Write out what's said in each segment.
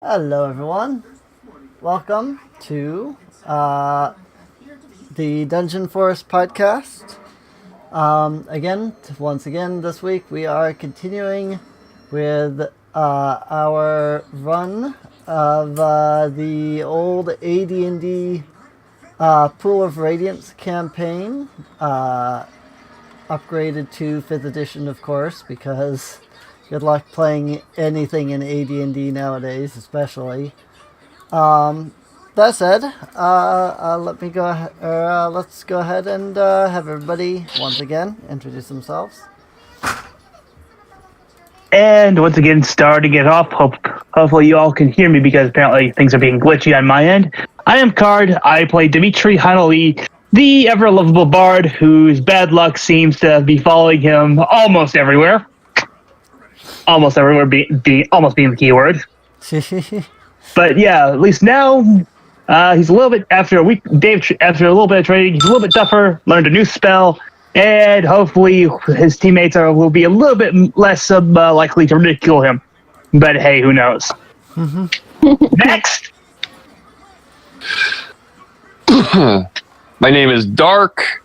Hello, everyone. Welcome to the Dungeon Forest podcast. Once again, this week we are continuing with our run of the old AD&D Pool of Radiance campaign, upgraded to 5th edition, of course, because good luck playing anything in AD&D nowadays, especially. That said, let's go ahead and have everybody once again introduce themselves. And once again, starting it off, hopefully you all can hear me because apparently things are being glitchy on my end. I am Card. I play Dimitri Hanali, the ever-lovable bard whose bad luck seems to be following him almost everywhere. Almost everywhere almost being the keyword. But yeah, at least now he's a little bit after a little bit of training, he's a little bit tougher, learned a new spell, and hopefully his teammates will be a little bit less likely to ridicule him. But hey, who knows? Next! My name is Dark.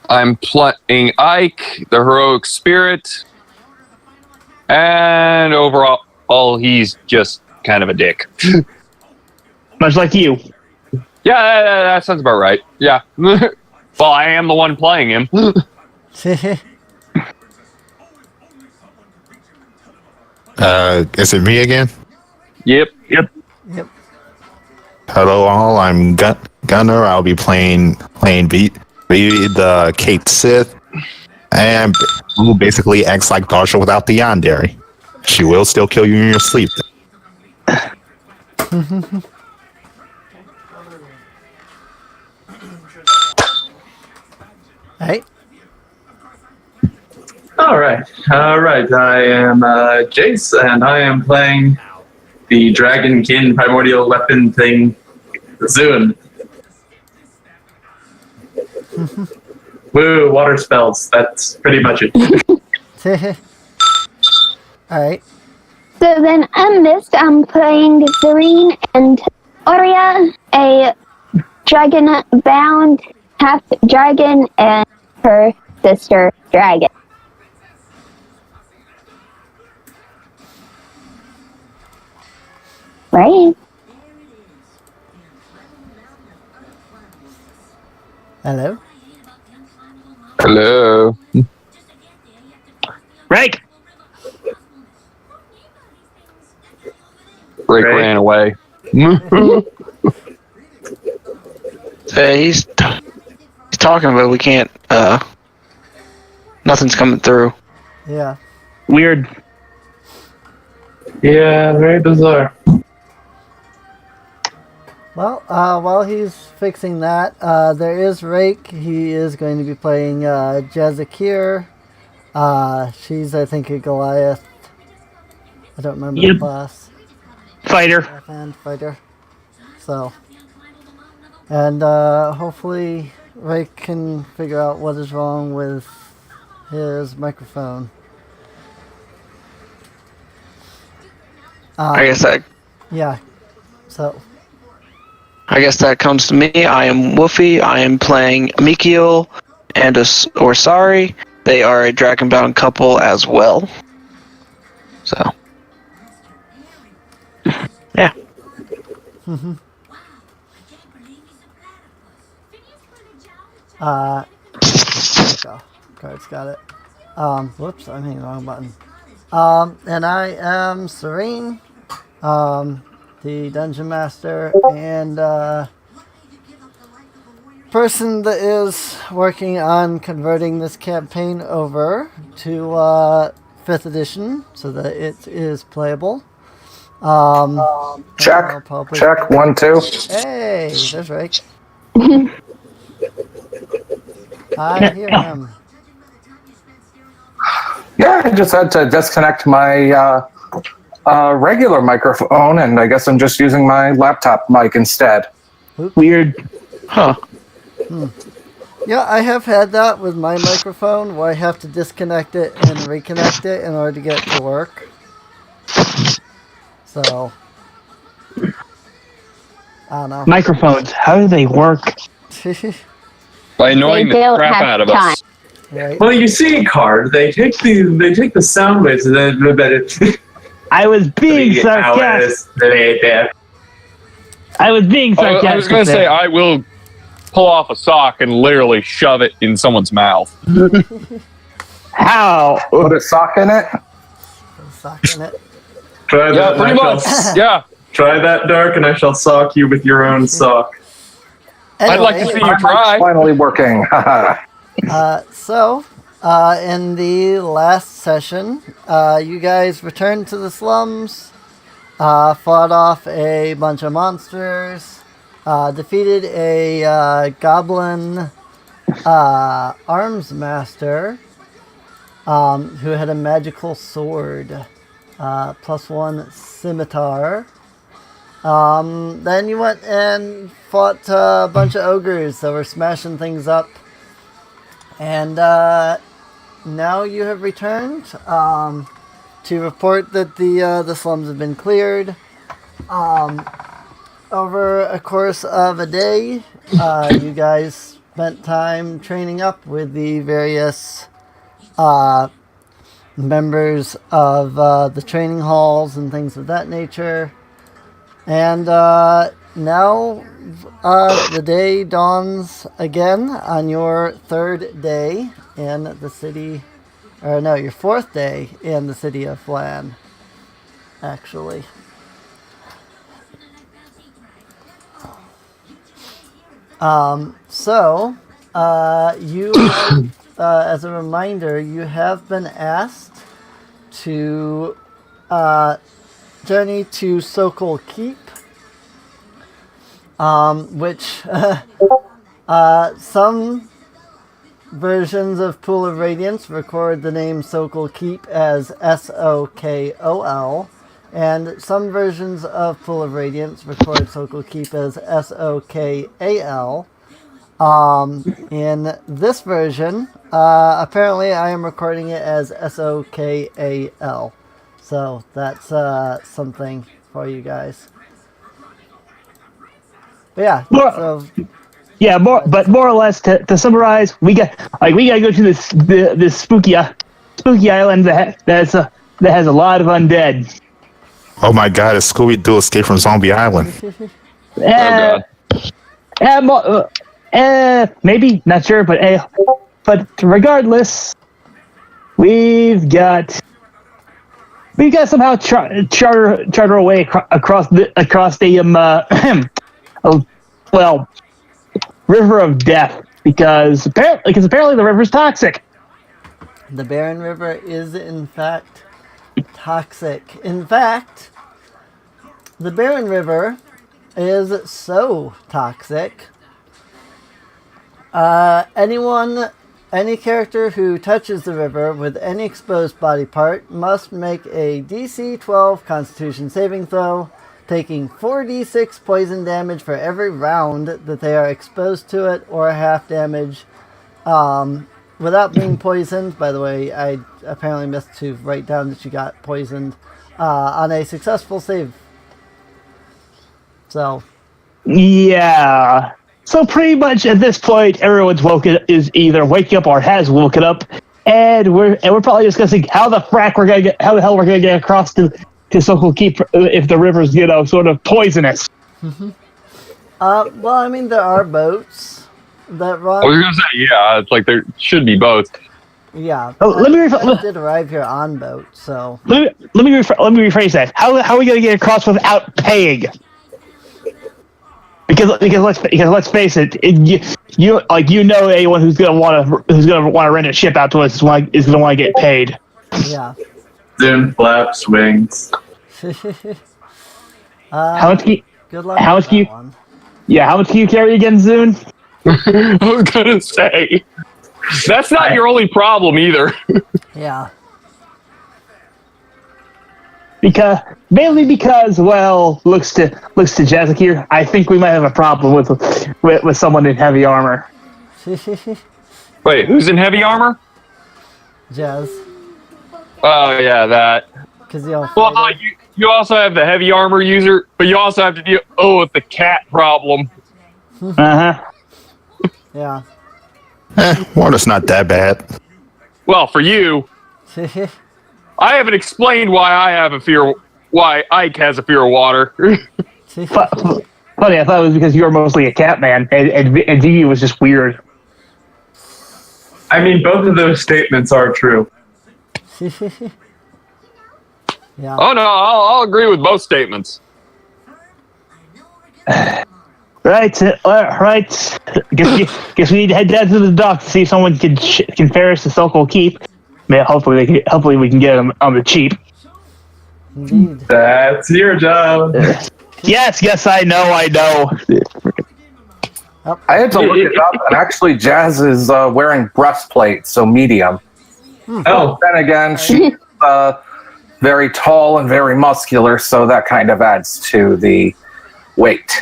I'm playing Ike, the heroic spirit. And overall, he's just kind of a dick. Much like you. Yeah, that sounds about right. Yeah. Well, I am the one playing him. Is it me again? Yep. Yep. Hello all, I'm Gunner. I'll be playing the Kate Sith, and who basically acts like Darsha without the yandere. She will still kill you in your sleep. Hey. All right. I am Jace, and I am playing the Dragonkin primordial weapon thing, Zune. Woo, water spells. That's pretty much it. Alright. So then I'm playing Serene and Aurea, a dragon-bound half-dragon and her sister dragon. Right? Hello. Hello. Rake! Rick ran away. He's talking, but we can't. Nothing's coming through. Yeah. Weird. Yeah, very bizarre. Well, while he's fixing that, there is Rake. He is going to be playing Jazakir. She's, I think, a Goliath. I don't remember the class. Fighter. Offhand fighter. So. And hopefully Rake can figure out what is wrong with his microphone. I guess that. Yeah. So. I guess that comes to me. I am Woofy. I am playing Mikio and Orsari. They are a dragon-bound couple as well. So. Yeah. Go. Card's got it. Whoops, I'm hitting the wrong button. And I am Serene, the Dungeon Master, and person that is working on converting this campaign over to 5th edition so that it is playable. Check. Probably... Check. 1, 2. Hey, there's Rake. I hear him. Yeah, I just had to disconnect my regular microphone, and I guess I'm just using my laptop mic instead. Weird. Huh. Yeah, I have had that with my microphone where I have to disconnect it and reconnect it in order to get it to work. So, I don't know. Microphones, how do they work? By annoying They the don't crap have out of time. us. Right? Well, you see, Card, they take the sound waves and then I was being sarcastic. I was being sarcastic. I was going to say, I will pull off a sock and literally shove it in someone's mouth. How? Put a sock in it. Sucking it. Try Yeah, that, pretty and I much. shall- Yeah. Try that, Dark, and I shall sock you with your own sock. I'd like to see you try. Finally working. So, in the last session, you guys returned to the slums, fought off a bunch of monsters, defeated a goblin arms master who had a magical sword, +1 scimitar. Then you went and fought a bunch of ogres that were smashing things up. And now you have returned to report that the slums have been cleared. Over a course of a day, you guys spent time training up with the various members of the training halls and things of that nature. And now the day dawns again on your third day in the city, or no, your fourth day in the city of Flan, actually. So, you, as a reminder, you have been asked to journey to Sokol Keep, which some versions of Pool of Radiance record the name Sokol Keep as Sokol, and some versions of Pool of Radiance record Sokol Keep as Sokal. In this version, apparently I am recording it as Sokal. So that's something for you guys. But yeah, so Yeah, more or less to summarize, we gotta go to this spooky island that has a lot of undead. Oh my god, it's Scooby-Doo Escape from Zombie Island. Maybe, not sure, but regardless, we've got somehow charter a way across the River of Death because apparently the river's toxic. the Barren River is in fact toxic. In fact, the Barren River is so toxic. Any character who touches the river with any exposed body part must make a DC 12 Constitution saving throw, taking 4d6 poison damage for every round that they are exposed to it, or half damage without being poisoned. By the way, I apparently missed to write down that you got poisoned on a successful save. So, yeah. So pretty much at this point, everyone's is either waking up or has woken up, and we're probably discussing how the hell we're gonna get across to Sokol Keep if the river's sort of poisonous. well, I mean, there are boats that run. I was gonna say, yeah, it's like there should be both. Yeah. Let me I did arrive here on boat, so. Let me rephrase that. How are we gonna get across without paying? Because let's face it, anyone who's gonna want to rent a ship out to us is gonna want to get paid. Yeah. Zoom flaps wings. How much? Good luck. How with much do you? that one. Yeah, how much can you carry again, Zune? I was gonna say that's not your only problem either. Yeah. Mainly because looks to Jazakir, I think we might have a problem with someone in heavy armor. Wait, who's in heavy armor? Jazz. Oh yeah, that. Because you Well, You also have the heavy armor user, but you also have to deal with the cat problem. Yeah. Water's not that bad. Well, for you, I haven't explained why Ike has a fear of water. Funny, I thought it was because you were mostly a cat man, and Vivi was just weird. I mean, both of those statements are true. Yeah. Oh no, I'll agree with both statements. Right. Guess we need to head down to the dock to see if someone can ferry us to Sokol Keep. Man, hopefully we can get them on the cheap. Indeed. That's your job. Yes, I know. I had to look it up, and actually, Jazz is wearing breastplate, so medium. Oh, Then again, she's very tall and very muscular, so that kind of adds to the weight.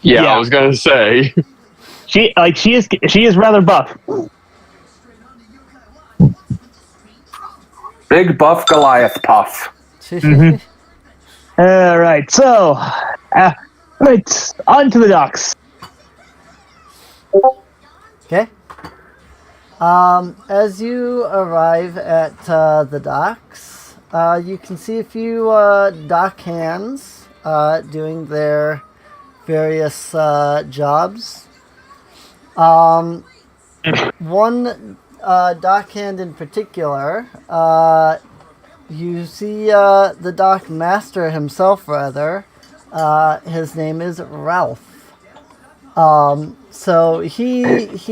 Yeah, Yeah. I was gonna say. She is rather buff. Big buff Goliath puff. All right, so right on to the docks. Okay. As you arrive at the docks, you can see a few dock hands doing their various jobs. One dockhand in particular, you see the dock master himself, rather. His name is Ralph. So he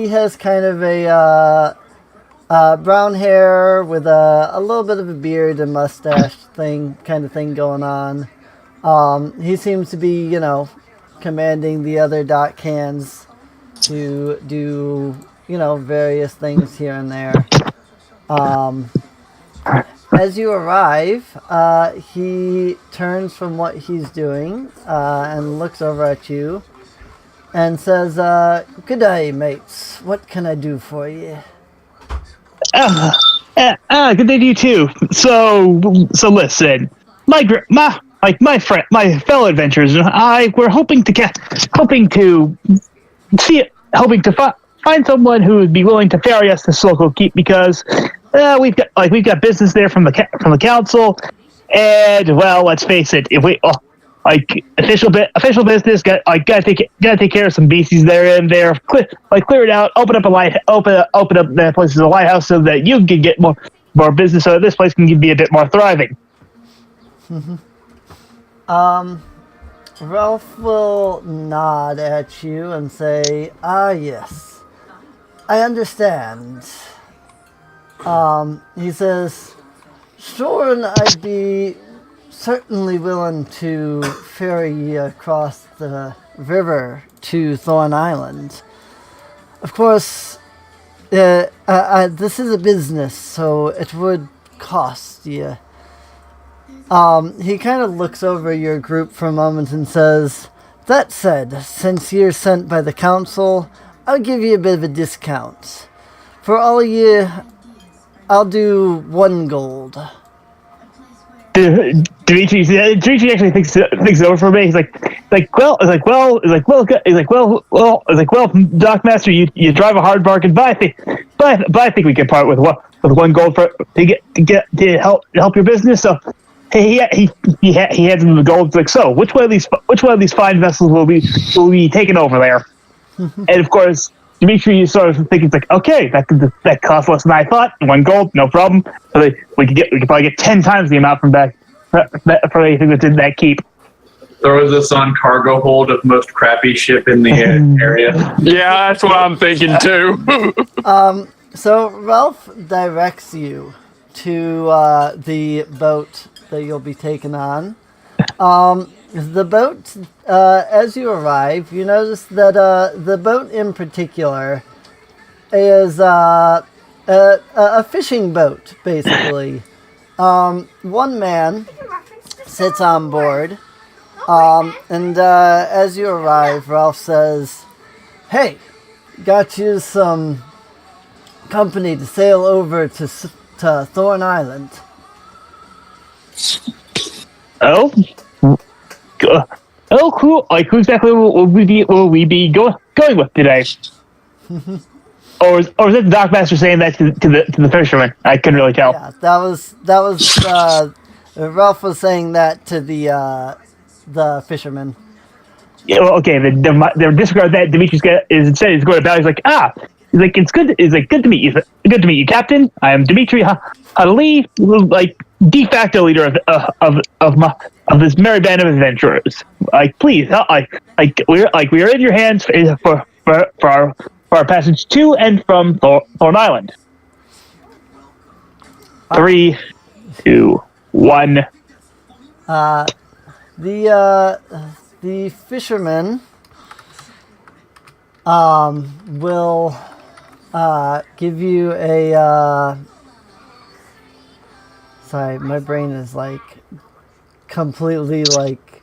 has kind of a brown hair with a little bit of a beard and mustache kind of thing going on. He seems to be, commanding the other dock hands to do, various things here and there. As you arrive, he turns from what he's doing and looks over at you and says, "Good day, mates. What can I do for you?" Good day to you too. So listen, my fellow adventurers and I were hoping to find someone who would be willing to ferry us to Sokol Keep because we've got business there from the council, and well, let's face it, if we official business, gotta take care of some beasties there and there, clear it out, open up that place as a lighthouse so that you can get more business, so that this place can be a bit more thriving. Ralph will nod at you and say, "Ah, yes, I understand." He says, "Sure, and I'd be certainly willing to ferry you across the river to Thorn Island. Of course, this is a business, so it would cost you." He kind of looks over your group for a moment and says, "That said, since you're sent by the council, I'll give you a bit of a discount. For all of you, I'll do 1 gold." Dimitri actually thinks it over for me. He's like, well, Dockmaster, you drive a hard bargain, but I think we can part with 1 gold to help your business. So he hands him the gold. It's like, so which one of these fine vessels will be taken over there? And of course, Dimitri is sort of thinking, it's like, okay, that costs less than I thought. 1 gold, no problem. So we could probably get 10 times the amount from back for anything that's in that keep. throws us on cargo hold of most crappy ship in the area. Yeah, that's what I'm thinking too. So Ralph directs you to the boat that you'll be taken on. The boat, as you arrive, you notice that the boat in particular is a fishing boat, basically. One man sits on board, and as you arrive, Ralph says, "Hey, got you some company to sail over to Thorn Island." Oh, oh, cool. Like, who exactly will we be going with today? Or is it the Dockmaster saying that to the fisherman? I couldn't really tell. Yeah, that was Ralph was saying that to the fisherman. Yeah, well, okay, then disregard that. Dimitri's is going to bow. He's like, he's like, it's good. It's like good to meet you. Good to meet you, Captain. I am Dimitri Hadali, like de facto leader of this merry band of adventurers. Like, please, we are in your hands for our passage to and from Thorn Island. 3, 2, 1. The fisherman will give you a sorry, my brain is like completely like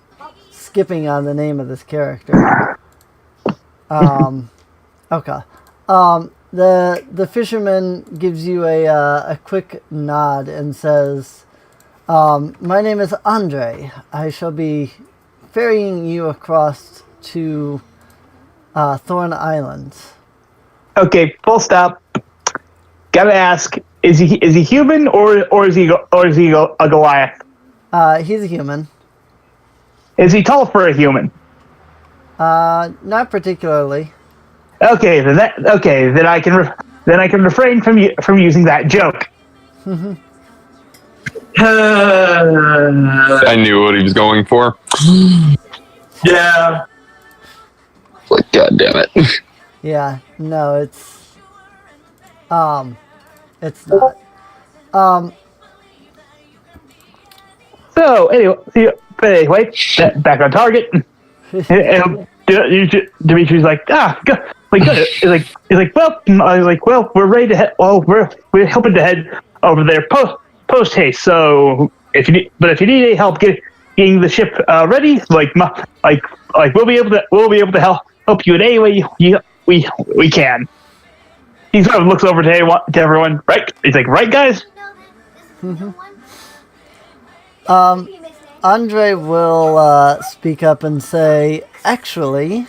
skipping on the name of this character. Okay. The fisherman gives you a quick nod and says, my name is Andre. I shall be ferrying you across to Thorn Island. Okay, full stop. Gotta ask: is he human or is he a Goliath? He's a human. Is he tall for a human? Not particularly. Okay, then I can refrain from using that joke. I knew what he was going for. Yeah. Like, God damn it. Yeah, no, it's not. So anyway, back on target. And Dimitri's like, good. He's like, well, we're ready to head. Well, we're hoping to head over there post haste. So if you need any help getting the ship ready, we'll be able to help you in any way we can. He sort of looks over to everyone, right? He's like, right, guys? Andre will speak up and say, actually,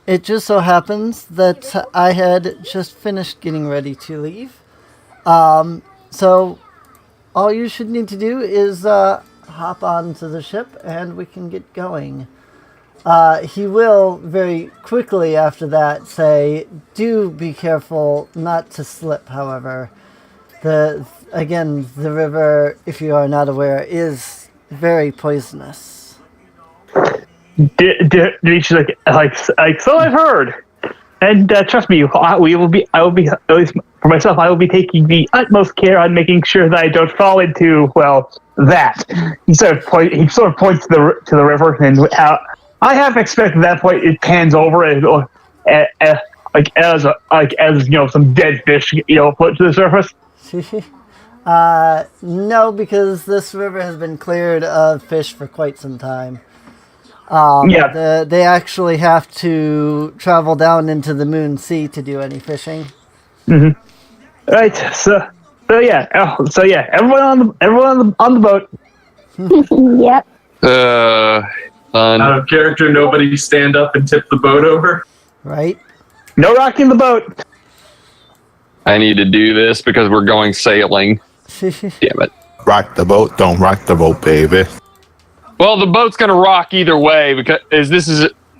it just so happens that I had just finished getting ready to leave. So all you should need to do is hop onto the ship and we can get going. He will very quickly after that say, do be careful not to slip, however. The river, if you are not aware, is very poisonous. She's like, so I've heard. And trust me, I will be, at least for myself, I will be taking the utmost care on making sure that I don't fall into, well, that. He sort of points to the river, and I have expected that point it pans over as some dead fish, float to the surface. No, because this river has been cleared of fish for quite some time. They actually have to travel down into the Moon Sea to do any fishing. Mm-hmm. Right. So yeah. Everyone on the boat. Yep. Out of character, nobody stand up and tip the boat over. Right. No rocking the boat. I need to do this because we're going sailing. Damn it. Rock the boat, don't rock the boat, baby. Well, the boat's going to rock either way because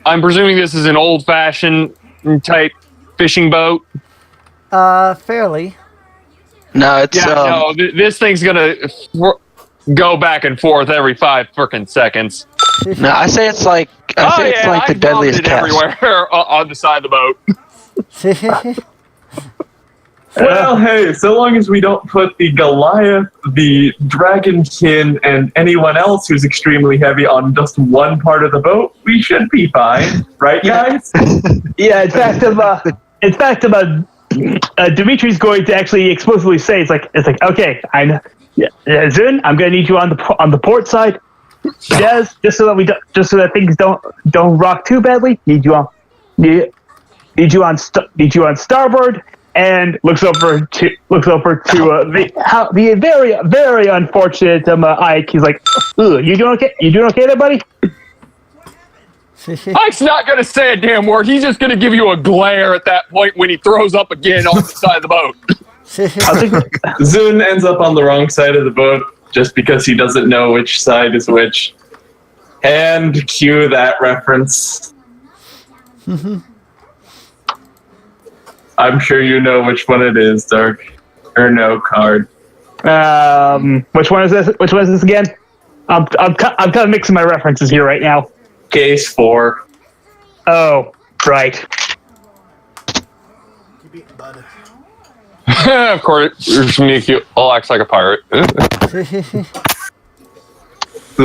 I'm presuming this is an old-fashioned type fishing boat. Fairly. No, it's this thing's going to go back and forth every 5 frickin' seconds. No, I say it's like the deadliest test. Everywhere on the side of the boat. Well, hey, so long as we don't put the Goliath, the Dragonkin, and anyone else who's extremely heavy on just one part of the boat, we should be fine, right, guys? Yeah, in fact, Dimitri's going to actually explicitly say, it's like, okay, I know. Yeah, Zun, I'm going to need you on the port side. Jazz, just so that things don't rock too badly. Need you on starboard. and looks over to the very very unfortunate Ike. He's like, "Ooh, you doing okay? You doing okay there, buddy?" Ike's not going to say a damn word. He's just going to give you a glare at that point when he throws up again on the side of the boat. Zune ends up on the wrong side of the boat just because he doesn't know which side is which. And cue that reference. I'm sure you know which one it is, Dark. Or no, Card. Which one is this? Which one is this again? I'm kind of mixing my references here right now. Case 4. Oh, right. Of course, Sneaky all acts like a pirate. So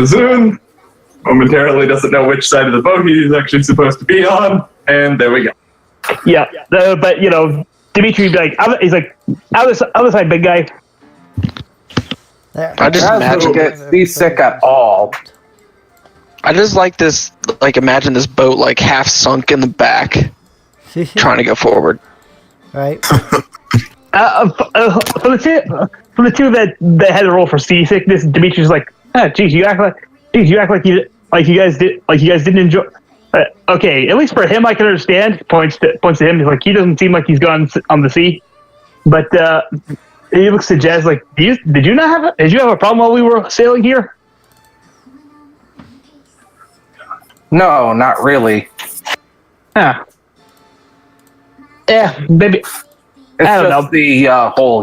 Zune momentarily doesn't know which side of the boat he's actually supposed to be on, and there we go. Yeah, but you know, Dimitri he's like, other side, big guy. I just imagine get seasick at all. I just like this, like imagine this boat like half sunk in the back, trying to go forward. Right. For the two that had to roll for seasickness, Dimitri's like, geez, you act like you guys didn't enjoy. Okay, at least for him, I can understand. Points to him. He's like, he doesn't seem like he's gone on the sea, but he looks to Jazz like, did you have a problem while we were sailing here? No, not really. Yeah, maybe. It's I don't just know. the whole,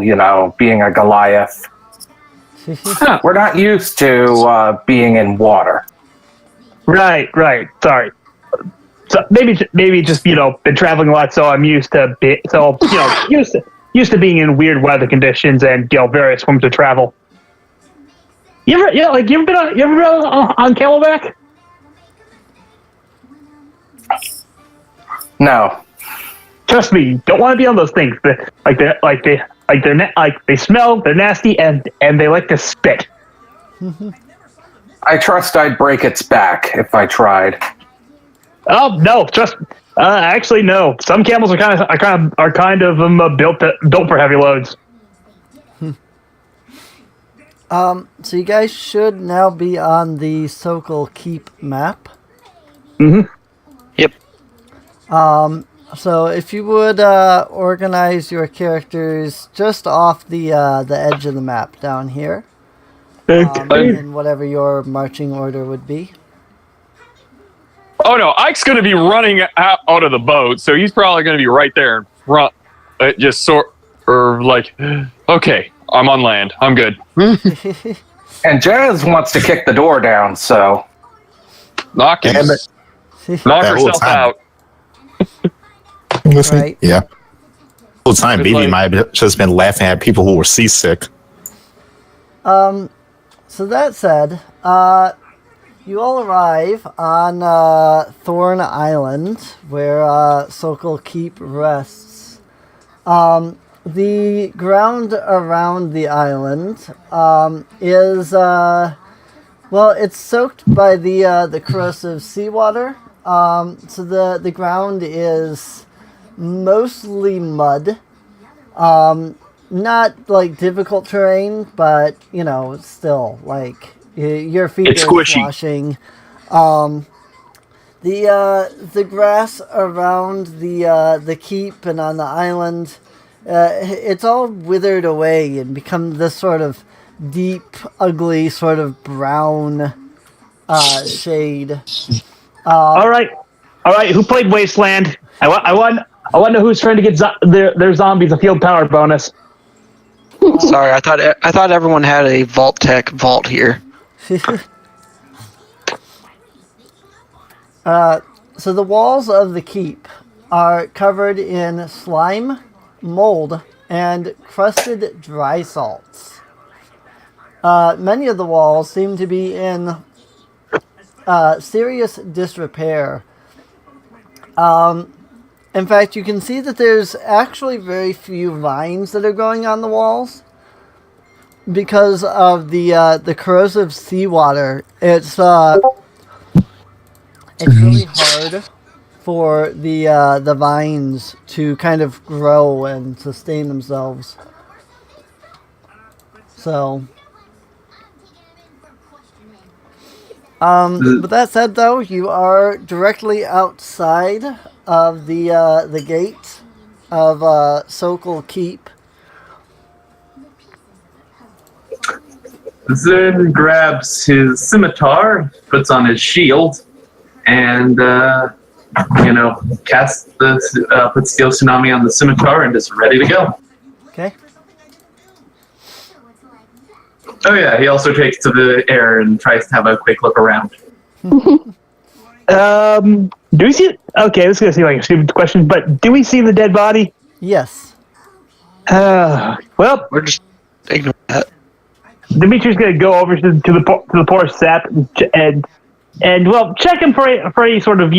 being a Goliath. We're not used to being in water. Right. Sorry. So maybe just been traveling a lot, so I'm used to used to being in weird weather conditions and various forms of travel. You ever been on Camelback? No. Trust me, you don't want to be on those things. They smell, they're nasty, and they like to spit. I trust I'd break its back if I tried. Oh no, actually no. Some camels are kind of built for heavy loads. So you guys should now be on the Sokol Keep map. Mm-hmm. Yep. So if you would organize your characters just off the edge of the map down here, in whatever your marching order would be. Oh no, Ike's going to be running out of the boat, so he's probably going to be right there in front. Okay, I'm on land. I'm good. And Jazz wants to kick the door down, so... Knock yourself out. Right. Yeah. The whole time, BB might have just been laughing at people who were seasick. So that said, you all arrive on Thorn Island, where Sokol Keep rests. The ground around the island is, it's soaked by the corrosive seawater. So the ground is mostly mud. Not like difficult terrain, but still like your feet It's are squishy. washing. The grass around the keep and on the island, it's all withered away and become this sort of deep, ugly, sort of brown shade. All right. Who played Wasteland? I want to know who's trying to get their zombies a field power bonus. Sorry, I thought everyone had a Vault Tech vault here. So the walls of the keep are covered in slime, mold, and crusted dry salts. Many of the walls seem to be in serious disrepair. In fact, you can see that there's actually very few vines that are growing on the walls because of the corrosive seawater. It's really hard for the vines to kind of grow and sustain themselves. So, with that said, though, you are directly outside of the gate of Sokol Keep. Zern grabs his scimitar, puts on his shield, and puts Steel Tsunami on the scimitar and is ready to go. Okay. Oh yeah, he also takes to the air and tries to have a quick look around. Do we see? Okay, this is gonna seem like a stupid question, but do we see the dead body? Yes. Well, We're just ignoring that. Dimitri's gonna go over to the poor sap and well check him for a sort of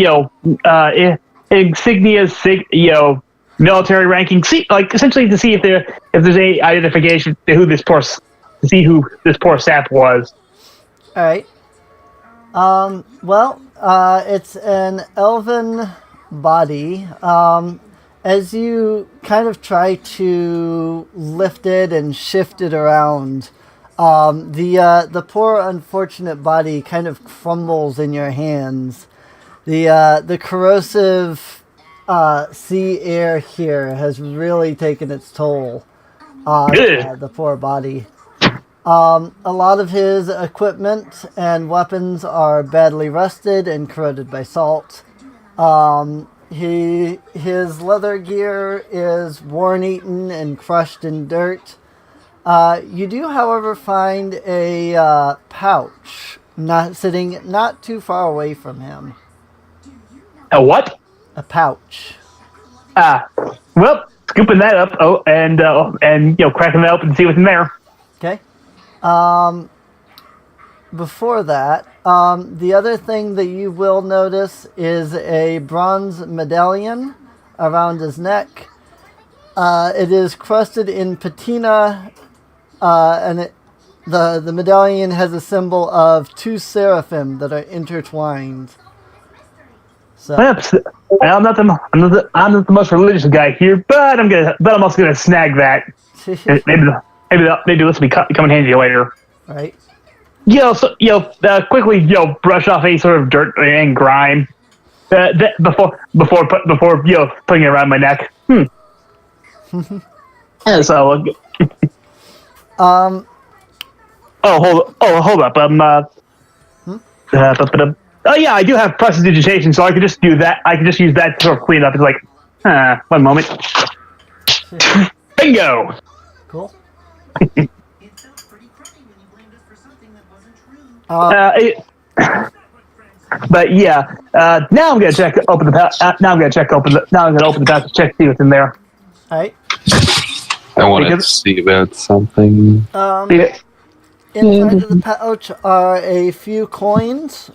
insignia military ranking, essentially to see if there's any identification to who this poor sap was. All right. It's an elven body. As you kind of try to lift it and shift it around, the poor unfortunate body kind of crumbles in your hands. The corrosive sea air here has really taken its toll on the poor body. A lot of his equipment and weapons are badly rusted and corroded by salt. His leather gear is worn-eaten and crushed in dirt. You do, however, find a pouch sitting not too far away from him. A what? A pouch. Well, scooping that up. And cracking that open and see what's in there. Okay. Before that, the other thing that you will notice is a bronze medallion around his neck. It is crusted in patina, and the medallion has a symbol of two seraphim that are intertwined. So, I'm not the most religious guy here, but I'm also gonna snag that. Maybe this will be coming handy later. right. Quickly, brush off any sort of dirt and grime before putting it around my neck. So, hold up. Yeah, I do have prestidigitation, so I could just do that. I could just use that to sort of clean up. It's like, one moment. Bingo. Cool. But yeah, now I'm gonna open the pouch to check see what's in there. All right. I want to see about something. Inside of the pouch are a few coins.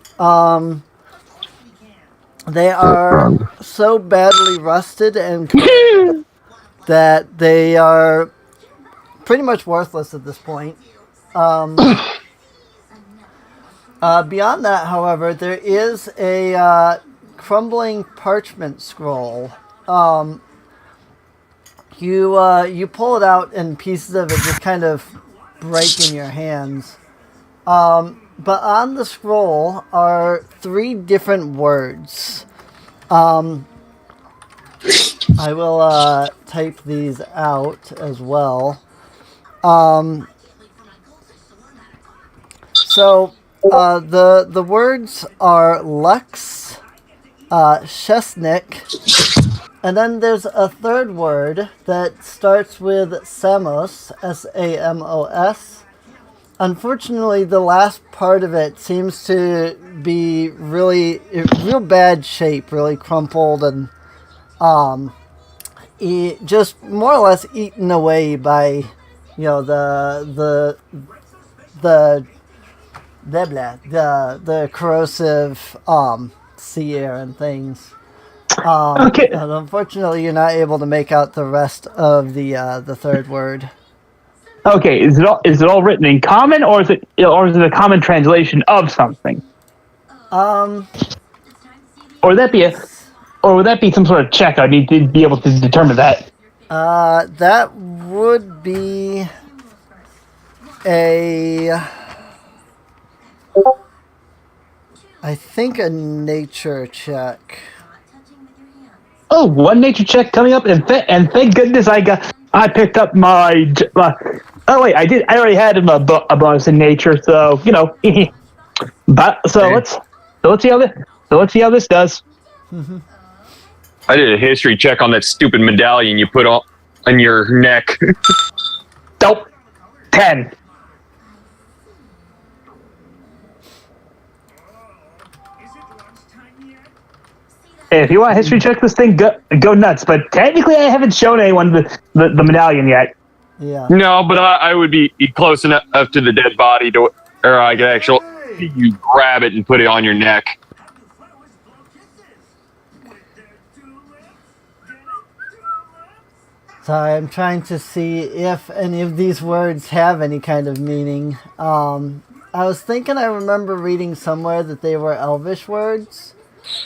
They are so badly rusted and corroded that they are pretty much worthless at this point. Beyond that, however, there is a crumbling parchment scroll. You pull it out and pieces of it just kind of break in your hands. But on the scroll are 3 different words. I will type these out as well. The words are Lux, Shesnik, and then there's a third word that starts with Samos, S-A-M-O-S. Unfortunately, the last part of it seems to be real bad shape, really crumpled, and just more or less eaten away by, the corrosive sea air and things. Okay. And unfortunately, you're not able to make out the rest of the third word. Okay, is it all written in common, or is it a common translation of something? Or would that be or would that be some sort of check? I need to be able to determine that. That would be I think a nature check. Oh, one nature check coming up, and thank goodness I picked up my. Oh wait, I already had a bonus in nature, so But let's see how this does. I did a history check on that stupid medallion you put on your neck. Nope. 10. Hey, if you want to history check this thing, go nuts. But technically, I haven't shown anyone the medallion yet. Yeah. No, but I would be close enough to the dead body or I could actually you grab it and put it on your neck. So I'm trying to see if any of these words have any kind of meaning. I was thinking I remember reading somewhere that they were Elvish words.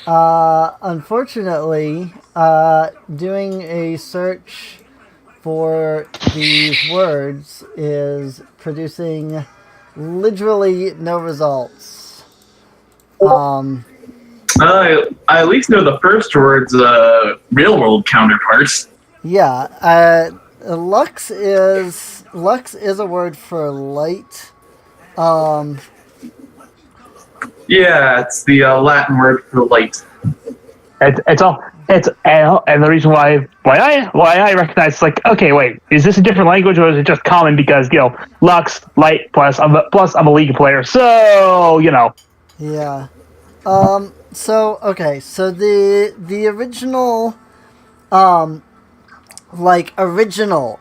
Unfortunately, doing a search for these words is producing literally no results. I at least know the first word's real world counterparts. Yeah, lux is a word for light. Yeah, it's the Latin word for light. And the reason why I recognize okay, wait, is this a different language or is it just common because Lux light plus I'm a League player, so Yeah. So okay, so the original original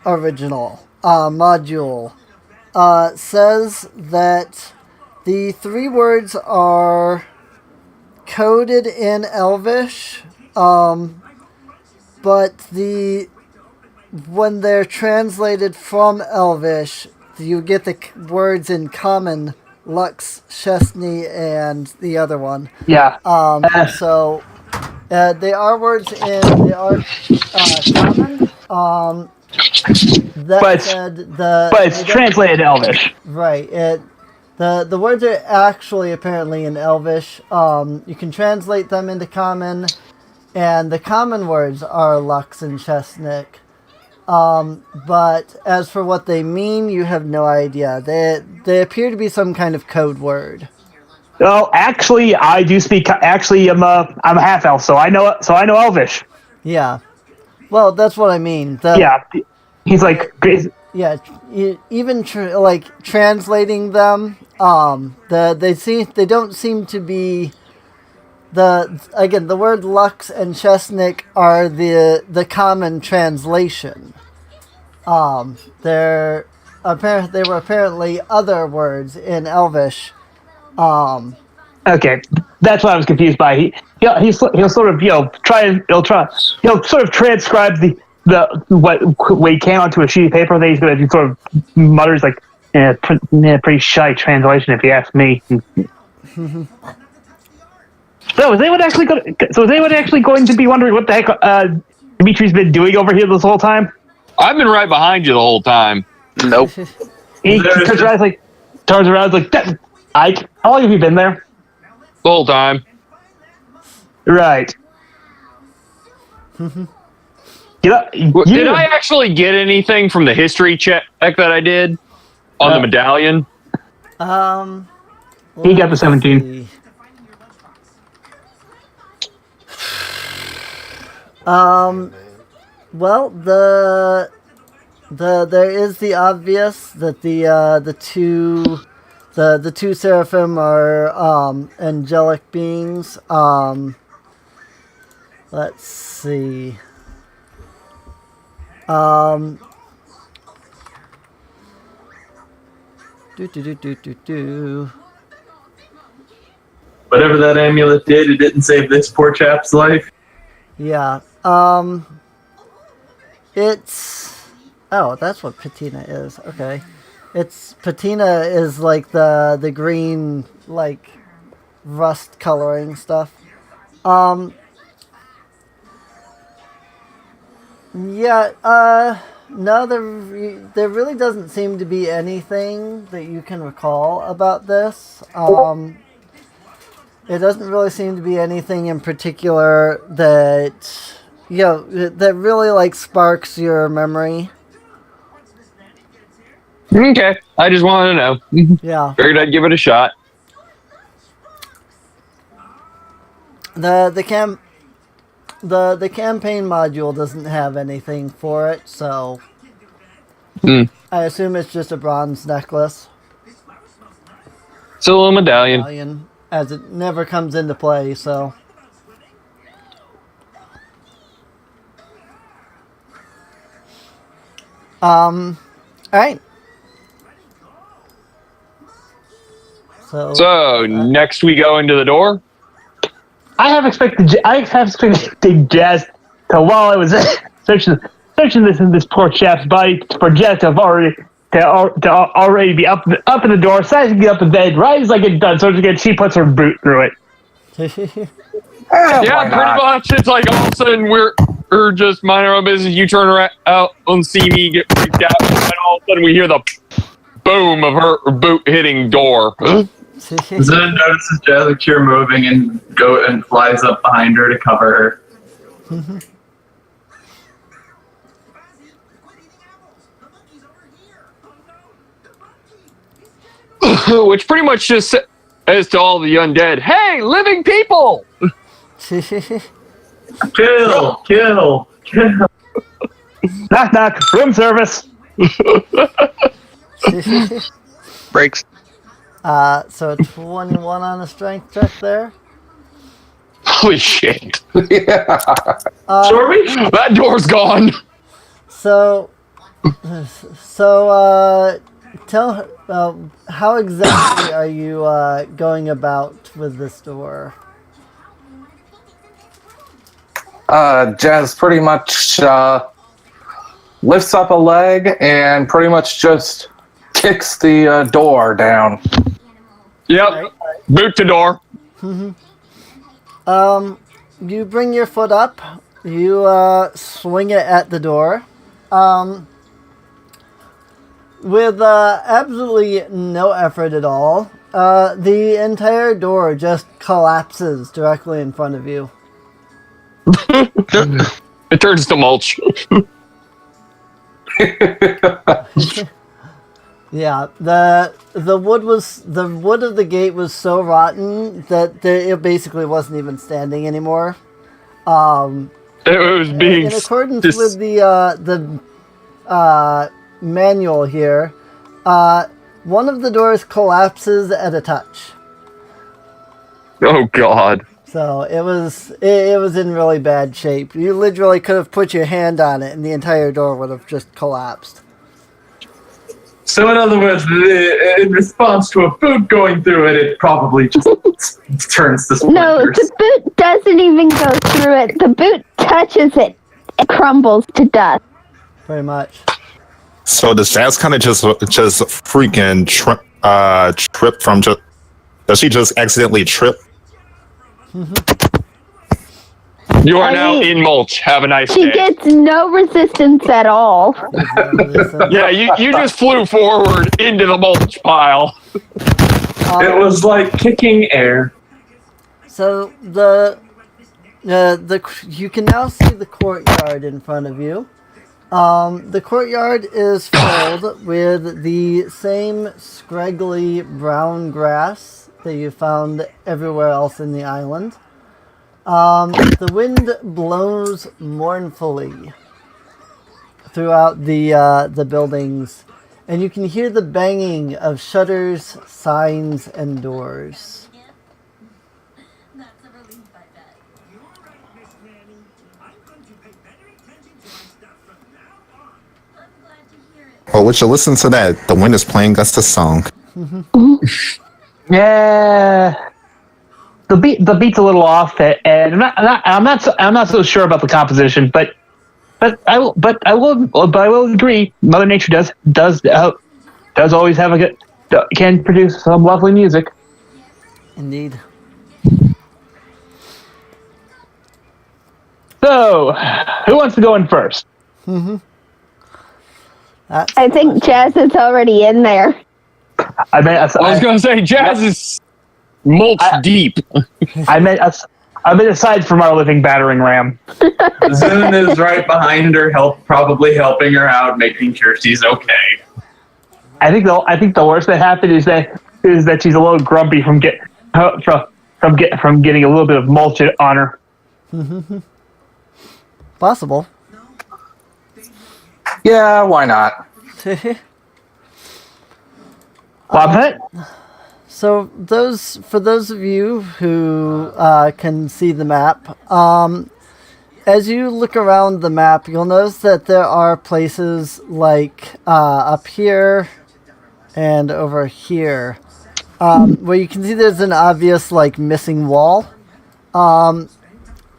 module says that the three words are coded in Elvish, but when they're translated from Elvish, you get the words in common, Lux, Chesney, and the other one. Yeah. So they are words they are common. But it's translated Elvish. Right. The words are actually apparently in Elvish. You can translate them into common, and the common words are Lux and Chesnick. But as for what they mean, you have no idea. They appear to be some kind of code word. Well, actually, I do speak. Actually, I'm a half elf, so I know Elvish. Yeah. Well, that's what I mean. He's like. Yeah, even translating them, they don't seem to be the word Lux and Chesnick are the common translation. They were apparently other words in Elvish. Okay, that's what I was confused by. He'll sort of sort of transcribe what he came onto a sheet of paper. Then he's gonna do sort of mutters like, pretty shy translation if you ask me. So is anyone actually going to be wondering what the heck Dimitri's been doing over here this whole time? I've been right behind you the whole time. Nope. He turns around like, how long have you been there? The whole time. Right. Did I actually get anything from the history check that I did on the medallion? He got the 17. Well, there is the obvious that the two seraphim are angelic beings. Let's see. Whatever that amulet did, it didn't save this poor chap's life. Yeah. It's... Oh, that's what patina is. Okay. Patina is like the green, like, rust coloring stuff. Yeah, no, there really doesn't seem to be anything that you can recall about this. It doesn't really seem to be anything in particular that, that really, like, sparks your memory. Okay, I just wanted to know. Yeah. Figured I'd give it a shot. The campaign module doesn't have anything for it, so I assume it's just a bronze necklace. Still a medallion. As it never comes into play, so. Alright. So next we go into the door. I have expected Jazz to, while I was searching this poor chap's body, for Jazz to have already be up in the door, sizing it up in bed, right as I get done, so she puts her boot through it. Yeah, pretty much. It's like all of a sudden we're just minding our own business. You turn around out and see me get freaked out, and all of a sudden we hear the boom of her boot hitting door. Zen notices Jazakir moving and flies up behind her to cover her. Which pretty much just says to all the undead, "Hey, living people!" Kill! Knock knock, room service. Breaks. So 21 on a strength check there. Holy shit! Yeah. Sorry? That door's gone. So tell her, how exactly are you going about with this door? Jazz pretty much lifts up a leg and pretty much just kicks the door down. Yep. Right. Boot to door. You bring your foot up. You swing it at the door. With absolutely no effort at all, the entire door just collapses directly in front of you. It turns to mulch. Yeah, the wood of the gate was so rotten that it basically wasn't even standing anymore. It was being in accordance with the manual here. One of the doors collapses at a touch. Oh God. So it was in really bad shape. You literally could have put your hand on it and the entire door would have just collapsed. So in other words, in response to a boot going through it, it probably just turns to splinters. No, the boot doesn't even go through it. The boot touches it. It crumbles to dust. Pretty much. So does Jazz kind of just freaking trip from just? Does she just accidentally trip? You are now in mulch. Have a nice She day. gets no resistance at all. Yeah, you just flew forward into the mulch pile. It was like kicking air. So you can now see the courtyard in front of you. The courtyard is filled with the same scraggly brown grass that you found everywhere else in the island. The wind blows mournfully throughout the buildings, and you can hear the banging of shutters, signs, and doors. Well, would you listen to that? The wind is playing us a song. Yeah. The beat's a little off, and I'm not so sure about the composition, but I will agree. Mother Nature does always have can produce some lovely music. Indeed. So, who wants to go in first? Mm-hmm. I think Jazz is already in there. I was going to say, Jazz is mulch deep. I meant aside from our living battering ram. Zune is right behind her, probably helping her out, making sure she's okay. I think the worst that happened is that she's a little grumpy from getting a little bit of mulch on her. Mm-hmm. Possible. Yeah, why not? So for those of you who can see the map, as you look around the map, you'll notice that there are places like up here and over here where you can see there's an obvious like missing wall.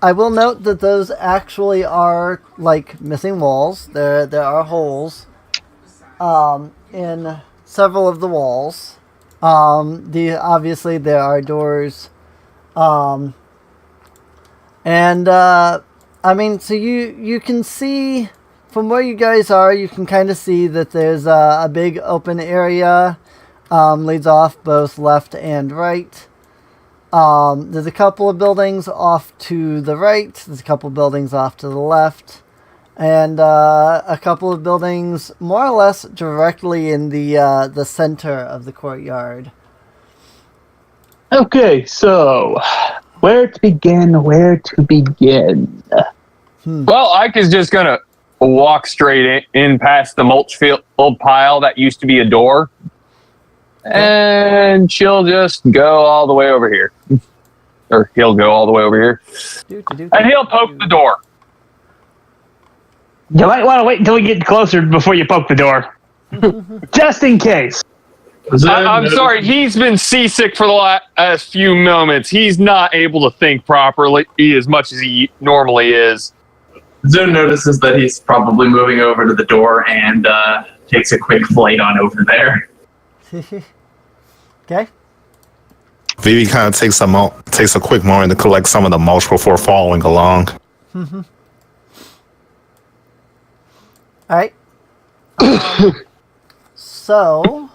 I will note that those actually are like missing walls. There are holes in several of the walls. Obviously there are doors. So you can see from where you guys are, you can kind of see that there's a big open area, leads off both left and right. There's a couple of buildings off to the right. There's a couple of buildings off to the left. And a couple of buildings more or less directly in the center of the courtyard. Okay, so where to begin? Well, Ike is just going to walk straight in past the mulch field pile that used to be a door. And she'll just go all the way over here. Or he'll go all the way over here. And he'll poke the door. You might want to wait until we get closer before you poke the door. Just in case. I'm sorry, he's been seasick for the last few moments. He's not able to think properly as much as he normally is. Zune notices that he's probably moving over to the door and takes a quick flight on over there. Okay. Vivi kind of takes a quick moment to collect some of the mulch before following along. Mm-hmm. All right. So,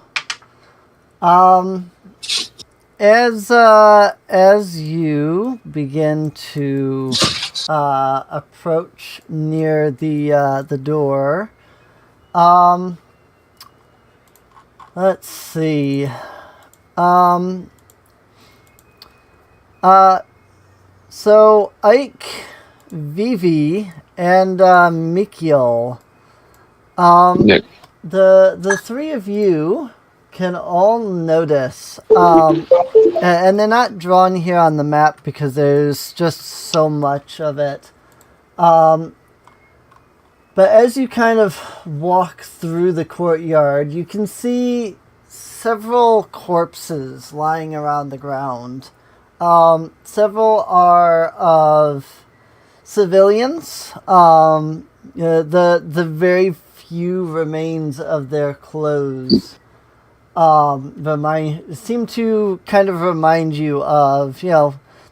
as you begin to approach near the door, let's see. So Ike, Vivi, and Mikiel, the three of you can all notice, and they're not drawn here on the map because there's just so much of it. But as you kind of walk through the courtyard, you can see several corpses lying around the ground. Several are of civilians. The very few remains of their clothes seem to kind of remind you of,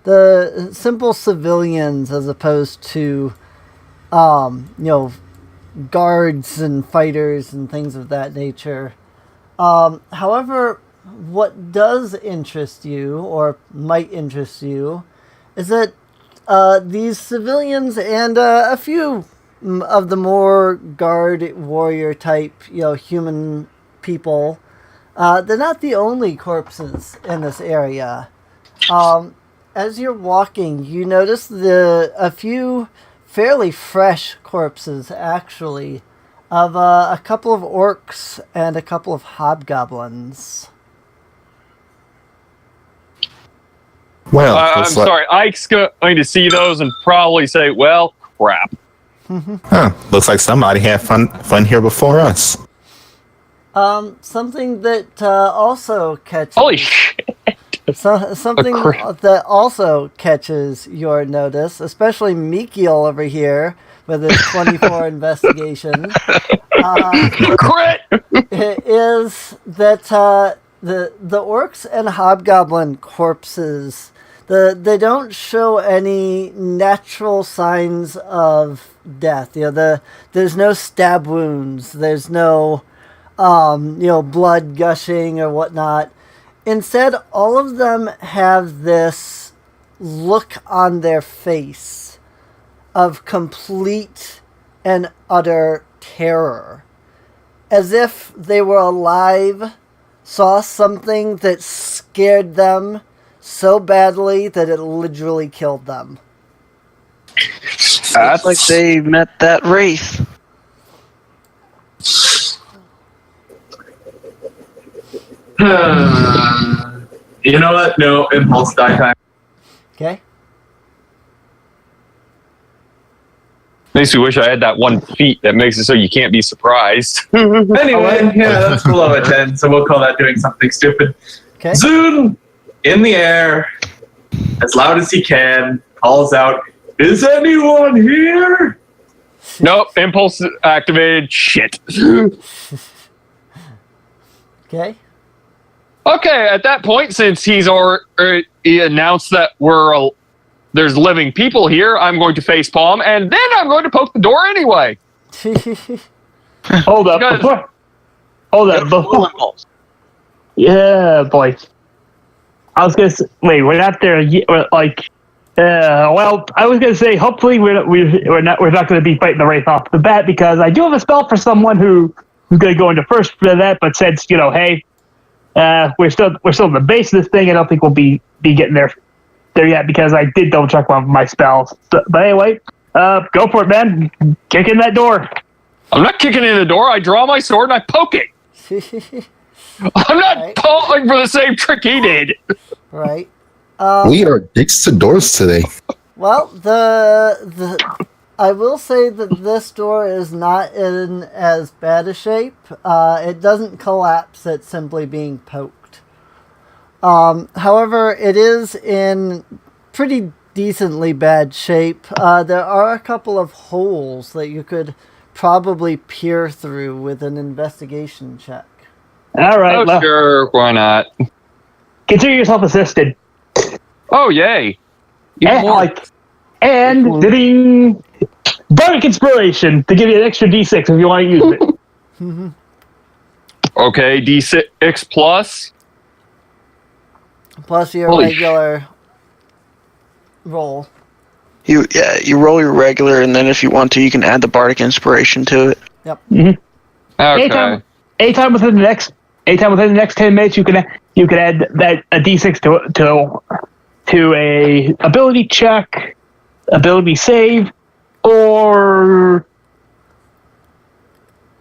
the simple civilians as opposed to, guards and fighters and things of that nature. However, what does interest you, or might interest you, is that these civilians and a few of the more guard warrior type, human people, they're not the only corpses in this area. As you're walking, you notice a few fairly fresh corpses, actually, of a couple of orcs and a couple of hobgoblins. Well, I'm sorry, Ike's going to see those and probably say, well, crap. Looks like somebody had fun here before us. Something that also catches... Holy shit! Something that also catches your notice, especially Mikiel over here with his 24 investigation, Crit! is that the orcs and hobgoblin corpses, They don't show any natural signs of death. There's no stab wounds. There's no, blood gushing or whatnot. Instead, all of them have this look on their face of complete and utter terror, as if they were alive, saw something that scared them so badly that it literally killed them. Looks like they met that wraith. You know what? No, impulse die time. Okay. Makes me wish I had that 1 feat that makes it so you can't be surprised. Anyway, yeah, that's below a 10, so we'll call that doing something stupid. Okay. Zoon, in the air, as loud as he can, calls out, "Is anyone here?" Nope, impulse activated. Shit. Okay. Okay, at that point, since he announced that there's living people here, I'm going to facepalm, and then I'm going to poke the door anyway. Hold up. Because- Hold up. Before. Yeah, boy. I was gonna say, wait. We're not there yet. Well, I was gonna say, hopefully we're not gonna be fighting the wraith off the bat, because I do have a spell for someone who's gonna go into first for that. But since hey, we're still in the base of this thing, I don't think we'll be getting there yet, because I did double check one of my spells. But anyway, go for it, man. Kick in that door. I'm not kicking in the door. I draw my sword and I poke it. I'm not Right. falling for the same trick he did. Right. We are dicks to doors today. Well, I will say that this door is not in as bad a shape. It doesn't collapse, it's simply being poked. However, it is in pretty decently bad shape. There are a couple of holes that you could probably peer through with an investigation check. All right. Oh, sure. Why not? Consider yourself assisted. Oh, yay. Even more. And getting Bardic Inspiration to give you an extra D6 if you want to use it. Okay, D6 plus. Plus your Holy regular roll. You roll your regular, and then if you want to, you can add the Bardic Inspiration to it. Yep. Okay. Anytime within the next 10 minutes, you can add that a D6 to a ability check, ability save, or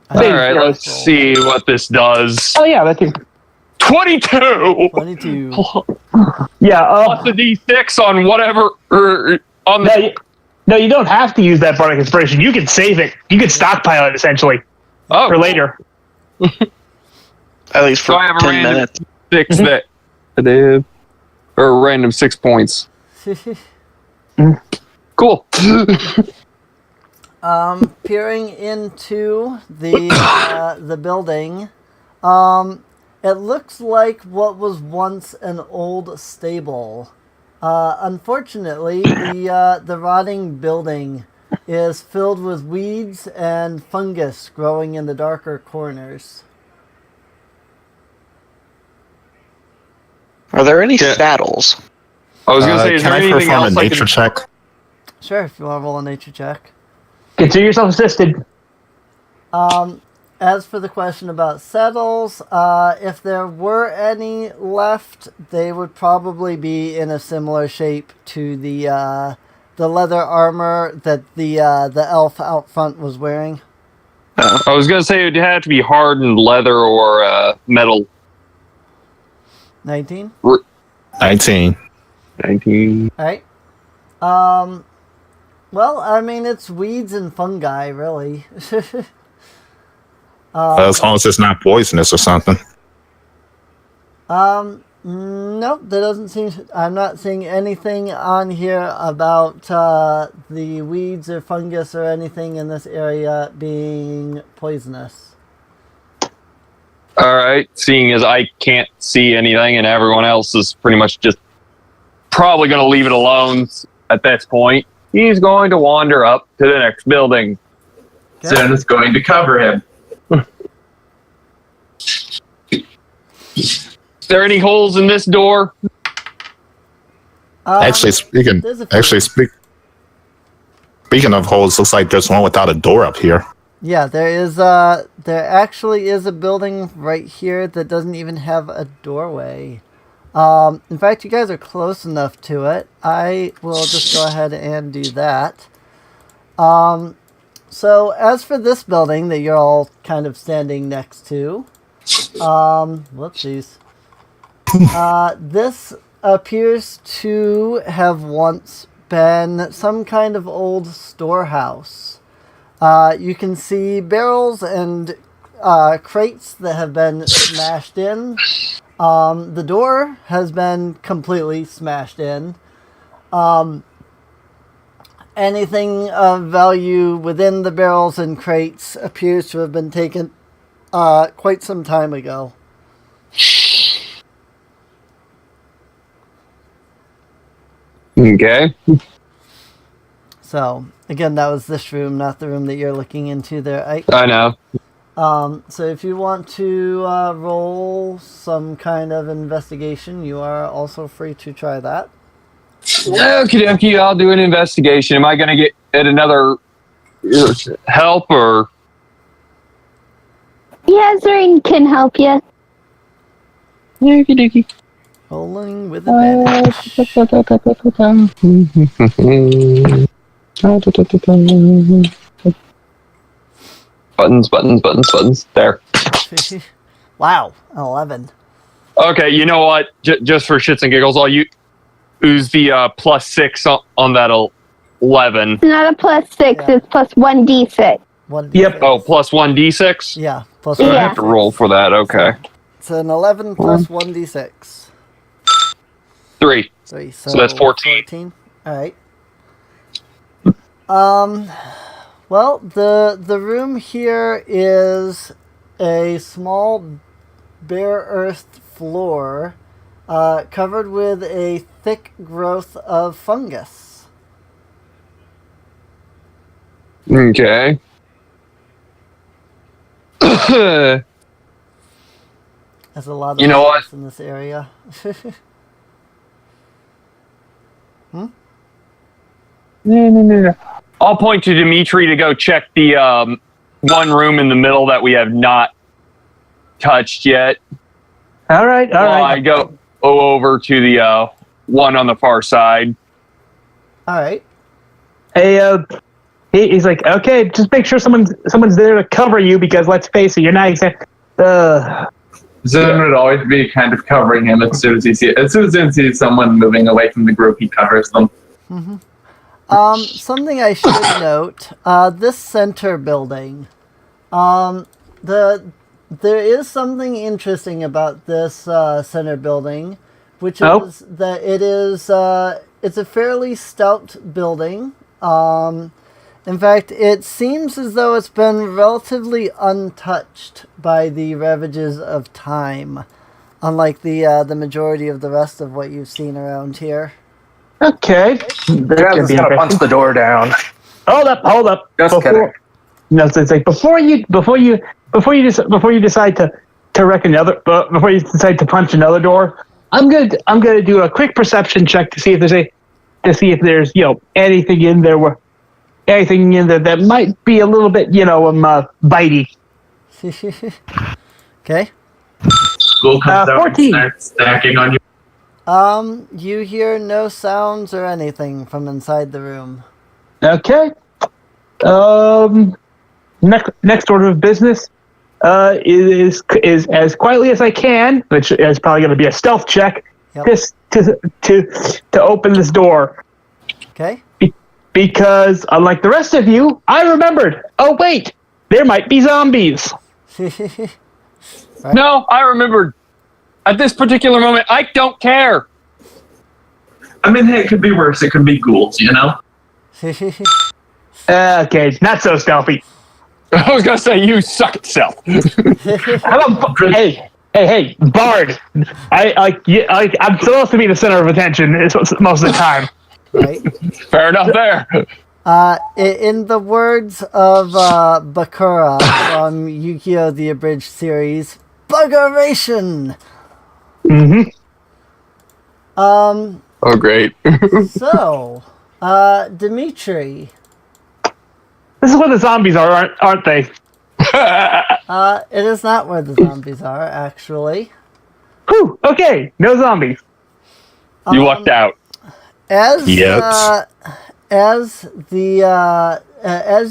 All right, let's see what this does. oh yeah, that's it. 22. 22. Yeah. Plus the D6 on whatever on the. No, you don't have to use that Bardic Inspiration. You can save it. You can stockpile it essentially for later. At least for So I have a 10 random minutes. 6 that I did, or a random 6 points. Cool. Peering into the building, it looks like what was once an old stable. Unfortunately, the rotting building is filled with weeds and fungus growing in the darker corners. Are there any saddles? I was going to say, is Can there I anything perform a else I nature can... check? Sure, if you want to roll a nature check. Consider yourself assisted. As for the question about saddles, if there were any left, they would probably be in a similar shape to the leather armor that the elf out front was wearing. I was going to say it would have to be hardened leather or metal. 19? 19. 19. Alright. Well, I mean, it's weeds and fungi, really. As long as it's not poisonous or something. Nope, that doesn't seem... I'm not seeing anything on here about the weeds or fungus or anything in this area being poisonous. All right, seeing as I can't see anything and everyone else is pretty much just probably going to leave it alone at this point. He's going to wander up to the next building. Okay. Zen is going to cover him. Is there any holes in this door? Speaking of holes, looks like there's one without a door up here. Yeah, there actually is a building right here that doesn't even have a doorway. In fact, you guys are close enough to it. I will just go ahead and do that. So as for this building that you're all kind of standing next to, whoopsies. This appears to have once been some kind of old storehouse. You can see barrels and crates that have been smashed in. The door has been completely smashed in. Anything of value within the barrels and crates appears to have been taken quite some time ago. Okay. So, again, that was this room, not the room that you're looking into there, Ike. I know. So if you want to roll some kind of investigation, you are also free to try that. Okay, I'll do an investigation. Am I going to get another help or? Yeah, Zering can help you. Okie Rolling with advantage. Buttons. There. Wow, an 11. Okay, you know what? Just for shits and giggles, I'll use the +6 on that 11. It's not a +6, it's plus 1d6. 1d6. Yep. Oh, plus 1d6? Yeah, plus So I 1d6. have to roll for that. Okay. It's an 11 plus 1d6. 3. 3. So that's 14. Alright. Well, the room here is a small bare earthed floor covered with a thick growth of fungus. Okay. There's a lot of You know fungus what? in this area. No. I'll point to Dimitri to go check the one room in the middle that we have not touched yet. All right. I go over to the one on the far side. Alright. Hey, he's like, okay, just make sure someone's there to cover you because let's face it, you're not exactly. Zen would always be kind of covering him as soon as he sees someone moving away from the group, he covers them. Mm-hmm. Something I should note, this center building, there is something interesting about this center building, which is that it's a fairly stout building. In fact, it seems as though it's been relatively untouched by the ravages of time, unlike the majority of the rest of what you've seen around here. Okay. Yeah, just gonna punch the door down. Hold up. Just kidding. No, so it's like before you decide to wreck another, before you decide to punch another door, I'm gonna do a quick perception check to see if there's anything in there that might be a little bit bitey. Okay. School comes out 14. and starts stacking on you. You hear no sounds or anything from inside the room. Okay. Next order of business is as quietly as I can, which is probably going to be a stealth check. Yep. Just to open this door. Okay. Because unlike the rest of you, I remembered. Oh wait, there might be zombies. Right. No, I remembered. At this particular moment, I don't care. I mean, hey, it could be worse. It could be ghouls, you know? Okay, not so stealthy. I was gonna say you suck at stealth. How about, hey, Hey, Bard. I'm supposed to be the center of attention most of the time. Right. Fair enough there. In the words of Bakura from Yu-Gi-Oh! The Abridged series, Buggeration! Mm-hmm. Oh, great. So, Dimitri. This is where the zombies are, aren't they? It is not where the zombies are, actually. Whew, okay, no zombies. You lucked out. As Yep. as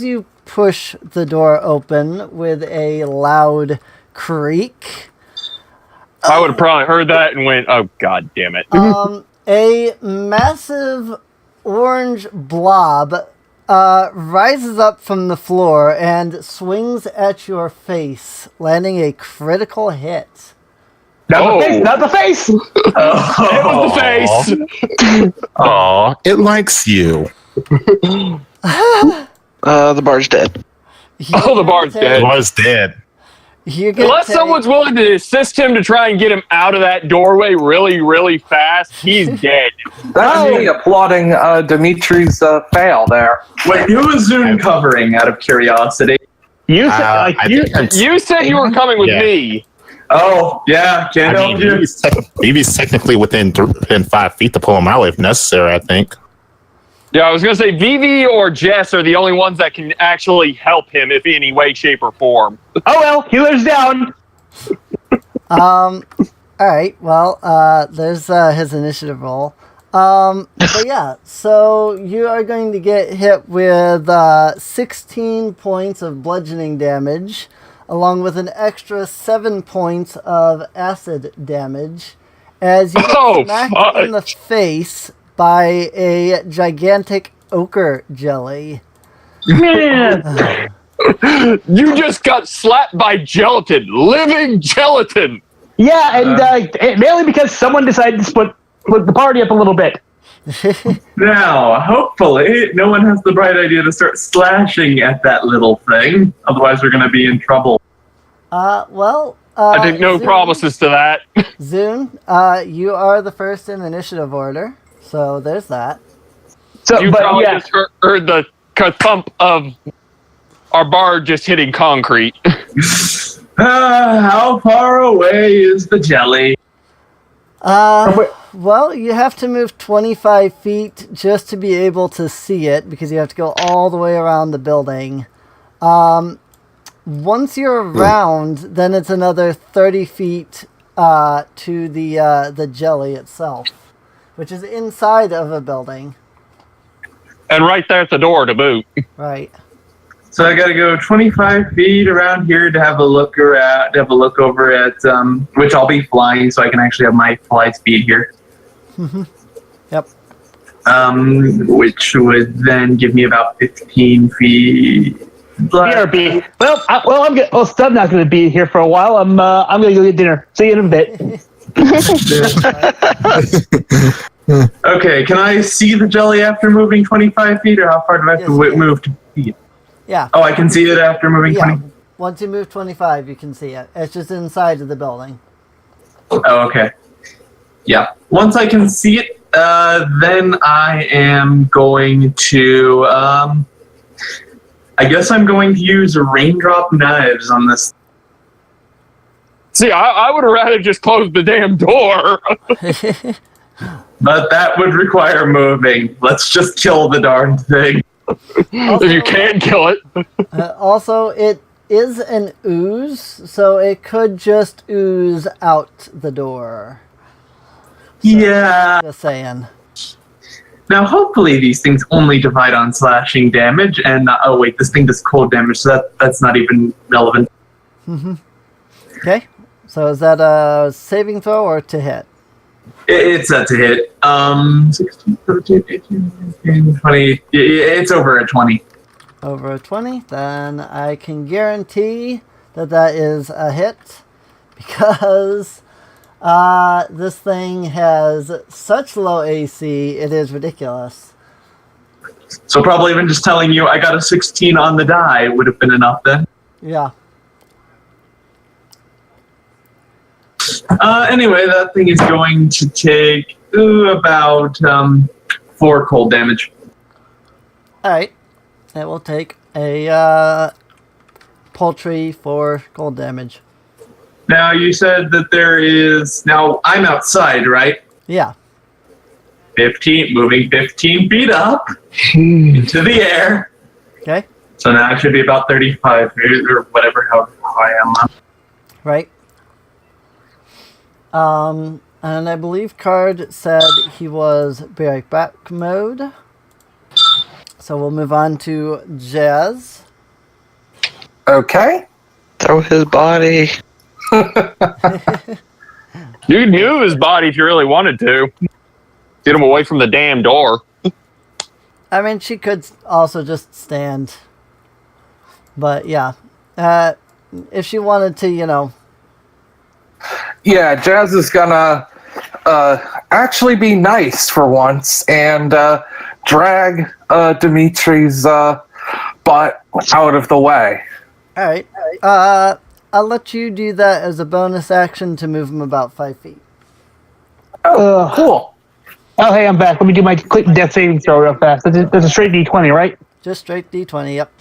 you push the door open with a loud creak, I would have probably heard that and went, oh, god damn it. a massive orange blob rises up from the floor and swings at your face, landing a critical hit. Not the face! It was the face! Oh, it likes you. The bar's dead. Oh, the bar's dead. It was dead. Unless someone's willing to assist him to try and get him out of that doorway really, really fast, he's dead. That's me applauding Dimitri's fail there. Wait, who was Zoom covering out of curiosity? You said, You said you were coming with me. Oh, yeah, can't help you. BB's technically within 5 feet to pull him out if necessary, I think. Yeah, I was going to say Vivi or Jess are the only ones that can actually help him if any way, shape, or form. Oh well, he lives down. Alright, well, there's his initiative roll. But yeah, so you are going to get hit with 16 points of bludgeoning damage, along with an extra 7 points of acid damage, as you get smacked in the face by a gigantic ochre jelly. Man. You just got slapped by gelatin. Living gelatin. Yeah, and mainly because someone decided to split the party up a little bit. Now, hopefully, no one has the bright idea to start slashing at that little thing. Otherwise, we're going to be in trouble. I take no promises to that. Zune, you are the first in initiative order, so there's that. So, you probably just heard the thump of our bar just hitting concrete. How far away is the jelly? Well, you have to move 25 feet just to be able to see it, because you have to go all the way around the building. Once you're around, then it's another 30 feet to the jelly itself, which is inside of a building. And right there at the door to boot. Right. So I got to go 25 feet around here to have a look around, to have a look over at which I'll be flying, so I can actually have my flight speed here. Yep. Which would then give me about 15 feet. BRB. Well, Stubb's not going to be here for a while. I'm going to go get dinner. See you in a bit. Okay, can I see the jelly after moving 25 feet, or how far do I have to move to feet? Yeah. Oh, I can see it after moving 20? Once you move 25, you can see it. It's just inside of the building. Oh, okay. Yeah. Once I can see it, then I am going to, I guess I'm going to use raindrop knives on this. See, I would have rather just closed the damn door. But that would require moving. Let's just kill the darn thing. Also, if you can kill it. Also, it is an ooze, so it could just ooze out the door. So, yeah. Just saying. Now, hopefully these things only divide on slashing damage, and oh wait, this thing does cold damage, so that's not even relevant. Okay, so is that a saving throw or to hit? It's a to hit. 16, 13, 18, 19, 20. It's over a 20. Over a 20, then I can guarantee that is a hit, because this thing has such low AC, it is ridiculous. So probably even just telling you I got a 16 on the die would have been enough then. Yeah. Anyway, that thing is going to take about 4 cold damage. Alright. It will take a poultry for cold damage. Now, you said that there is... Now, I'm outside, right? Yeah. 15, moving 15 feet up into the air. Okay. So now it should be about 35 or whatever, how I am. Right. And I believe Card said he was be right back mode. So we'll move on to Jazz. Okay. Throw his body. You can move his body if you really wanted to. Get him away from the damn door. I mean, she could also just stand. But yeah. If she wanted to, you know. Yeah, Jazz is gonna actually be nice for once and drag Dimitri's butt out of the way. Alright. I'll let you do that as a bonus action to move him about 5 feet. Oh, cool. Oh, hey, I'm back. Let me do my quick death saving throw real fast. That's a straight D20, right? Just straight D20, yep.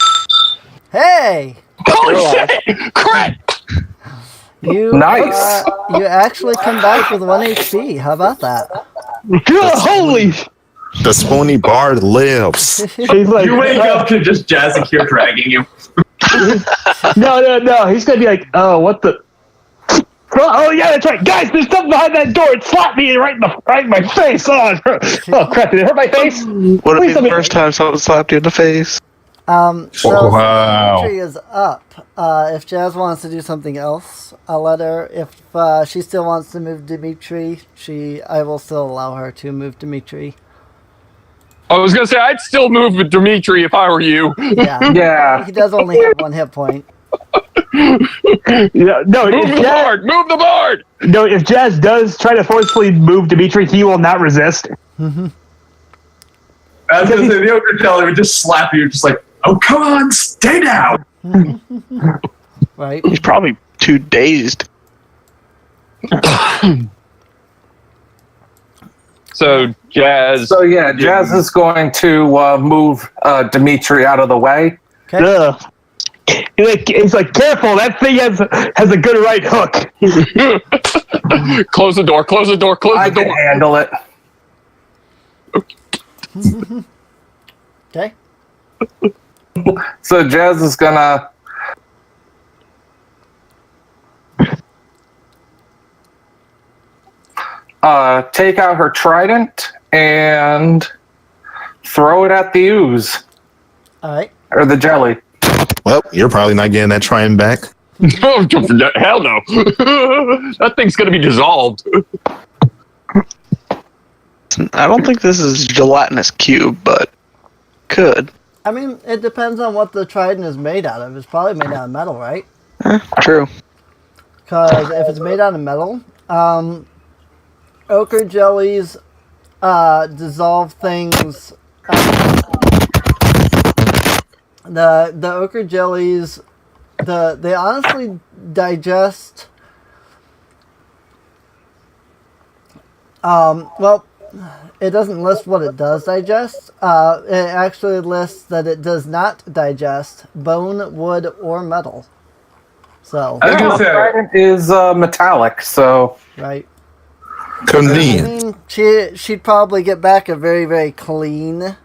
Hey! Holy shit! Crap! You, Nice. You actually come back with 1 HP. How about that? Holy! The spoony bard lives. He's like, You wake up to just Jazzy here dragging you. No. He's gonna be like, oh, what the? Oh yeah, that's right, guys. There's something behind that door. It slapped me right in my face. Oh crap! Did it hurt my face? Would it be Please let the me- first time someone slapped you in the face? So Wow. Dimitri is up. If Jazz wants to do something else, I'll let her. If she still wants to move Dimitri, I will still allow her to move Dimitri. I was gonna say I'd still move with Dimitri if I were you. Yeah. Yeah. He does only have 1 hit point. Yeah, no. Move the board! Move the board! No, if Jazz does try to forcefully move Dimitri, he will not resist. I was gonna say, the ogre teller would just slap you, just like, oh, come on, stay down! Right. He's probably too dazed. So Jazz. So yeah, Jazz is going to move Dimitri out of the way. Okay. Ugh. He's like, careful, that thing has a good right hook. Close the door, close the door, close I the can door. handle it. Okay. So Jazz is gonna take out her trident and throw it at the ooze All right. or the jelly. Well, you're probably not getting that trident back. Oh, hell no. That thing's gonna be dissolved. I don't think this is gelatinous cube, but could. I mean, it depends on what the trident is made out of. It's probably made out of metal, right? True. Because if it's made out of metal, ochre jellies dissolve things. The ochre jellies, they honestly digest. Well, it doesn't list what it does digest. It actually lists that it does not digest bone, wood, or metal. So, I was gonna The say, trident is metallic, so right. I Convenient. mean, she'd probably get back a very, very clean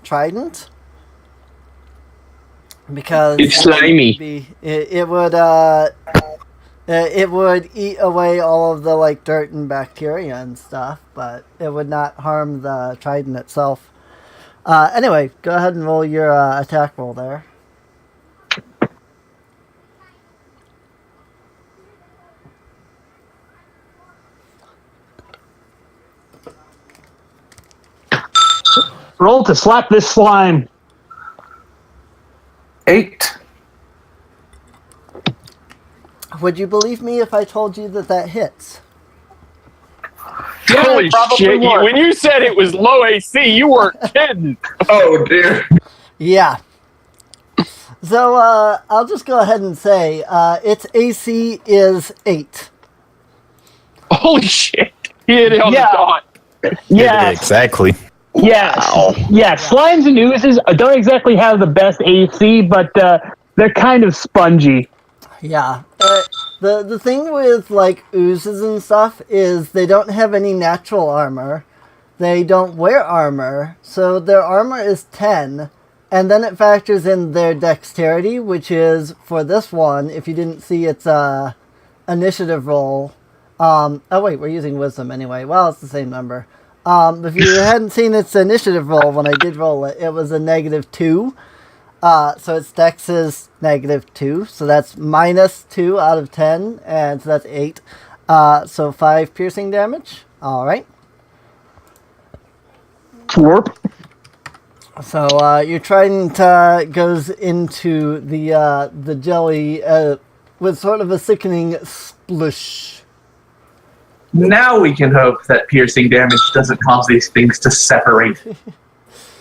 trident. Because It's slimy. it would eat away all of the like dirt and bacteria and stuff, but it would not harm the trident itself. Anyway, go ahead and roll your attack roll there. Roll to slap this slime. 8. Would you believe me if I told you that hits? Holy probably shit. would. When you said it was low AC, you weren't kidding. oh dear. Yeah. So I'll just go ahead and say its AC is 8. Holy shit! He hit it on the dot. Yeah, exactly. yeah, yeah. Slimes and oozes don't exactly have the best AC, but they're kind of spongy. Yeah. The thing with like oozes and stuff is they don't have any natural armor. They don't wear armor, so their armor is 10, and then it factors in their dexterity, which is, for this one, if you didn't see its initiative roll, oh wait, we're using wisdom anyway, well, it's the same number. If you hadn't seen its initiative roll, when I did roll it, it was a -2, so its dex is -2, so that's -2 out of 10, and so that's 8, so 5 piercing damage, alright. Warp. So your trident goes into the jelly with sort of a sickening splush. Now we can hope that piercing damage doesn't cause these things to separate.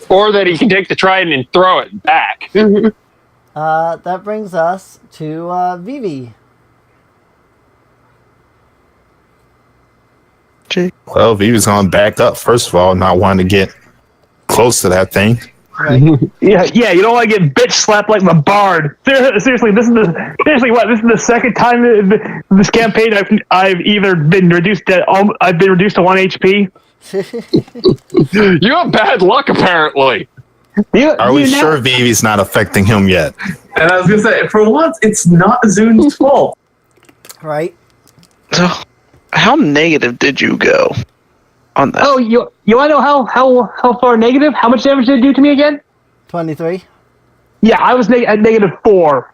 Or that he can take the trident and throw it back. That brings us to Vivi. Well, Vivi's gonna back up first of all, not wanting to get close to that thing. Right. Yeah. You don't want to get bitch slapped like the bard. Seriously, this is the second time in this campaign I've either been reduced to 1 HP. You have bad luck, apparently. Are we sure Vivi's not affecting him yet? And I was gonna say, for once, it's not Zune's fault. Right. So, how negative did you go on that? Oh, you want to know how far negative? How much damage did it do to me again? 23. Yeah, I was at -4.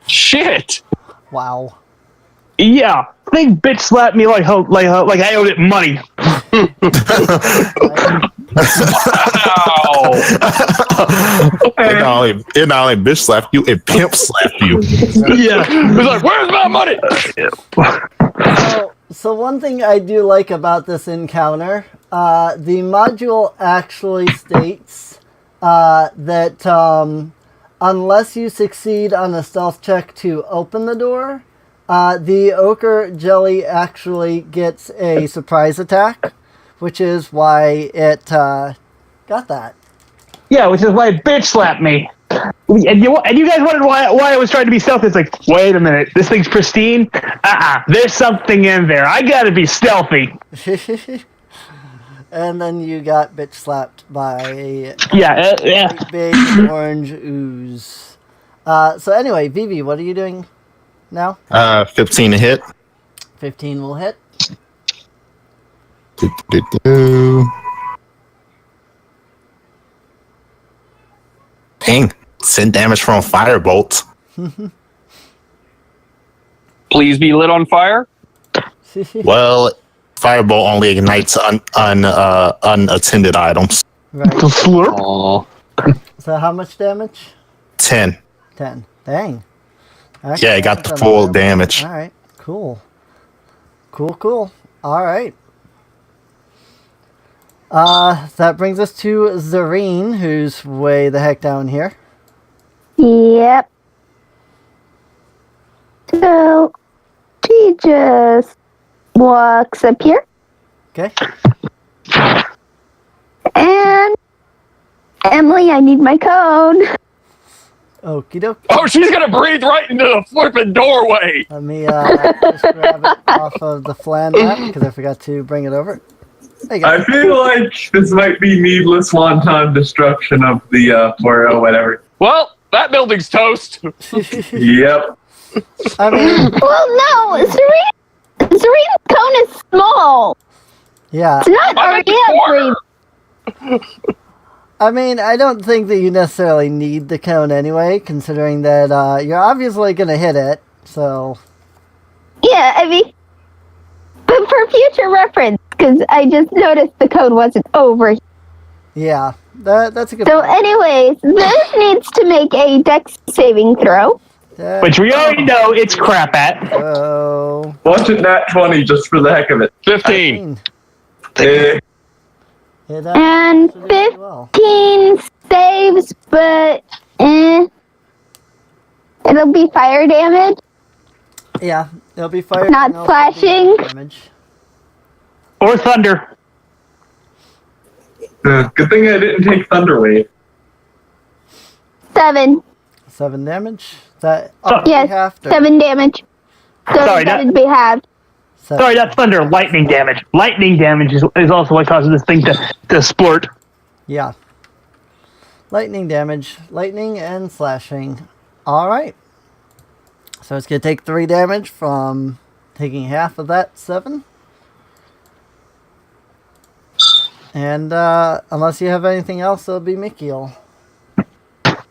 Shit! Wow. Yeah, thing bitch slapped me like I owed it money. Wow! It not only bitch slapped you, it pimp slapped you. Yeah. He's like, where's my money? So one thing I do like about this encounter, the module actually states that unless you succeed on a stealth check to open the door, the ochre jelly actually gets a surprise attack, which is why it got that. Yeah, which is why it bitch slapped me. And you guys wondered why I was trying to be stealthy. It's like, wait a minute, this thing's pristine? There's something in there. I gotta be stealthy. And then you got bitch slapped by a Yeah. big orange ooze. So anyway, Vivi, what are you doing now? 15 to hit. 15 will hit. Dang, send damage from a firebolt. Please be lit on fire. Well, firebolt only ignites unattended items. Right. Slurp. Oh, So how much damage? 10. 10. Dang. Yeah, I got the full damage. All right. Cool. All right. That brings us to Zareen, who's way the heck down here. Yep. So, she just walks up here. Okay. And, Emily, I need my cone. Okie doke. Oh, she's gonna breathe right into the flipping doorway. Let me just grab it off of the flan map because I forgot to bring it over. There you go. I feel like this might be needless wanton destruction of the or whatever. Well, that building's toast. Yep. I mean, Well, no, Serene's cone is small. yeah. It's not I'm at the Ariadne's. corner. I mean, I don't think that you necessarily need the cone anyway, considering that you're obviously going to hit it, so... Yeah, I mean, but for future reference, because I just noticed the cone wasn't over. Yeah, that's a good So, point. anyways, this needs to make a dex saving throw. Which we already know it's crap at. So... Watch it nat 20 just for the heck of it. 15. Eh, Hit And actually really well. 15 saves, but it'll be fire damage. Yeah, it'll be fire. Not and also slashing? damage. Or thunder. Good thing I didn't take Thunder Wave. 7. 7 damage. That Yes, half. 7 damage. So Sorry, that'd be halved. Sorry, that's thunder. Lightning damage. Lightning damage is also what causes this thing to splurt. Yeah. Lightning damage. Lightning and slashing. Alright. So it's going to take 3 damage from taking half of that 7. And unless you have anything else, it'll be Mikiel. Let's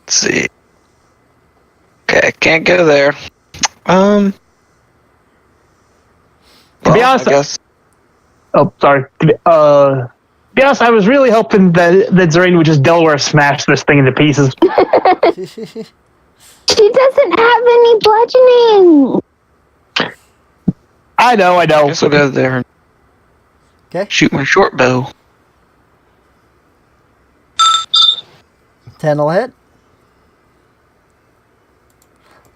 see. Okay, I can't go there. To be honest, I guess. Oh, sorry. To be honest, I was really hoping that Zareen would just Delaware smash this thing into pieces. She doesn't have any bludgeoning. I know. I guess I'll go there and Okay. shoot my short bow. 10 will hit.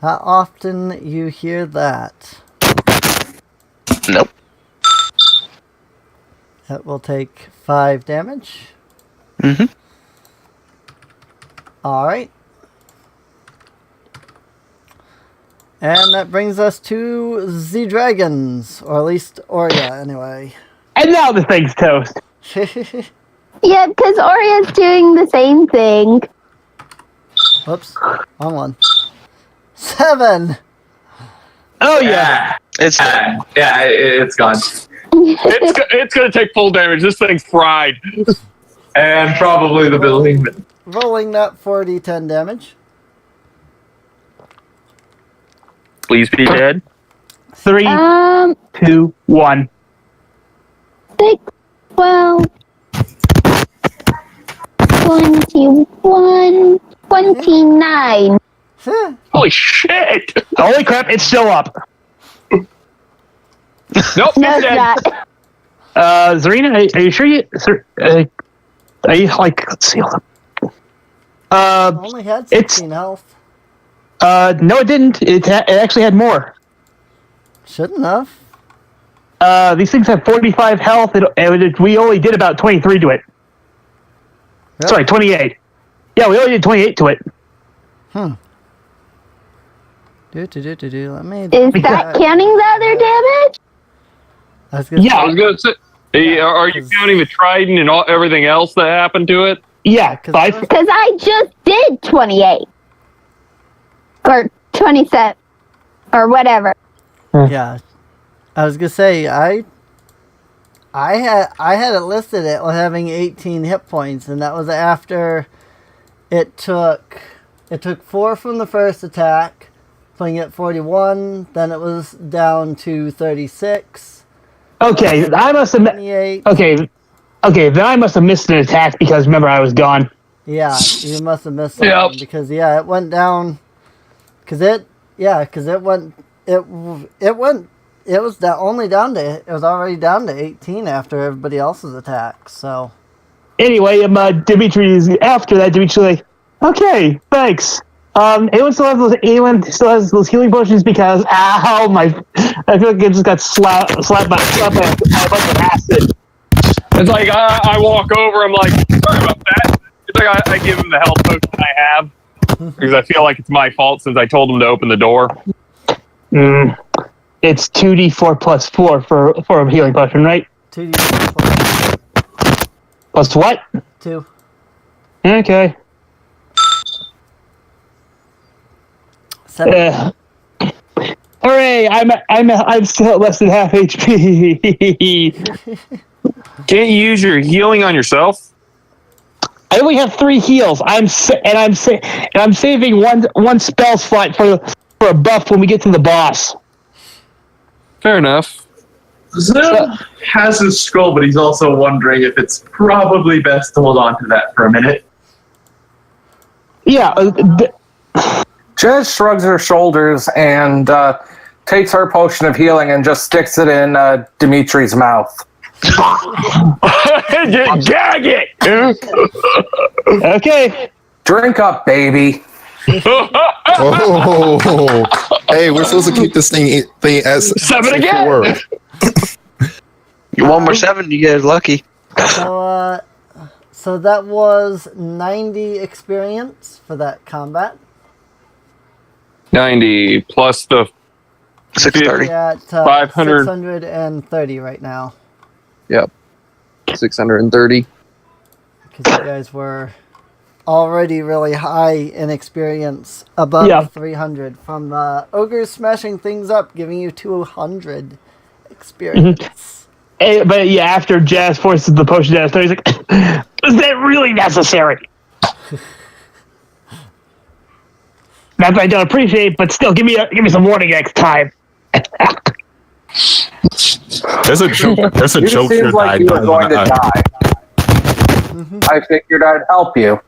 Not often you hear that. Nope. It will take 5 damage. Mm-hmm. Alright. And that brings us to the dragons. Or at least Oria, anyway. And now the thing's toast. Yeah, because Oria's doing the same thing. Whoops. Wrong one. 7! Oh, yeah. It's It's gone. It's gonna take full damage. This thing's fried. And probably the building. Rolling that 4d10 damage. Please be dead. 3, 2, 1. 6, 12, 21, 29. Holy shit! Holy crap, it's still up. Nope, No, it's it's dead. not. Zarina, are you sure are you, like, let's see. Only had 16 health. No, it didn't. It actually had more. Shouldn't have. These things have 45 health, we only did about 23 to it. Really? Sorry, 28. Yeah, we only did 28 to it. Let me... Is that counting the other damage? I was gonna Yeah. I was gonna say, hey, are you counting the trident and everything else that happened to it? Yeah, 5. Because I just did 28. Or 27. Or whatever. Yeah, I was gonna say I had it listed at having 18 hit points, and that was after it took 4 from the first attack, putting it at 41. Then it was down to 36. Okay, I must have. 28. Okay, then I must have missed an attack because remember I was gone. Yeah, you must have missed something because it went down. It was only down to, it was already down to 18 after everybody else's attacks, so. Anyway, Dimitri's after that. Dimitri's like, okay, thanks. Anyone still has those healing potions because ow, I feel like I just got slapped by a bunch of acid. It's like I walk over. I'm like, sorry about that. It's like I give him the health potion I have because I feel like it's my fault since I told him to open the door. It's 2d4 plus 4 for a healing potion, right? 2d4 Plus what? 2. Okay. 7. Hooray! I'm still at less than half HP. Can't you use your healing on yourself? I only have 3 heals. I'm saving one spell slot for a buff when we get to the boss. Fair enough. Zim has his scroll, but he's also wondering if it's probably best to hold on to that for a minute. Yeah. Jez shrugs her shoulders and takes her potion of healing and just sticks it in Dimitri's mouth. Gag it! Okay. Drink up, baby. Oh, hey, we're supposed to keep this thing as 7 again. word. You one more 7, you get lucky. So that was 90 experience for that combat. 90 plus the 630. At 500. 630 right now. Yep. 630. Because you guys were already really high in experience, above 300 from ogres smashing things up, giving you 200 experience. But yeah, after Jazz forces the potion down, he's like, "Is that really necessary?" Not that I don't appreciate, but still, give me some warning next time. There's a joke. There's a You joke seemed here like you that I were don't going want to die. I figured I'd help you.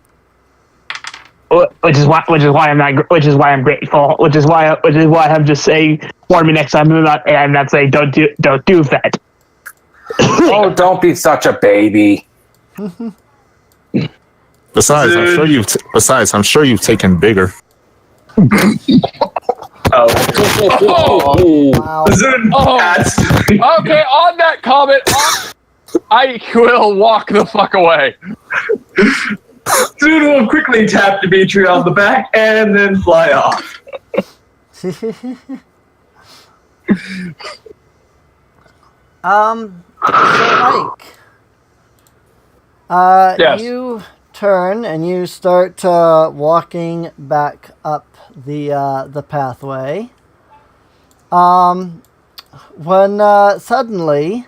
Which is why I'm grateful. Which is why I'm just saying, warn me next time. I'm not saying don't do that. Oh, don't be such a baby. Besides, I'm sure you've taken bigger. Oh. Wow. Zun, Okay, on that comment, I will walk the fuck away. Zun will quickly tap Dimitri on the back and then fly off. Ike. Yes. You turn and you start walking back up the pathway. When suddenly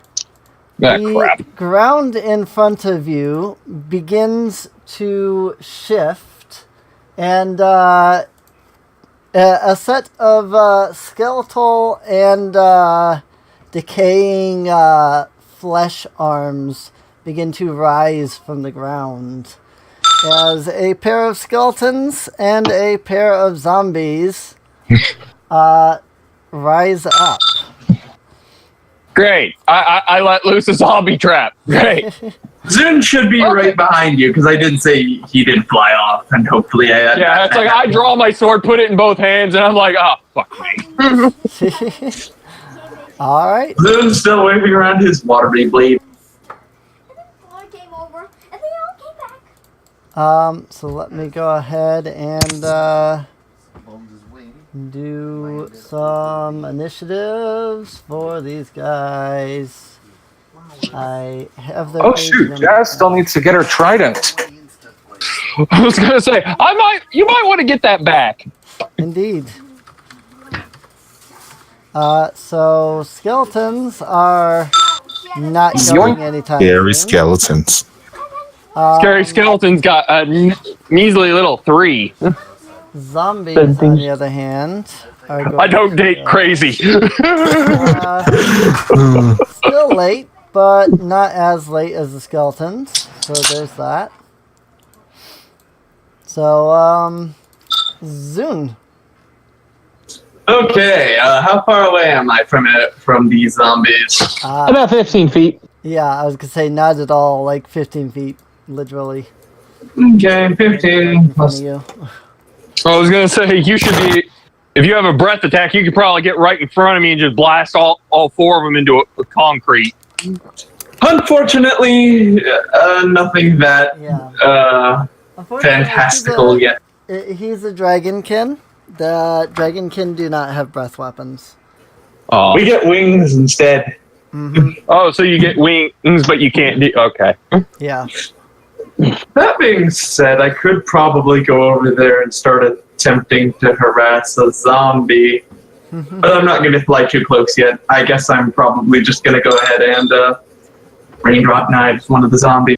the ground in front of you begins to shift, and a set of skeletal and decaying flesh arms begin to rise from the ground as a pair of skeletons and a pair of zombies rise up. Great. I let loose a zombie trap. Great. Zun should be right behind you because I did say he didn't fly off, and hopefully I. Yeah, it's like I draw my sword, put it in both hands, and I'm like, oh, fuck me. All right. Zun's still waving around his watery blade. So let me go ahead and do some initiatives for these guys. I have their Oh shoot, Jazz still needs to get her trident. I was gonna say, you might want to get that back. Indeed. So skeletons are not going anytime Scary soon. skeletons. Scary Skeleton's got a measly little 3. Zombies, on the other hand, are going I don't date crazy. still late, but not as late as the skeletons. So there's that. So, Zun. Okay, how far away am I from these zombies? About 15 feet. Yeah, I was gonna say not at all, like 15 feet, literally. Okay, 15 plus. You. I was gonna say, you should be, if you have a breath attack, you could probably get right in front of me and just blast all 4 of them into a concrete. Unfortunately, nothing that fantastical yet. He's a dragonkin. The dragonkin do not have breath weapons. Oh. We get wings instead. Mm-hmm. Oh, so you get wings, but you can't do. Okay. Yeah. That being said, I could probably go over there and start attempting to harass a zombie. But I'm not going to fly too close yet. I guess I'm probably just going to go ahead and raindrop knives one of the zombies.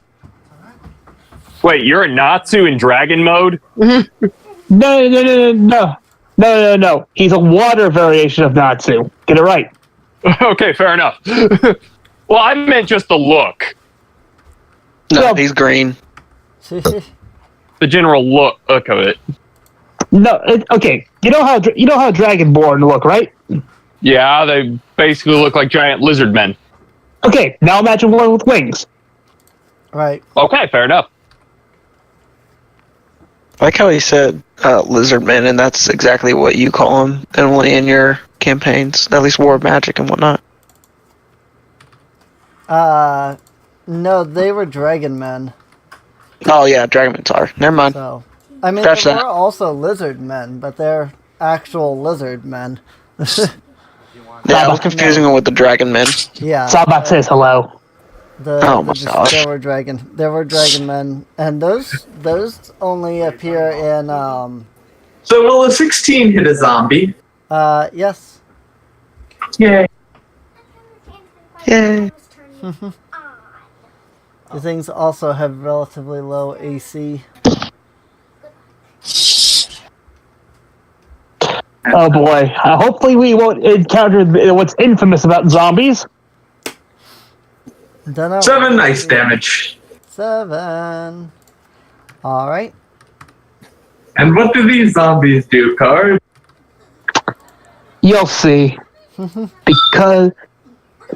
Wait, you're a Natsu in dragon mode? No. He's a water variation of Natsu. Get it right. Okay, fair enough. Well, I meant just the look. No, he's green. The general look of it. No, okay. You know how Dragonborn look, right? Yeah, they basically look like giant lizard men. Okay, now imagine one with wings. Right. Okay, fair enough. I like how he said lizard men, and that's exactly what you call them, Emily, in your campaigns, at least War of Magic and whatnot. No, they were dragon men. Oh yeah, Dragonmen are. Never mind. So, I mean, Scratch there that. were also lizard men, but they're actual lizard men. Yeah, I was confusing them with the Dragon Men. Yeah. Sabat says hello. Oh my gosh. There were dragon men, and those only appear in So will a 16 hit a zombie? yes. Yay. Yay. The things also have relatively low AC. Oh boy. Hopefully we won't encounter what's infamous about zombies. Dunno. 7 nice damage. 7. Alright. And what do these zombies do, Card? You'll see.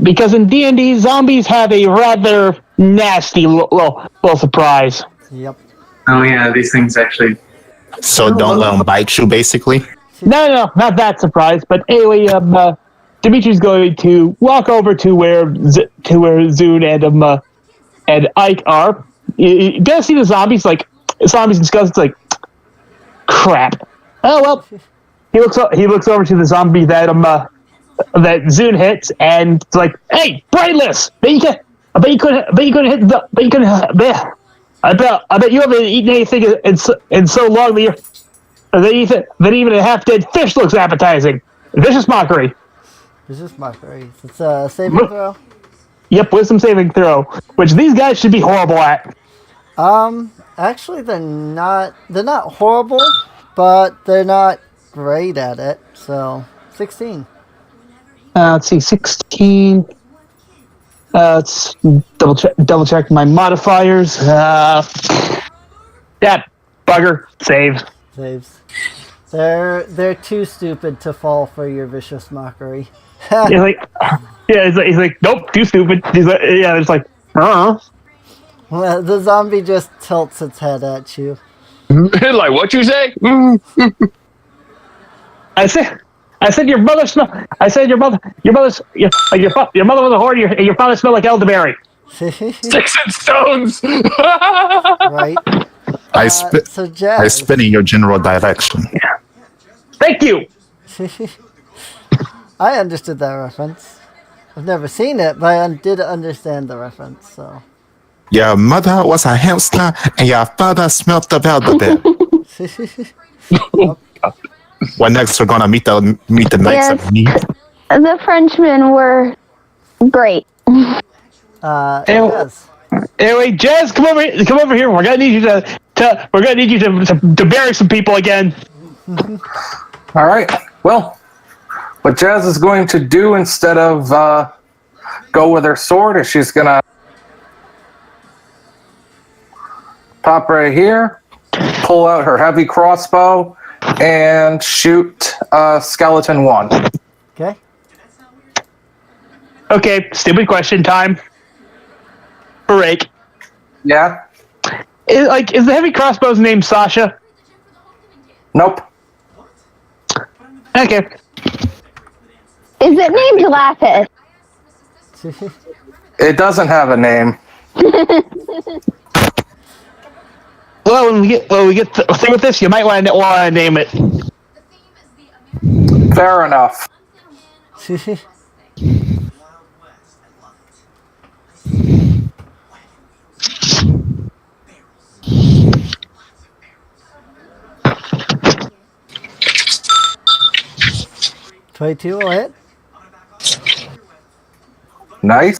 Because in D&D, zombies have a rather nasty little surprise. Yep. Oh yeah, these things actually... So don't let them bite you, basically. No, not that surprise. But anyway, Dimitri's going to walk over to where Zune and Ike are. You gotta see the zombies, like zombies and skulls. It's like crap. Oh well. He looks over to the zombie that Zune hits, and it's like, hey, brainless. I bet you couldn't hit the. I bet you haven't eaten anything in so long that even a half-dead fish looks appetizing. Vicious mockery. Vicious mockery. It's a saving throw. Yep, wisdom saving throw, which these guys should be horrible at. Actually, they're not horrible, but they're not great at it. So, 16. Let's see, 16. Let's double check my modifiers. Yeah, bugger. Saves. They're too stupid to fall for your vicious mockery. He's like, nope, too stupid. It's like, Well, the zombie just tilts its head at you. Like what you say? I said your mother smell. I said your mother was a whore, and your father smelled like elderberry. Sticks and stones. Right. I spin in your general direction. Thank you. I understood that reference. I've never seen it, but I did understand the reference. So. Your mother was a hamster, and your father smelled the elderberry. Well, next we're gonna meet the knights of meat. The Frenchmen were great. Yes. Anyway, Jazz, come over here. We're gonna need you to bury some people again. All right. Well, what Jazz is going to do instead of go with her sword is she's gonna pop right here, pull out her heavy crossbow, and shoot skeleton 1. Okay. Okay, stupid question time. Break. Yeah. Is the heavy crossbow's name Sasha? Nope. Okay. Is it named Lapis? It doesn't have a name. Well, when we get through with this, you might want to name it. Fair enough. 22 will hit. Nice.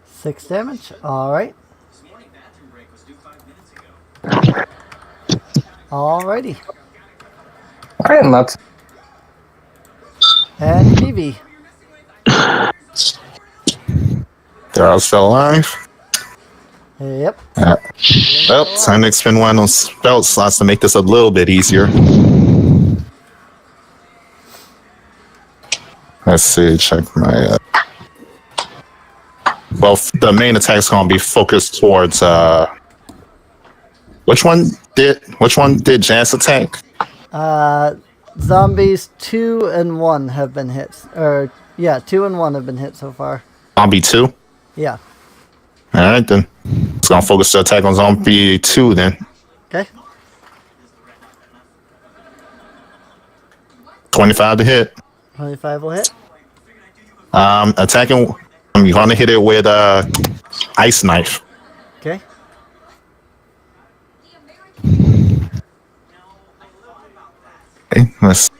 Six damage. All right. Alrighty. All right, and that's And Phoebe. They're all still alive. Yep. Well, time to expend one on spell slots to make this a little bit easier. Let's see, check my... Well, the main attack's going to be focused towards... Which one did Jazz attack? Zombies 2 and 1 have been hit. 2 and 1 have been hit so far. Zombie 2? Yeah. Alright then. It's going to focus the attack on Zombie 2 then. Okay. 25 to hit. 25 will hit. Attacking... I'm going to hit it with Ice Knife. Okay. Okay, let's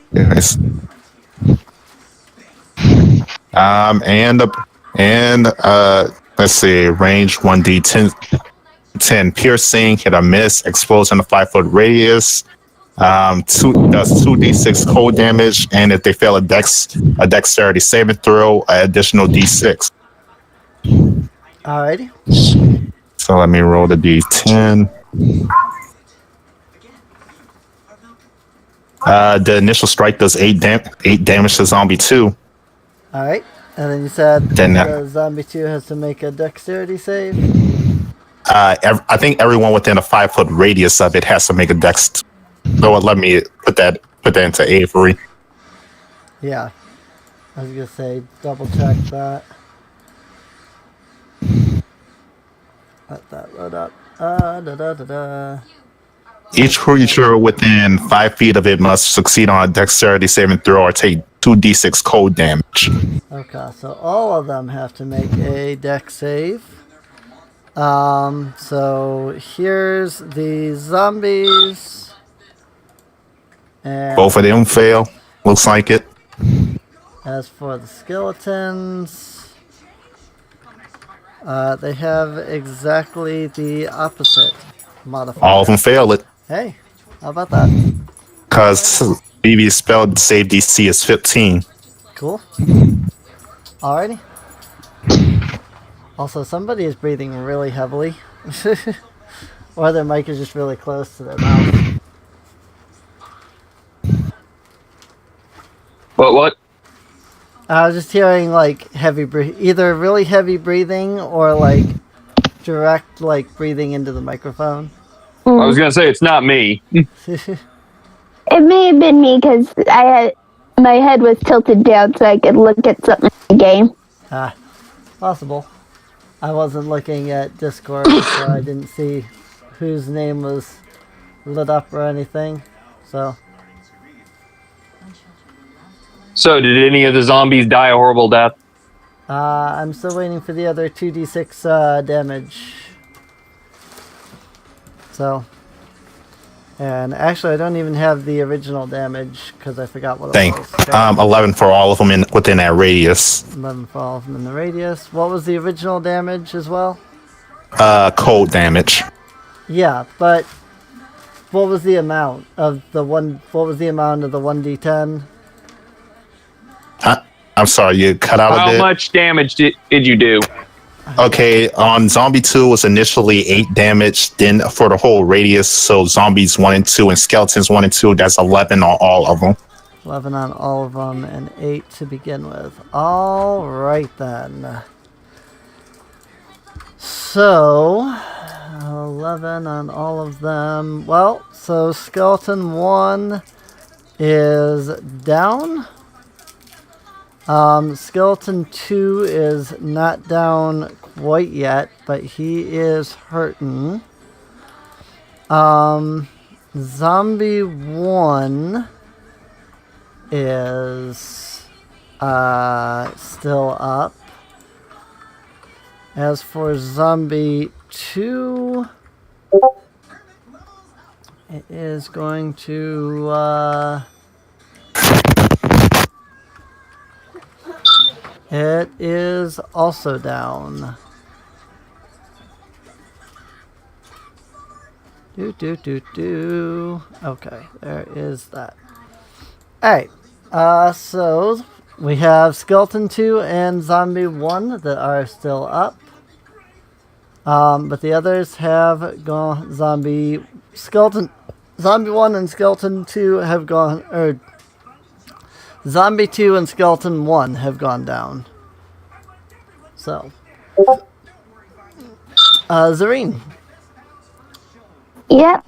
let's see, range 1d10 piercing, hit or miss, explodes in a 5-foot radius. Does 2d6 cold damage, and if they fail a dexterity saving throw, an additional d6. Alrighty. So let me roll the d10. The initial strike does 8 damage to Zombie 2. Alright. And then you said Then, Zombie 2 has to make a dexterity save? I think everyone within a 5-foot radius of it has to make a dex. So let me put that into Avery. Yeah. I was going to say, double check that. Let that load up. Each creature within 5 feet of it must succeed on a dexterity saving throw or take 2d6 cold damage. Okay, so all of them have to make a dex save. So here's the zombies. And Both of them fail. Looks like it. as for the skeletons, they have exactly the opposite modifier. All of them fail it. Hey, how about that? Because BB's spell save DC is 15. Cool. Alrighty. Also, somebody is breathing really heavily. Or their mic is just really close to their mouth. What? I was just hearing like either really heavy breathing or like direct like breathing into the microphone. I was gonna say it's not me. It may have been me because my head was tilted down so I could look at something in the game. Possible. I wasn't looking at Discord, so I didn't see whose name was lit up or anything. So. So, did any of the zombies die a horrible death? I'm still waiting for the other 2d6 damage. So. And actually, I don't even have the original damage because I forgot what it was. 11 for all of them within that radius. 11 for all of them in the radius. What was the original damage as well? Cold damage. Yeah, but what was the amount of the one? What was the amount of the 1d10? I'm sorry, you cut out a bit. How much damage did you do? Okay, on Zombie 2 was initially 8 damage, then for the whole radius, so Zombies 1 and 2 and Skeletons 1 and 2, that's 11 on all of them. 11 on all of them and 8 to begin with. Alright then. So, 11 on all of them. Well, so Skeleton 1 is down. Skeleton 2 is not down quite yet, but he is hurting. Zombie 1 is still up. As for Zombie 2, it is going to it is also down. Okay, there is that. Alright, so we have Skeleton 2 and Zombie 1 that are still up. But the others have gone. Zombie 1 and Skeleton 2 have gone, or Zombie 2 and Skeleton 1 have gone down. So, Zareen. Yep.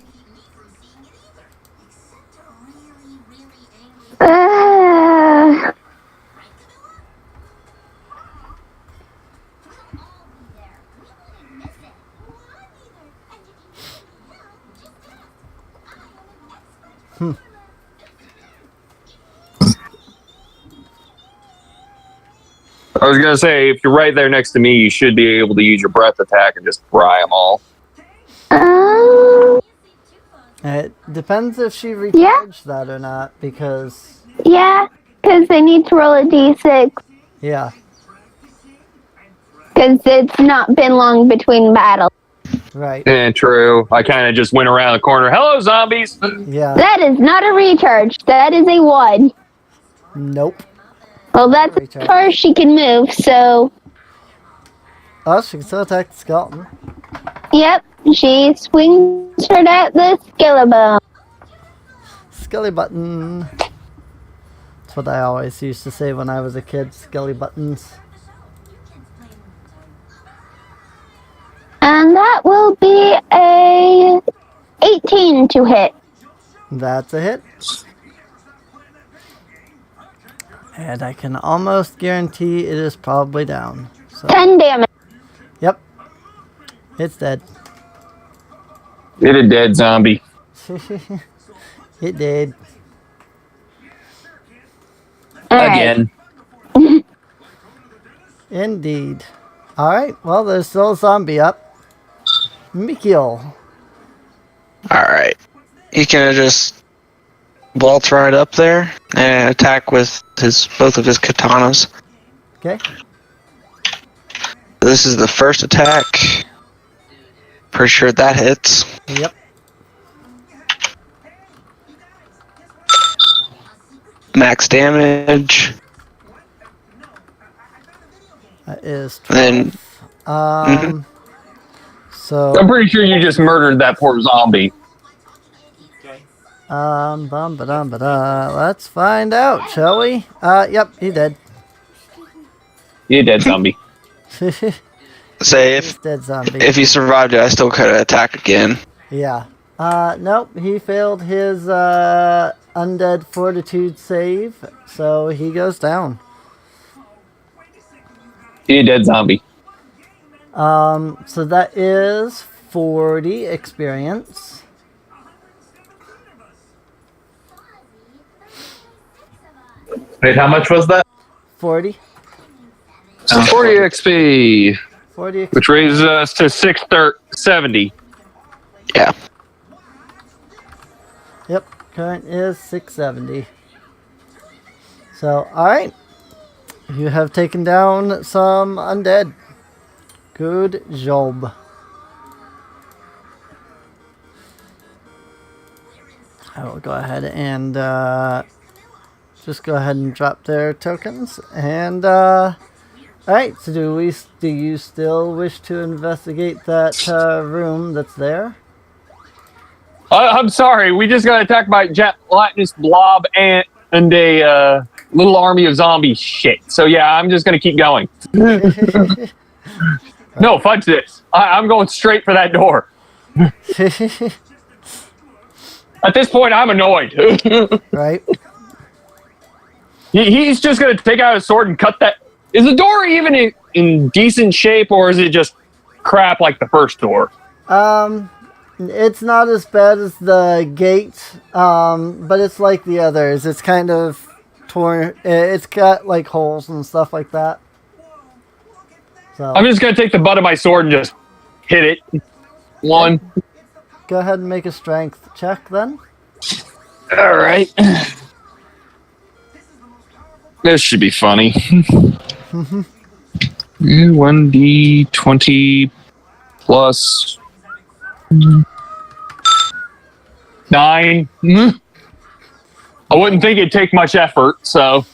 I was gonna say, if you're right there next to me, you should be able to use your breath attack and just fry them all. It depends if she recharged that or not, because... Yeah, because they need to roll a d6. Yeah. Because it's not been long between battles. Right. And true. I kind of just went around the corner. Hello, zombies! Yeah. That is not a recharge. That is a 1. Nope. Well, that's as far as she can move, so... Oh, she can still attack the skeleton. Yep, she swings her at the skeleton. Skelly button. That's what I always used to say when I was a kid, skelly buttons. And that will be a 18 to hit. That's a hit. And I can almost guarantee it is probably down. So. 10 damage. Yep. It's dead. It a dead zombie. It did. Again. Indeed. Alright, well, there's still a zombie up. Mikhail. Alright. He can just waltz right up there and attack with both of his katanas. Okay. This is the first attack. Pretty sure that hits. Yep. Max damage. That is 12. Then So I'm pretty sure you just murdered that poor zombie. Let's find out, shall we? Yep, he did. You dead zombie. say He's dead zombie. if he survived it, I still could attack again. Yeah. Nope, he failed his undead fortitude save, so he goes down. You dead zombie. So that is 40 experience. Wait, how much was that? 40. 40 XP, 40 XP. which raises us to 670. Yeah. Yep, current is 670. So, alright. You have taken down some undead. Good job. I will go ahead and just go ahead and drop their tokens. And alright, so do you still wish to investigate that room that's there? I'm sorry, we just got attacked by a gelatinous blob and a little army of zombie shit. So yeah, I'm just gonna keep going. No, fudge this. I'm going straight for that door. At this point, I'm annoyed. Right? He's just gonna take out his sword and cut that. Is the door even in decent shape, or is it just crap like the first door? It's not as bad as the gate, but it's like the others. It's kind of torn. It's got like holes and stuff like that. So I'm just gonna take the butt of my sword and just hit it. One. go ahead and make a strength check then. All right. This should be funny. 1d20 plus 9. I wouldn't think it'd take much effort, so.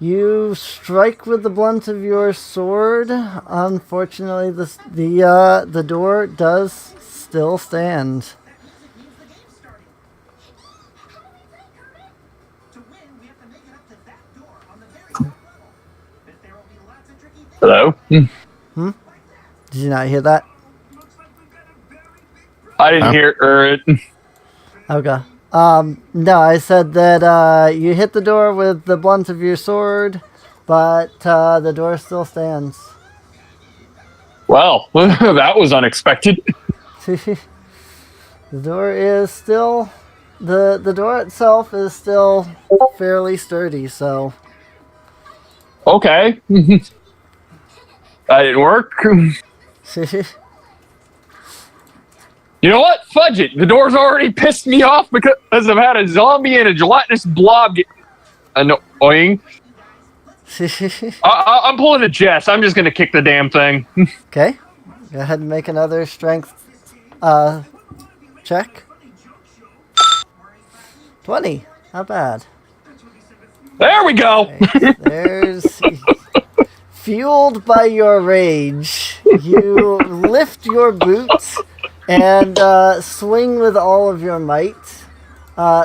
You strike with the blunt of your sword. Unfortunately, the door does still stand. Hello? Did you not hear that? I didn't hear it. Okay. No, I said that you hit the door with the blunt of your sword, but the door still stands. Well, that was unexpected. The door is still... The door itself is still fairly sturdy, so... Okay. That didn't work. You know what? Fudge it. The door's already pissed me off because I've had a zombie and a gelatinous blob get annoying. I'm pulling a Jess. I'm just going to kick the damn thing. Okay. Go ahead and make another strength check. 20. Not bad. There we go. Right. There's... Fueled by your rage, you lift your boots and swing with all of your might,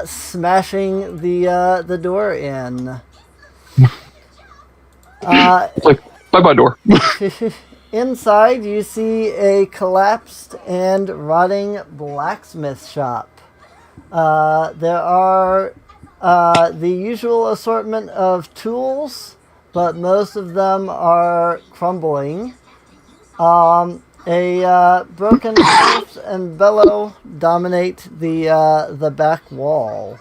smashing the door in. Like, bye-bye door. Inside, you see a collapsed and rotting blacksmith shop. There are the usual assortment of tools, but most of them are crumbling. A broken horse and bellow dominate the back wall.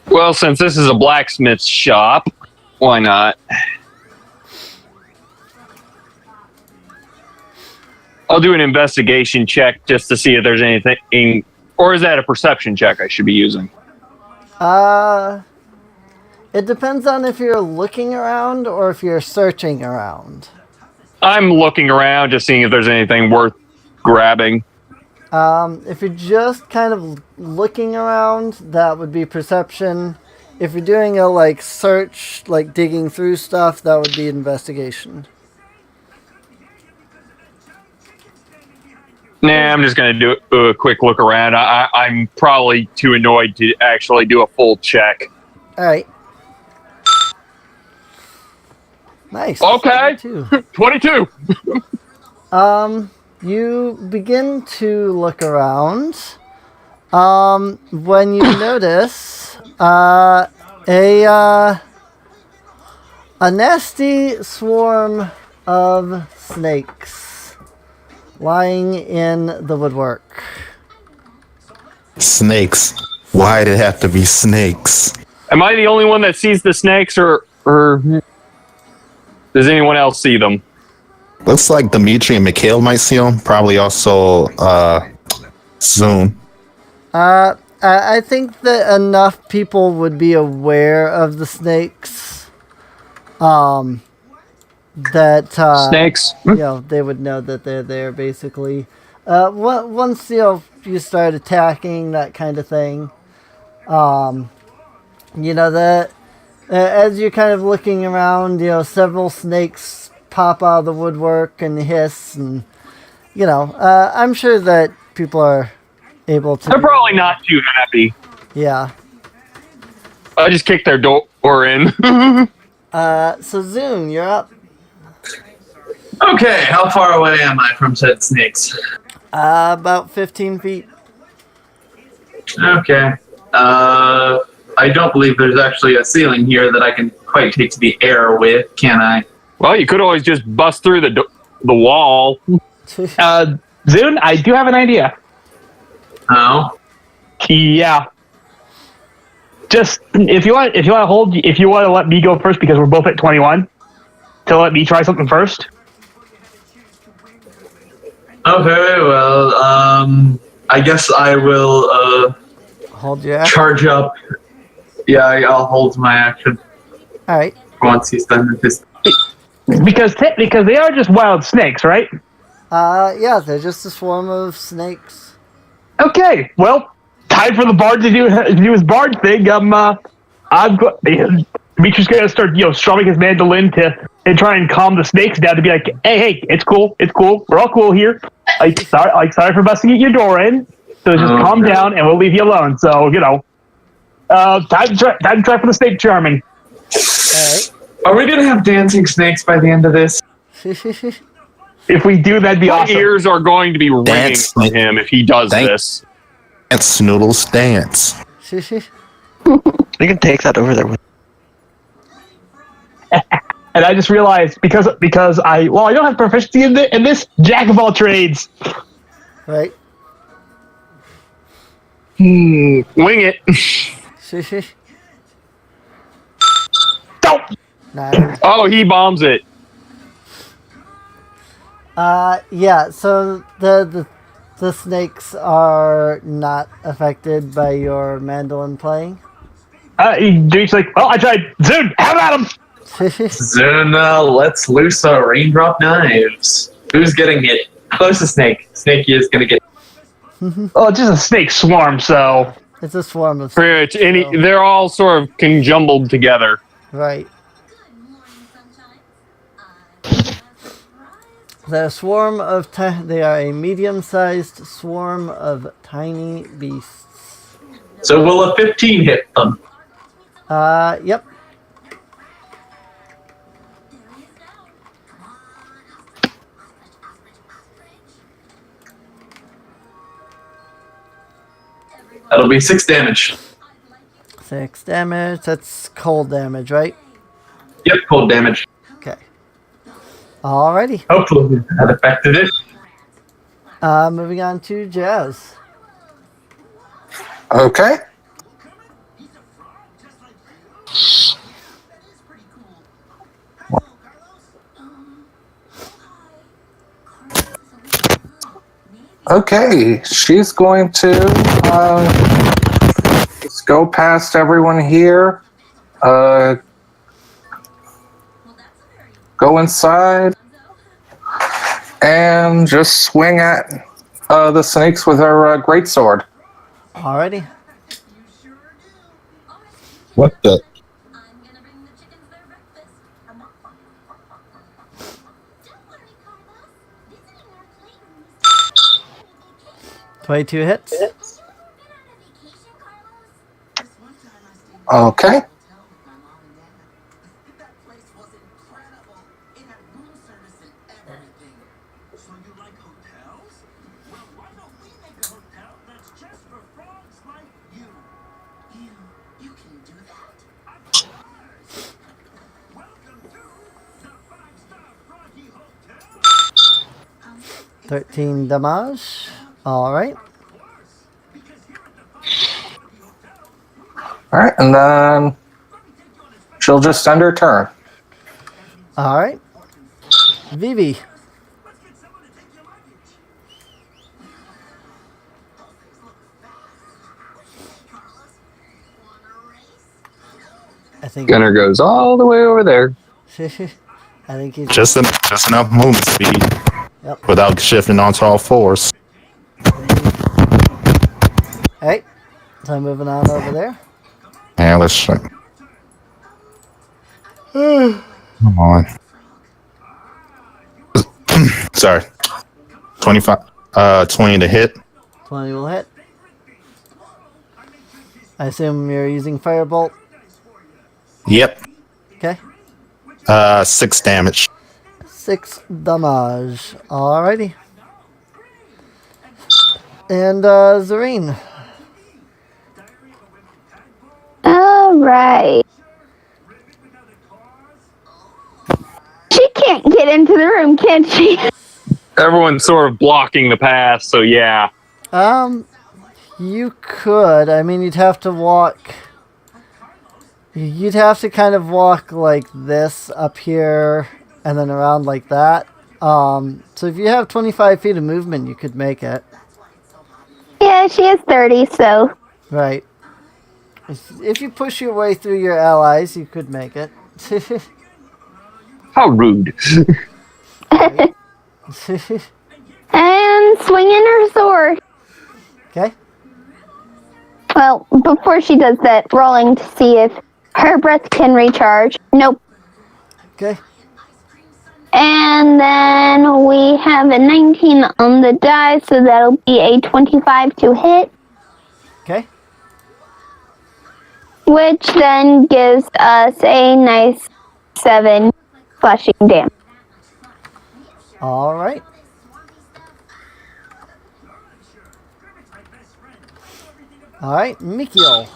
Well, since this is a blacksmith shop, why not? I'll do an investigation check just to see if there's anything, or is that a perception check I should be using? It depends on if you're looking around or if you're searching around. I'm looking around, just seeing if there's anything worth grabbing. If you're just kind of looking around, that would be perception. If you're doing a search, like digging through stuff, that would be investigation. Nah, I'm just going to do a quick look around. I'm probably too annoyed to actually do a full check. All right. Nice. Okay. 22. You begin to look around. When you notice a nasty swarm of snakes lying in the woodwork. Snakes. Why'd it have to be snakes? Am I the only one that sees the snakes, or does anyone else see them? Looks like Dimitri and Mikhail might see them. Probably also Zoom. I think that enough people would be aware of the snakes. That Snakes. They would know that they're there. Basically, once you start attacking, that kind of thing. That as you're kind of looking around, several snakes pop out of the woodwork and hiss, and I'm sure that people are able to. They're probably not too happy. Yeah. I just kicked their door in. So Zoom, you're up. Okay, how far away am I from said snakes? About 15 feet. Okay. I don't believe there's actually a ceiling here that I can quite take to the air with, can I? Well, you could always just bust through the wall. Zune, I do have an idea. Oh? Yeah. Just if you want to let me go first because we're both at 21, to let me try something first. Okay, well, I guess I will Hold your action. charge up. Yeah, I'll hold my action All right. once he's done with his. Because they are just wild snakes, right? Yeah, they're just a swarm of snakes. Okay, well, time for the bard to do his bard thing. Dimitri's gonna start, strumming his mandolin and try and calm the snakes down to be like, hey, it's cool, we're all cool here. Sorry for busting your door in. So just calm down and we'll leave you alone. So time to try for the snake charming. All right. Are we gonna have dancing snakes by the end of this? If we do, that'd be My awesome. ears are going to be ringing Dance. from him if he does Thank- this. Dance, Noodles, dance. You can take that over there with. And I just realized because I don't have proficiency in this jack of all trades. Right. Wing it. Don't. Nice. Oh, he bombs it. Yeah, so the snakes are not affected by your mandolin playing. He's like, well, I tried. Zoom, have at him. Zuna, let's loose our raindrop knives. Who's getting hit? Closest snake. Snakey is gonna get. Oh, it's just a snake swarm, so. It's a swarm of Pretty snakes. much they're all sort of conjumbled together. Right. They're a swarm of they are a medium-sized swarm of tiny beasts. So will a 15 hit them? Yep. That'll be 6 damage. 6 damage. That's cold damage, right? Yep, cold damage. Okay. Alrighty. Hopefully that affected it. Moving on to Jazz. Okay. Okay, she's going to just go past everyone here. Go inside and just swing at the snakes with her greatsword. Alrighty. What the? 22 hits. Okay. $13 damage. Alright. Alright, and then she'll just end her turn. Alright. Vivi. I think Gunner goes all the way over there. I think he's Just enough movement speed. Yep. Without shifting onto all fours. Alright. So moving on over there. And let's check. Come on. Sorry. 25. 20 to hit. 20 will hit. I assume you're using Firebolt. Yep. Okay. 6 damage. 6 damage. Alrighty. And Zareen. Alright. She can't get into the room, can she? Everyone's sort of blocking the path, so yeah. You could. I mean, you'd have to walk. You'd have to kind of walk like this up here and then around like that. So if you have 25 feet of movement, you could make it. Yeah, she has 30, so. Right. If you push your way through your allies, you could make it. How rude. swinging her sword. Okay. Well, before she does that, rolling to see if her breath can recharge. Nope. Okay. And then we have a 19 on the die, so that'll be a 25 to hit, Okay. which then gives us a nice 7 slashing damage. All right. All right, Mikio.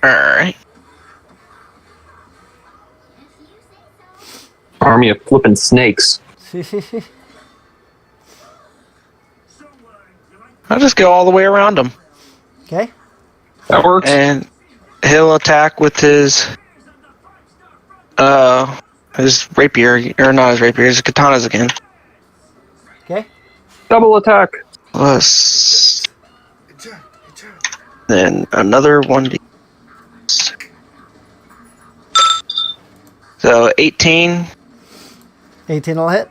Alright. Army of flipping snakes. I'll just go all the way around him. Okay. That works. And he'll attack with his rapier, or not his rapier, his katanas again. Okay. Double attack. Plus, then another 1d. So 18. 18 will hit.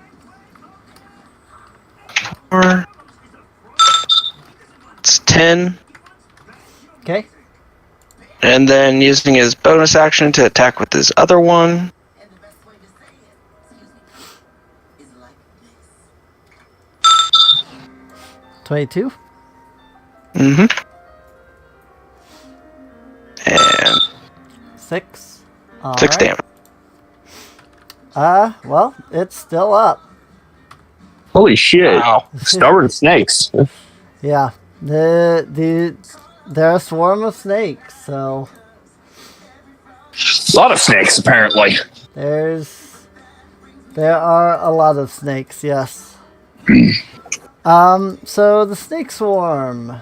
It's 10. Okay. And then using his bonus action to attack with his other one. $22. Mm-hmm. And 6. 6 damage. Well, it's still up. Holy shit. Wow. Stubborn snakes. Yeah. They're a swarm of snakes, so A lot of snakes, apparently. there are a lot of snakes, yes. So the snake swarm.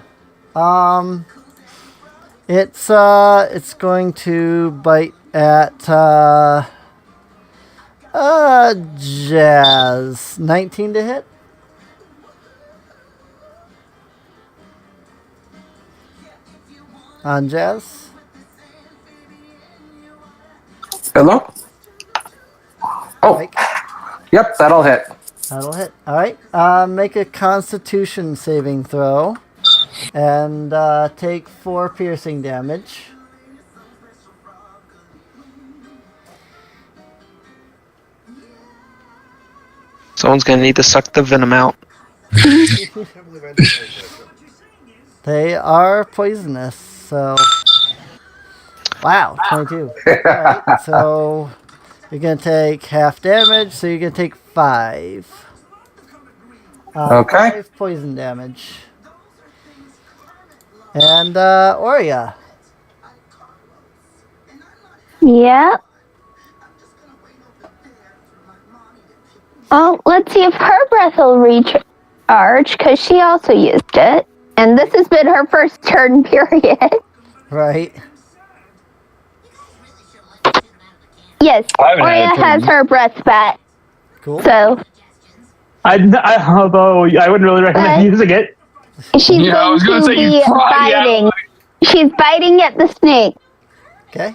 It's going to bite at Jazz. 19 to hit. On Jazz. Hello? Oh, Mike. yep, that'll hit. That'll hit. Alright. Make a constitution saving throw. And take 4 piercing damage. Someone's gonna need to suck the venom out. They are poisonous, so... Wow, 22. Alright, so you're going to take half damage, so you're going to take 5. Okay. 5 poison damage. And, Oria. Yep. Oh, let's see if her breath will recharge, because she also used it. And this has been her first turn period. Right. Yes, I haven't had a Oria turn. has her breath back. Cool. So Although I wouldn't really recommend using it. she's Yeah, I was going gonna to say you be probably biting. She's biting at the snake. Okay.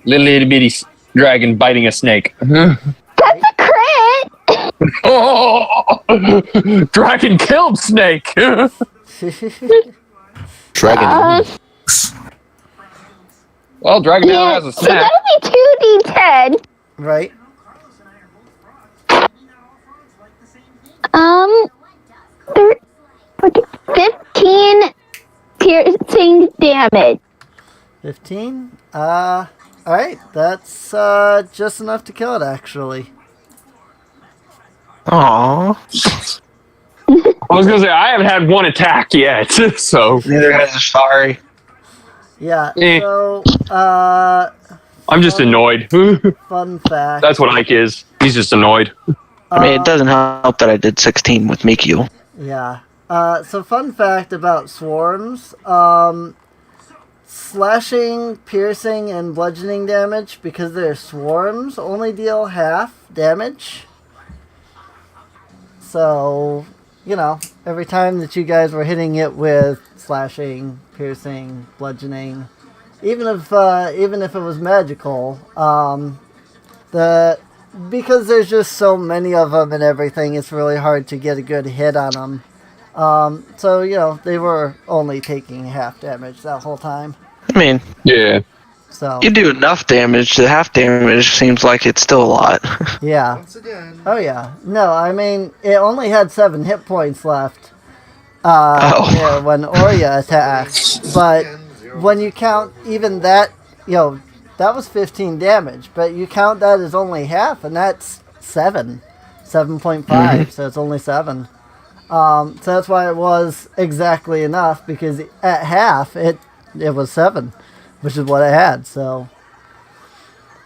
Little itty bitty dragon biting a snake. That's a crit! Oh, dragon killed snake. Dragon. Well, dragon now Yeah, has a so snack. that'll be 2d10. Right. Thir- 15 piercing damage. 15. Alright. That's just enough to kill it, actually. Aww. I was gonna say I haven't had one attack yet, so Neither has a sorry. Yeah, Eh. so, I'm just annoyed. fun fact. That's what Ike is. He's just annoyed. I mean, it doesn't help that I did 16 with Mikio. Yeah. So fun fact about swarms, slashing, piercing, and bludgeoning damage, because they're swarms, only deal half damage. So, you know, every time that you guys were hitting it with slashing, piercing, bludgeoning, even if it was magical, the because there's just so many of them and everything, it's really hard to get a good hit on them. So, they were only taking half damage that whole time. I mean, Yeah. So you do enough damage. The half damage seems like it's still a lot. yeah. Once again. Oh, yeah. No, I mean, it only had 7 hit points left when Orya attacked. But when you count even that, that was 15 damage. But you count that as only half, and that's 7. 7.5, so it's only 7. So that's why it was exactly enough, because at half, it was 7, which is what I had, so...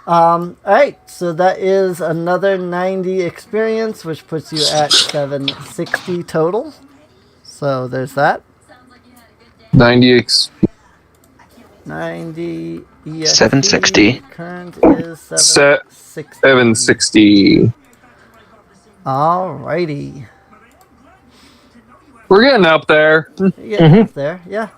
Alright, so that is another 90 experience, which puts you at 760 total. So there's that. 90 90 EXP. 760. Current is 760. 760. Alrighty. We're getting up there. Yeah, there, yeah.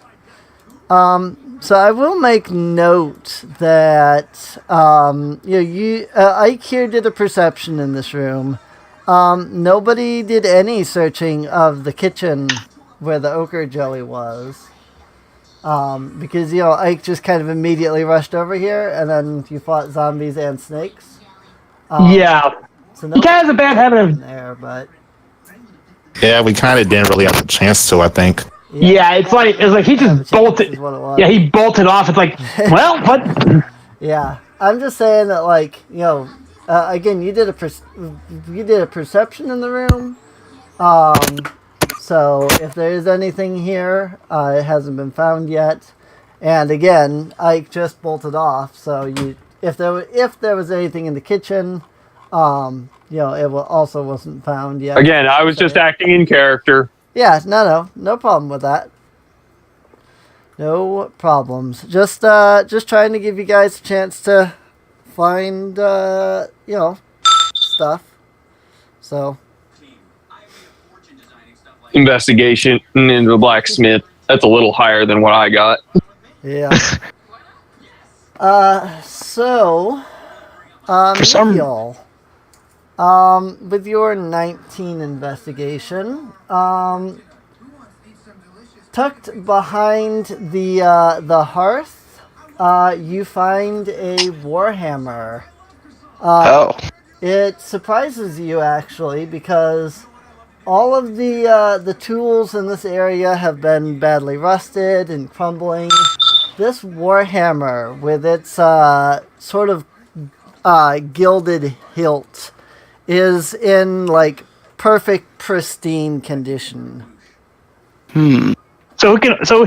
So I will make note that Ike here did a perception in this room. Nobody did any searching of the kitchen where the ochre jelly was. Because Ike just kind of immediately rushed over here, and then you fought zombies and snakes. Yeah. So He kind of has a bad habit of... there, but Yeah, we kind of didn't really have a chance to, I think. Yeah, it's like he just bolted. is what it was. Yeah, he bolted off. It's like, well, what? Yeah, I'm just saying that, again, you did a perception in the room. So if there is anything here, it hasn't been found yet. And again, Ike just bolted off. So if there was anything in the kitchen, it also wasn't found yet. Again, I was just acting in character. Yeah, no problem with that. No problems. Just trying to give you guys a chance to find, stuff. So. Investigation into the blacksmith. That's a little higher than what I got. Yeah. So. For some- Y'all. With your 19 investigation, tucked behind the hearth, you find a warhammer. It surprises you actually, because all of the tools in this area have been badly rusted and crumbling. This warhammer, with its sort of gilded hilt, is in perfect pristine condition. So who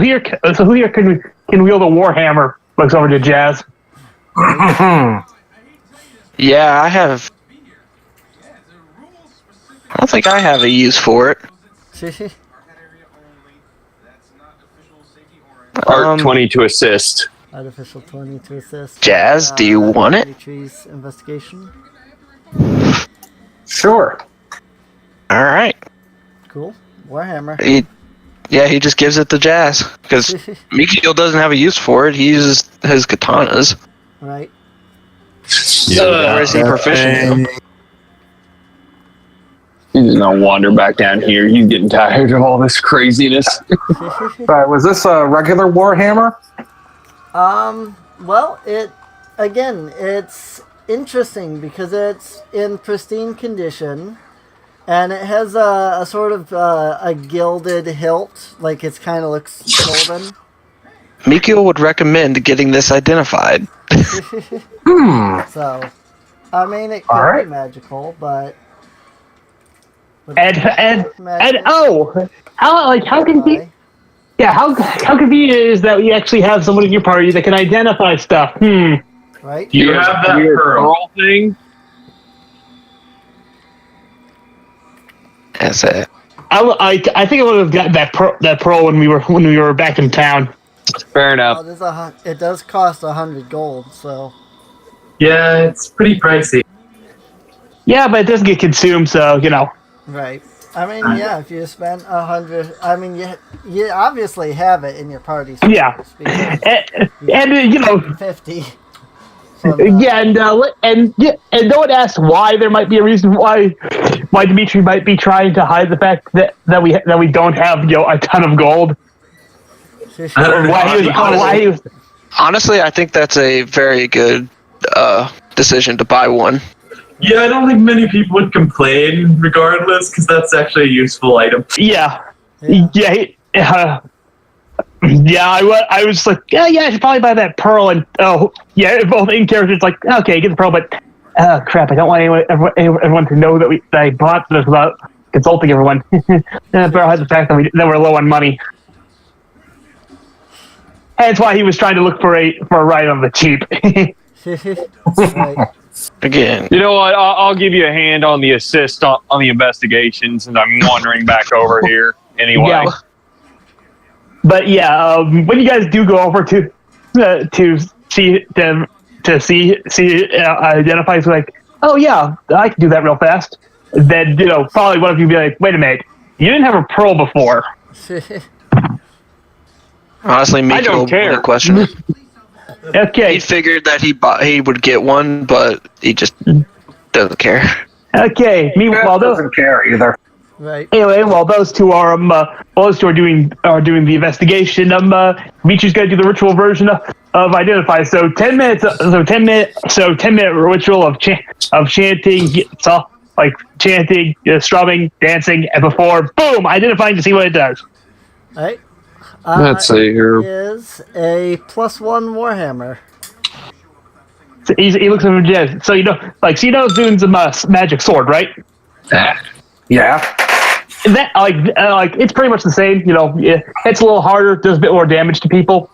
here can wield a warhammer? Looks over to Jazz. Yeah, I have. I don't think I have a use for it. Art 20 to assist. Artificial 20 to assist. Jazz, do you want it? Dimitri's investigation. Sure. All right. Cool. Warhammer. He just gives it to Jazz because Mikio doesn't have a use for it. He uses his katanas. Right. Where is he proficient? He's just gonna wander back down here. He's getting tired of all this craziness. Right, was this a regular Warhammer? Well, it's interesting because it's in pristine condition, and it has a sort of a gilded hilt, it's kind of looks golden. Mikio would recommend getting this identified. So, I mean, it could be magical, but... how convenient? Yeah, how convenient is that you actually have someone in your party that can identify stuff? Right? You have that pearl thing? That's it. I think I would have got that pearl when we were back in town. Fair enough. It does cost 100 gold, so... Yeah, it's pretty pricey. Yeah, but it doesn't get consumed, so, Right. I mean, yeah, if you spend 100... I mean, you obviously have it in your party. Yeah. And 50. 50. from and no one asked why there might be a reason why Dimitri might be trying to hide the fact that we don't have a ton of gold. Or why he was. Honestly, I think that's a very good decision to buy one. Yeah, I don't think many people would complain regardless, because that's actually a useful item. Yeah. I was like, I should probably buy that pearl, and both in characters like, okay, get the pearl, but crap, I don't want everyone to know that I bought this without consulting everyone. Pearl has the fact that we're low on money. That's why he was trying to look for a ride on the cheap. right. Again, You know what? I'll give you a hand on the assist on the investigation since I'm wandering back over here anyway. Yeah. But when you guys do go over to see identify, it's like, oh yeah, I can do that real fast. Then probably one of you be like, wait a minute, you didn't have a pearl before. honestly, I don't Miko care. wouldn't question it. Okay. He figured that he would get one, but he just doesn't care. Okay. Meanwhile, doesn't care either. Right. anyway, while those two are doing the investigation, Dimitri's gonna do the ritual version of identify. So 10 minutes. So 10-minute ritual of chanting. So like chanting, strumming, dancing, and before boom, identifying to see what it does. Right. Let's see here. Is a +1 Warhammer. So he looks at Jez. So Zune's a magic sword, right? Yeah. That it's pretty much the same. It's a little harder, does a bit more damage to people.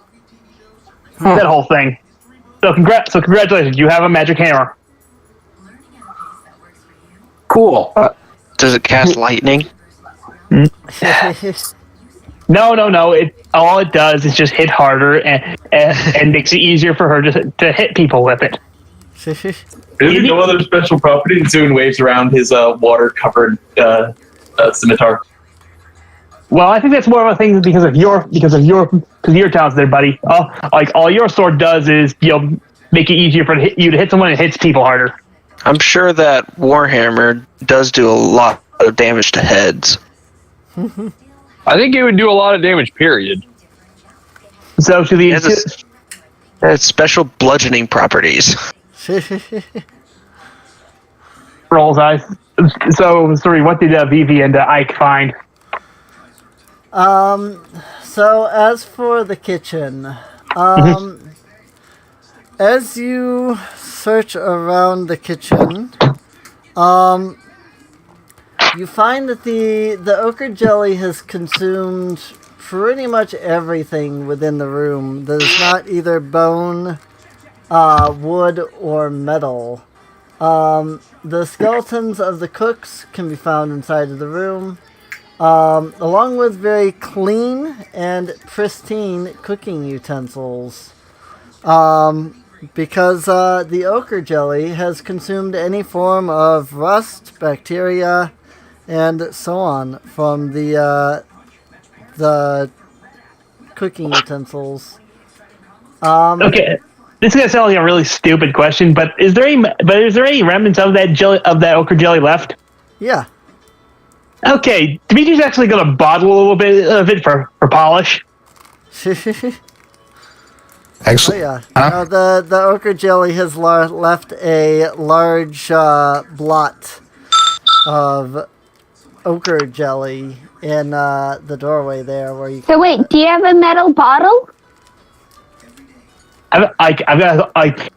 That whole thing. So congratulations, you have a magic hammer. Cool. Does it cast lightning? No. All it does is just hit harder and makes it easier for her to hit people with it. There's no other special property. Zune waves around his water-covered scimitar. Well, I think that's more of a thing because of your talents there, buddy. All your sword does is make it easier for you to hit someone and hits people harder. I'm sure that Warhammer does do a lot of damage to heads. I think it would do a lot of damage, period. So to It has special bludgeoning properties. rolls eyes. So sorry, what did Vivi and Ike find? So as for the kitchen, as you search around the kitchen, you find that the ochre jelly has consumed pretty much everything within the room that is not either bone, wood, or metal. The skeletons of the cooks can be found inside of the room, along with very clean and pristine cooking utensils. Because the ochre jelly has consumed any form of rust, bacteria, and so on from the cooking utensils. Okay, this is gonna sound like a really stupid question, but is there any remnants of that ochre jelly left? Yeah. Okay, Dimitri's actually gonna bottle a little bit of it for polish. Actually, Oh yeah. The ochre jelly has left a large blot of ochre jelly in the doorway there, where you. So wait, do you have a metal bottle? I've got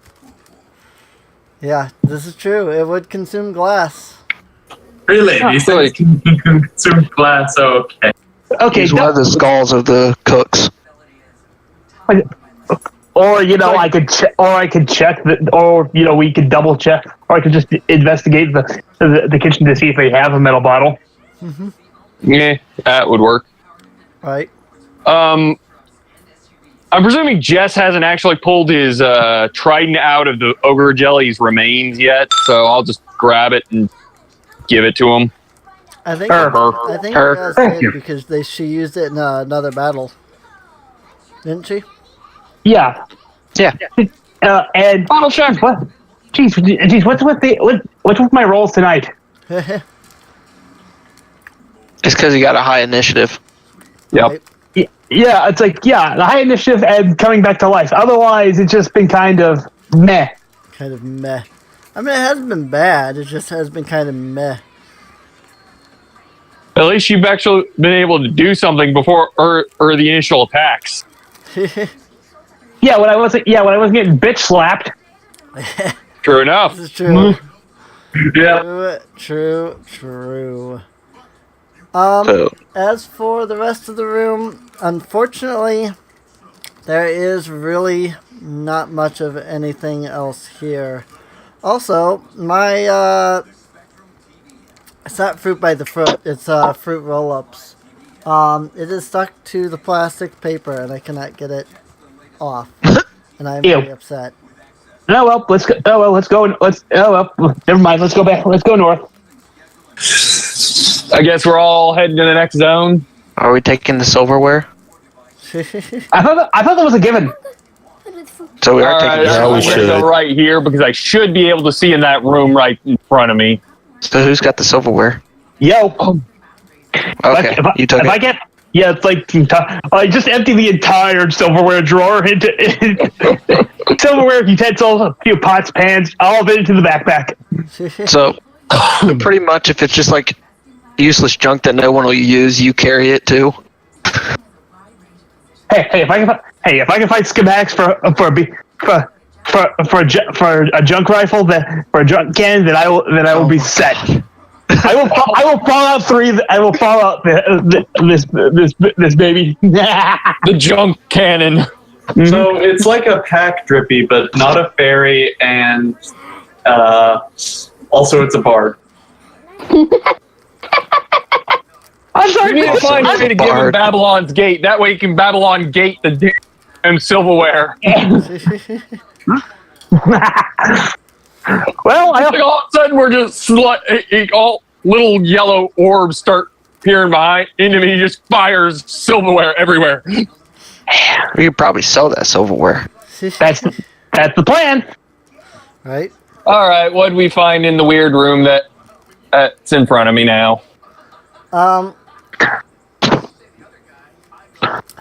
Yeah, this is true. It would consume glass. Really? These things can consume glass, okay. He's one of the skulls of the cooks. Or I could check that, or we could double check, or I could just investigate the kitchen to see if they have a metal bottle. Mm-hmm. Yeah, that would work. Right. I'm presuming Jess hasn't actually pulled his trident out of the ogre jelly's remains yet, so I'll just grab it and give it to him. I think Jess did because she used it in another battle, didn't she? Yeah. Yeah. And Bottle check. what? Jeez, what's with my rolls tonight? It's because you got a high initiative. Yep. Yeah, it's like the high initiative and coming back to life. Otherwise, it's just been kind of meh. Kind of meh. I mean, it hasn't been bad. It just has been kind of meh. At least you've actually been able to do something before or the initial attacks. Yeah, when I wasn't getting bitch slapped. True enough. This is true. Yeah. True. So, As for the rest of the room, unfortunately, there is really not much of anything else here. Also, my it's not fruit by the foot, it's fruit roll-ups. It is stuck to the plastic paper and I cannot get it off. And I'm very upset. Oh well, let's go. Oh well, let's go. Never mind. Let's go back. Let's go north. I guess we're all heading to the next zone. are we taking the silverware? I thought that was a given. So we are All taking right, the Yeah, we I'm silverware. gonna go right here because I should be able to see in that room right in front of me. So who's got the silverware? Yo. Okay, you took if it. I get, it's like I just empty the entire silverware drawer into silverware, utensils, a few pots, pans, all of it into the backpack. So pretty much, if it's just like useless junk that no one will use, you carry it too. Hey, if I can find schematics for a junk rifle, for a junk cannon, then I will be set. I will Fallout 3. I will Fallout this baby. The junk cannon. So it's like a pack drippy, but not a fairy, and also it's a bard. I'm We sorry. need to find a way to give him Bard. Babylon's Gate. That way he can Babylon Gate the damn silverware. Well, Like all of a sudden we're just all little yellow orbs start peering behind into me. He just fires silverware everywhere. We could probably sell that silverware. that's the plan. Right? All right, what did we find in the weird room that's in front of me now?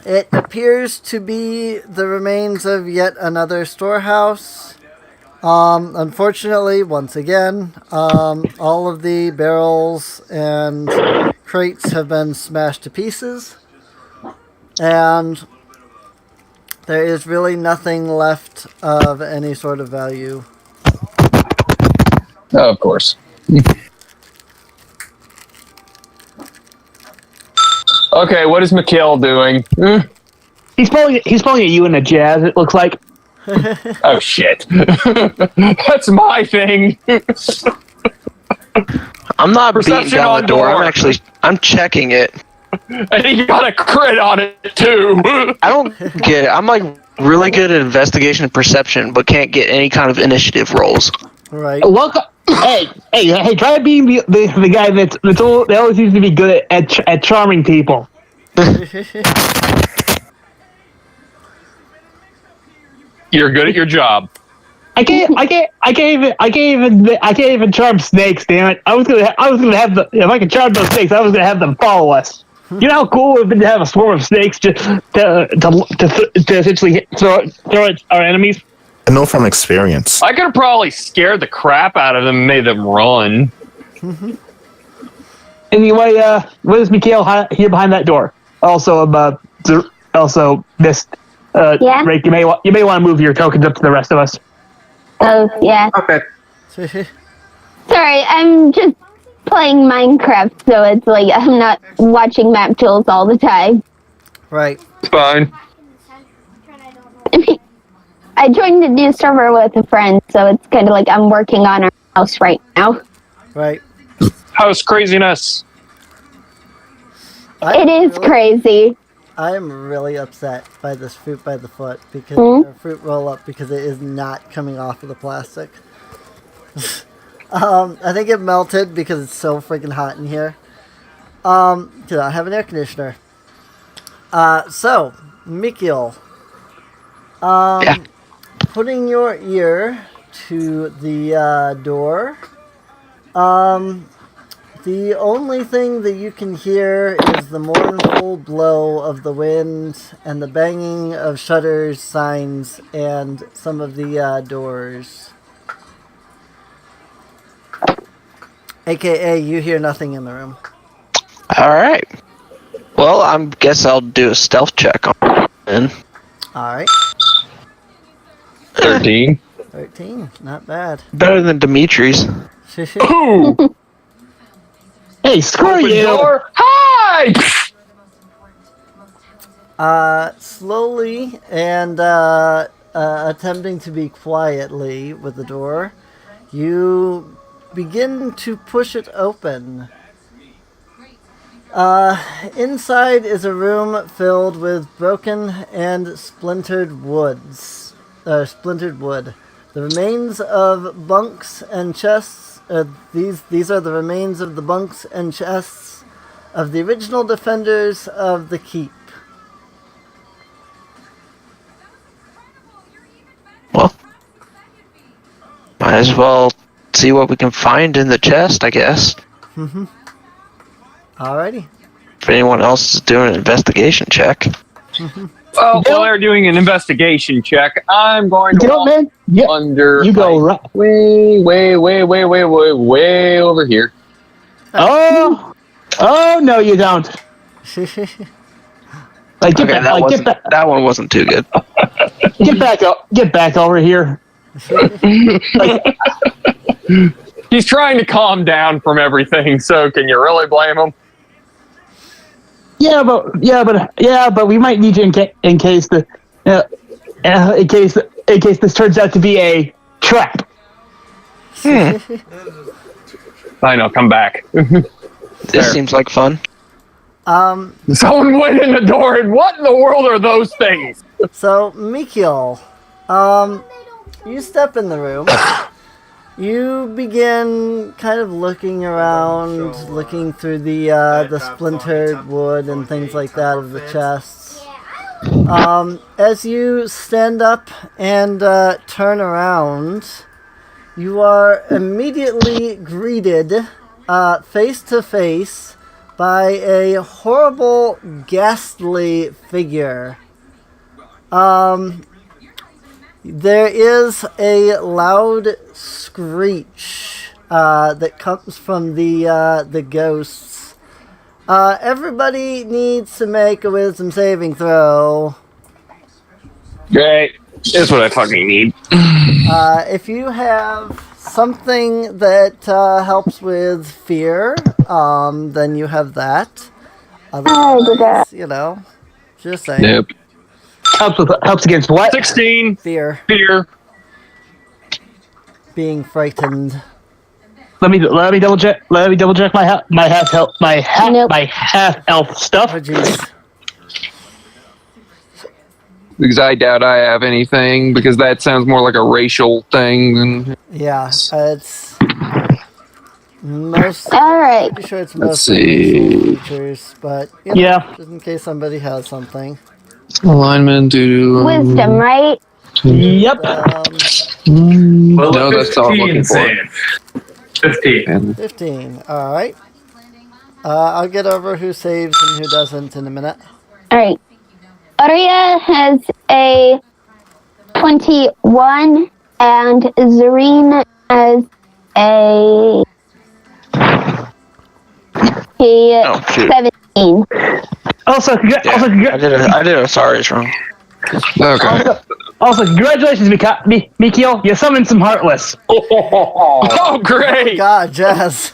It appears to be the remains of yet another storehouse. Unfortunately, once again, all of the barrels and crates have been smashed to pieces. And there is really nothing left of any sort of value. Oh, of course. Okay, what is Mikhail doing? He's pulling at you in a jazz. It looks like. Oh shit. That's my thing. I'm not beating Perception down on the door. door. I'm checking it. And he got a crit on it too. I don't get it. I'm like really good at investigation and perception, but can't get any kind of initiative rolls. Right? Welcome. Hey! Try being the guy that always seems to be good at charming people. You're good at your job. I can't even charm snakes. Damn it! I was gonna have if I could charm those snakes, I was gonna have them follow us. You know how cool it would have been to have a swarm of snakes to essentially throw at our enemies. I know from experience. I could have probably scared the crap out of them and made them run. Anyway, what is Mikhail here behind that door? Also, this Yeah? Rake, you may want to move your tokens up to the rest of us. Oh, yeah. Okay. Sorry, I'm just playing Minecraft, so it's like I'm not watching map tools all the time. Right. It's fine. I joined a new server with a friend, so it's kind of like I'm working on our house right now. Right. House craziness. It is crazy. I am really upset by this fruit by the foot because or fruit roll up because it is not coming off of the plastic. I think it melted because it's so freaking hot in here. Do not have an air conditioner. So, Mikhail. Yeah. putting your ear to the door, the only thing that you can hear is the mournful blow of the wind and the banging of shutters, signs, and some of the doors. AKA, you hear nothing in the room. Alright. Well, I guess I'll do a stealth check on it. Alright. 13. 13, not bad. Better than Dimitri's. Ooh! Hey, screw Open you! door. Hi! Slowly and attempting to be quietly with the door, you begin to push it open. Inside is a room filled with broken and splintered wood. The remains of bunks and chests. These are the remains of the bunks and chests of the original defenders of the keep. Well, might as well see what we can find in the chest, I guess. Mm-hmm. Alrighty. If anyone else is doing an investigation check. Mm-hmm. Well, while they're doing an investigation check, I'm going to walk man. under. You go right. Way over here. Oh no, you don't. Like, Okay, that one wasn't too good. Get back over here. Like, He's trying to calm down from everything, so can you really blame him? yeah, but we might need you in case this turns out to be a trap. I know, come back. This seems like fun. Someone went in the door, and what in the world are those things? So, Mikiel, you step in the room. You begin kind of looking around, looking through the splintered wood and things like that of the chests. As you stand up and turn around, you are immediately greeted face to face by a horrible, ghastly figure. There is a loud screech that comes from the ghosts. Everybody needs to make a wisdom saving throw. Great. That's what I fucking need. If you have something that helps with fear, then you have that. Otherwise, just saying. Nope. Helps against what? 16. Fear. Being frightened. Let me double check. Let me double check my half elf stuff. Oh jeez. Because I doubt I have anything, because that sounds more like a racial thing than... Yeah, it's most. Alright. Pretty sure it's Let's mostly features, but Yeah. just in case somebody has something. Alignment to... Wisdom, right? Yep. Well, No, that's all I'm 15 looking for. save. 15. 15. All right. I'll get over who saves and who doesn't in a minute. Alright. Aria has a 21 and Zareen has a Oh, shoot. 17. Also, I did a sorry wrong. Okay. Also, congratulations, Mikiel. You summoned some Heartless. Oh, great! God, Jazz.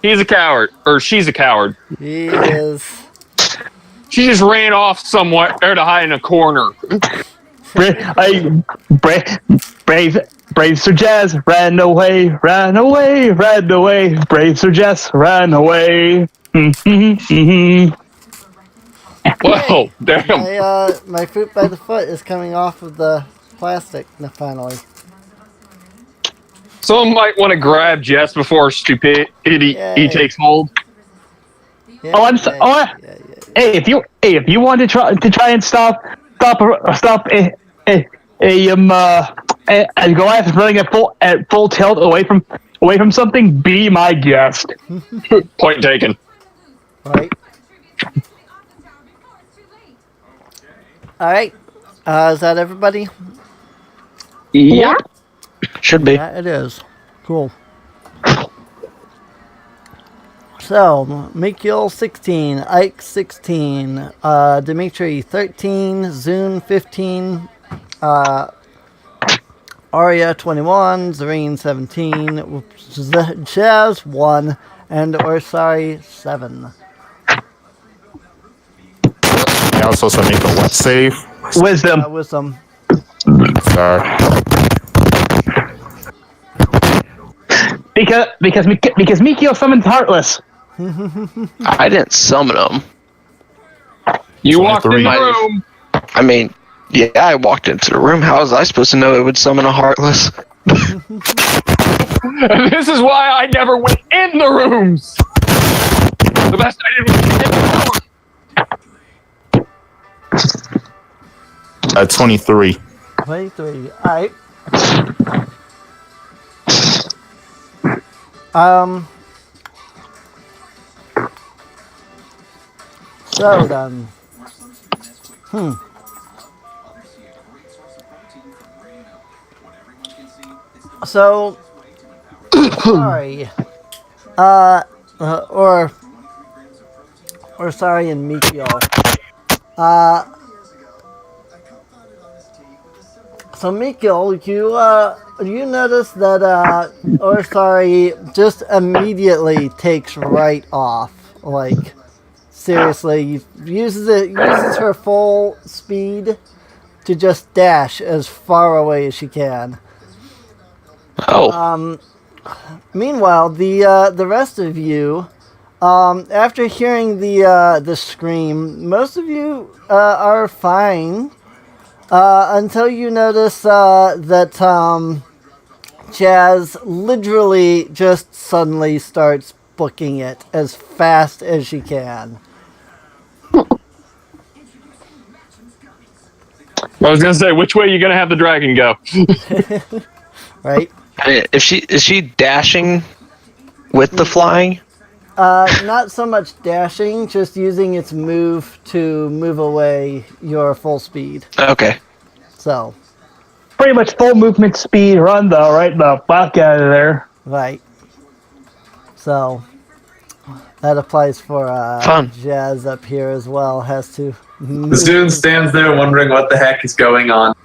He's a coward. Or she's a coward. He is. She just ran off somewhere to hide in a corner. Brave Sir Jazz ran away. Brave Sir Jazz ran away. Whoa, damn. My fruit by the foot is coming off of the plastic finally. Someone might want to grab Jess before stupidity Yay. takes hold. Yeah, Hey, if you want to try and stop As Goliath is running at full tilt away from something, be my guest. Point taken. Right. All right. Is that everybody? Yep. Should be. Yeah, it is. Cool. So, Mikhail 16, Ike 16, Dimitri 13, Zune 15, Arya 21, Zareen 17, Jazz 1, and Orsari 7. I also make a what save? Wisdom. Wisdom. Sorry. Because Mikio summons Heartless. I didn't summon him. You walked in the 23. room. I mean, yeah, I walked into the room. How was I supposed to know it would summon a Heartless? This is why I never went in the rooms. The best I did was in the room. 23. 23. Alright. So then. So, sorry. Or sorry and Mikio. So Mikio, you notice that Orsari just immediately takes right off. Like, seriously, uses her full speed to just dash as far away as she can. Oh. Meanwhile, the rest of you, after hearing the scream, most of you are fine until you notice that Jazz literally just suddenly starts booking it as fast as she can. I was gonna say, which way are you gonna have the dragon go? Right? Is she dashing with the flying? Not so much dashing, just using its move to move away your full speed. Okay. So. Pretty much full movement speed run though, right? The fuck out of there. Right. So. That applies for Fun. Jazz up here as well. Has to. The student stands there wondering what the heck is going on.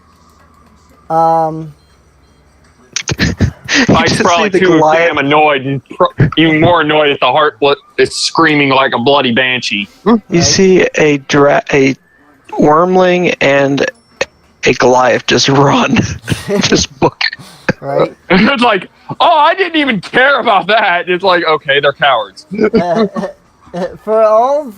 Mike's probably too damn annoyed, and even more annoyed at the Heartless is screaming like a bloody banshee. You see a wormling and a Goliath just run, just book it. Right. It's like, oh, I didn't even care about that. It's like, okay, they're cowards. For all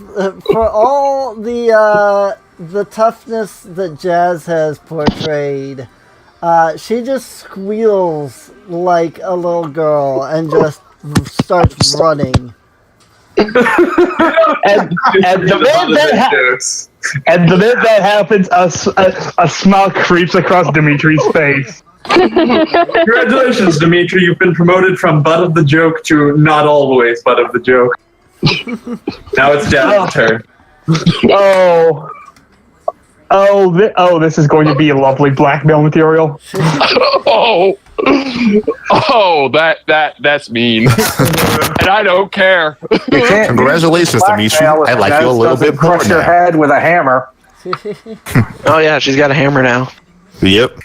the toughness that Jazz has portrayed, she just squeals like a little girl and just starts running. And the minute that happens, a smile creeps across Dimitri's face. Congratulations, Dimitri. You've been promoted from butt of the joke to not always butt of the joke. Now it's Jazz's turn. This is going to be a lovely blackmail material. That's mean, and I don't care. Congratulations, Dimitri. I like you a little bit more Crush your now. head with a hammer. Oh yeah, she's got a hammer now. Yep.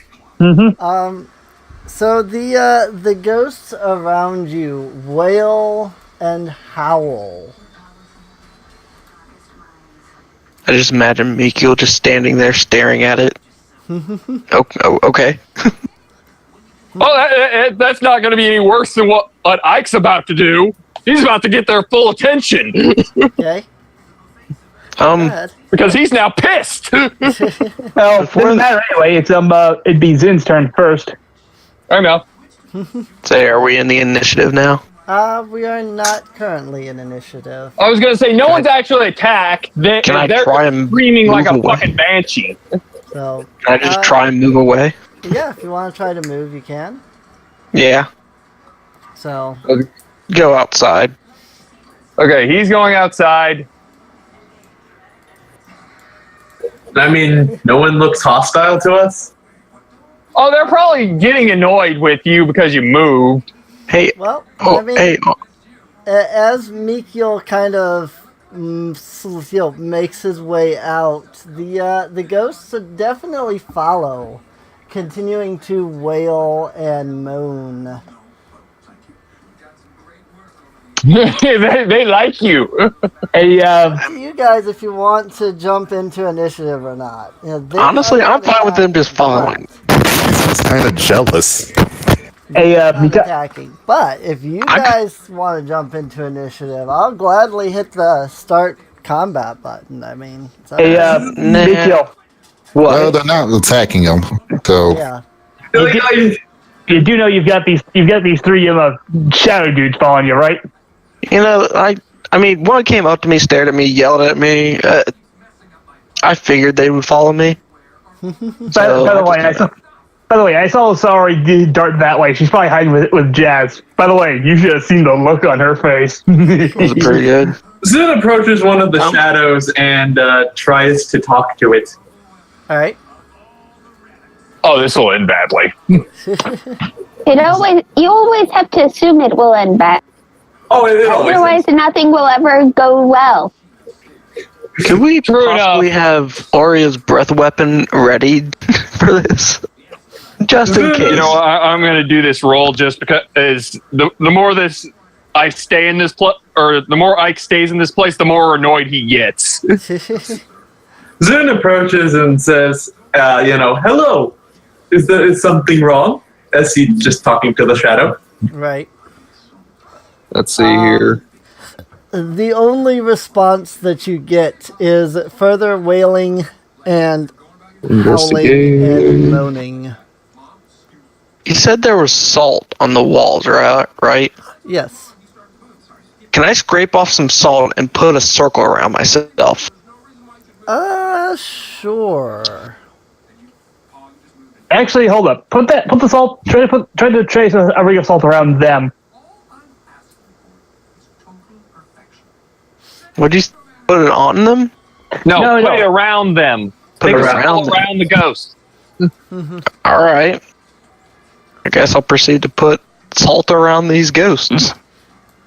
So the ghosts around you wail and howl. I just imagine Mikio just standing there staring at it. Okay. Oh, that's not going to be any worse than what Ike's about to do. He's about to get their full attention. Okay. Because he's now pissed. Well, it doesn't matter anyway. It'd be Zin's turn first. I know. Say, are we in the initiative now? We are not currently in initiative. I was going to say, no one's actually attacked. They're Can I try and screaming like a move away? fucking banshee. So, Can I just try and move away? yeah, if you want to try to move, you can. Yeah. So, Go outside. Okay, he's going outside. I mean, no one looks hostile to us. Oh, they're probably getting annoyed with you because you moved. Hey. well, Oh, I mean, hey. Oh, as Mikhail kind of makes his way out, the ghosts definitely follow, continuing to wail and moan. they like you. Hey, You guys, if you want to jump into initiative or not. You know, honestly, I'm fine with them just following. He's kind of jealous. hey, Not Mika- attacking. But if you guys want to jump into initiative, I'll gladly hit the start combat button. I mean, it's hey, Mikhail, What? Well, they're not attacking him, so yeah. you do know you've got these three shadow dudes following you, right? You know, I mean, one came up to me, stared at me, yelled at me. I figured they would follow me. By the way, I saw Sorry dart that way. She's probably hiding with Jazz. By the way, you should have seen the look on her face. It was pretty good. Zun approaches one of the shadows and tries to talk to it. All right. Oh, this will end badly. You always have to assume it will end bad. Oh, it always Otherwise, nothing will ever go well. Could we True possibly have Arya's breath weapon ready for this? Just in case. You know, I'm going to do this roll just because the more I stay in this or the more Ike stays in this place, the more annoyed he gets. Zun approaches and says, hello. Is something wrong? As he's just talking to the shadow. Right. Let's see here. The only response that you get is further wailing and howling and moaning. You said there was salt on the walls, right? Yes. Can I scrape off some salt and put a circle around myself? Sure. Actually, hold up. Put the salt. Try to trace a ring of salt around them. Would you put it on them? No, put it around them. Put it around the ghost. All right. I guess I'll proceed to put salt around these ghosts.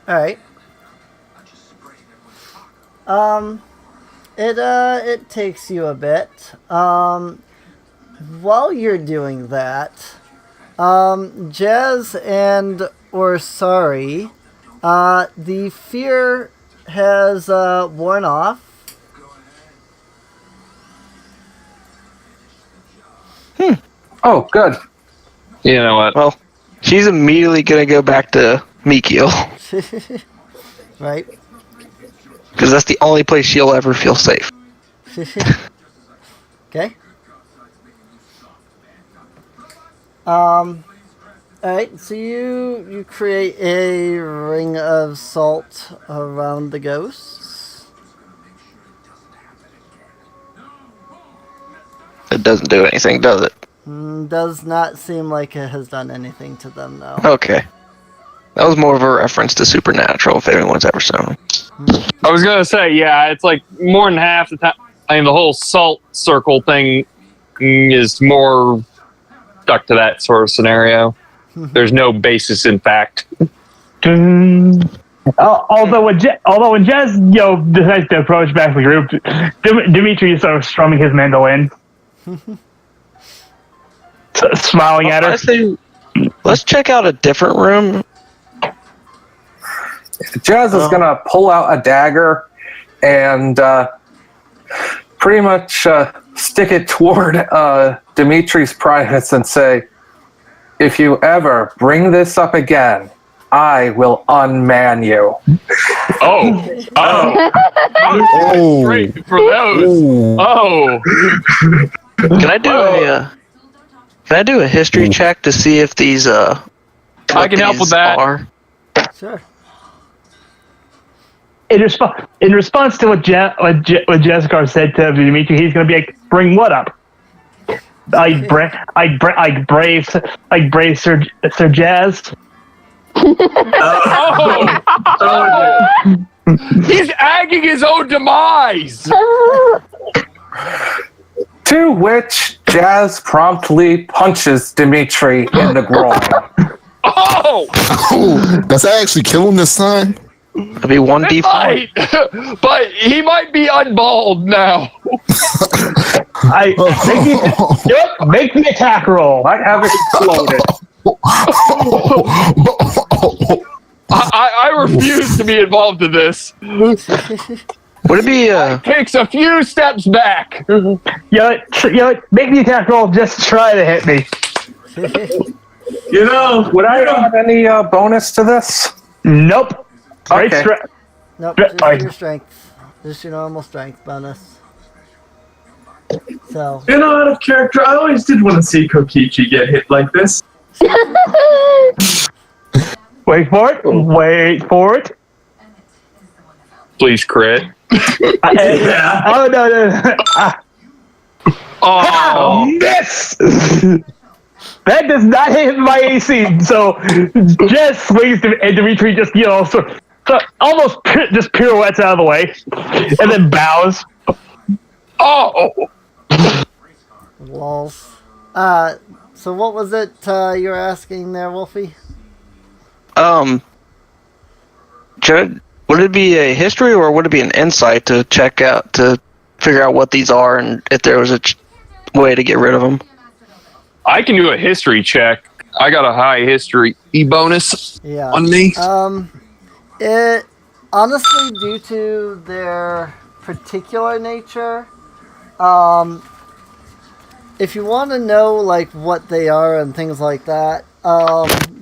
All right. It takes you a bit. While you're doing that, Jazz and Orsari, the fear has worn off. Oh, good. You know what? Well, she's immediately going to go back to Mikhail. Right. Because that's the only place she'll ever feel safe. Okay. Alright, so you create a ring of salt around the ghosts. It doesn't do anything, does it? Does not seem like it has done anything to them, though. Okay. That was more of a reference to Supernatural, if anyone's ever seen it. I was going to say, yeah, it's like more than half the time. I mean, the whole salt circle thing is more stuck to that sort of scenario. There's no basis in fact. Although when Jazz decides to approach back the group, Dimitri is sort of strumming his mandolin, smiling at her. I say, let's check out a different room. Jazz is going to pull out a dagger and pretty much stick it toward Dimitri's privates and say, if you ever bring this up again, I will unman you. Oh. Great for those. Oh. Can I do a history check to see if these I can help with that. Are? Sure. In response to what Jessica said to Dimitri, he's going to be like, bring what up? I brave Sir Jazz. He's agging his own demise. To which Jazz promptly punches Dimitri in the groin. Oh! Does that actually kill him this time? It'll be 1d4. But he might be unballed now. Make the attack roll. Might have exploded. I refuse to be involved in this. Would it be Takes a few steps back. Make the attack roll. Just try to hit me. Would I have any bonus to this? Nope. Okay. Nope, just your strength. Just your normal strength bonus. So. Out of character, I always did want to see Kokichi get hit like this. Wait for it. Please crit. Yeah. Oh no. Oh, miss! That does not hit my AC, so just swings and Dimitri just, so almost just pirouettes out of the way, and then bows. oh! Walls. So what was it you were asking there, Wolfie? Would it be a history or would it be an insight to check out, to figure out what these are and if there was a way to get rid of them? I can do a history check. I got a high history bonus on me. It honestly, due to their particular nature, if you want to know like what they are and things like that,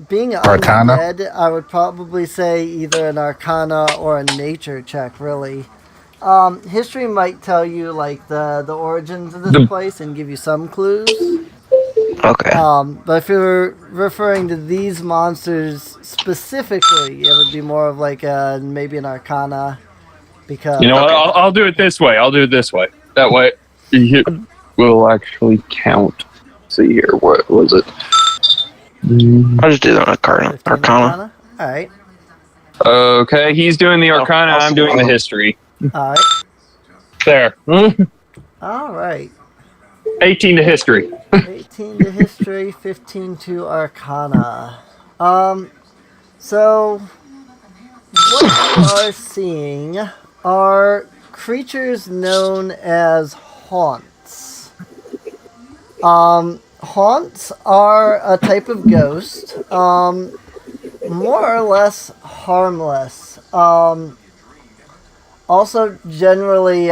being Arcana? undead, I would probably say either an Arcana or a Nature check. Really, history might tell you like the origins of this place and give you some clues. Okay. But if you're referring to these monsters specifically, it would be more of like maybe an Arcana, because You know what? I'll do it this way. That way, it will actually count. Let's see here. What was it? I'll just do that on Arcana. All right. Okay, he's doing the Arcana. I'm doing the history. All right. There. All right. 18 to history. 18 to history, 15 to Arcana. So what we are seeing are creatures known as haunts. Haunts are a type of ghost, more or less harmless. Also generally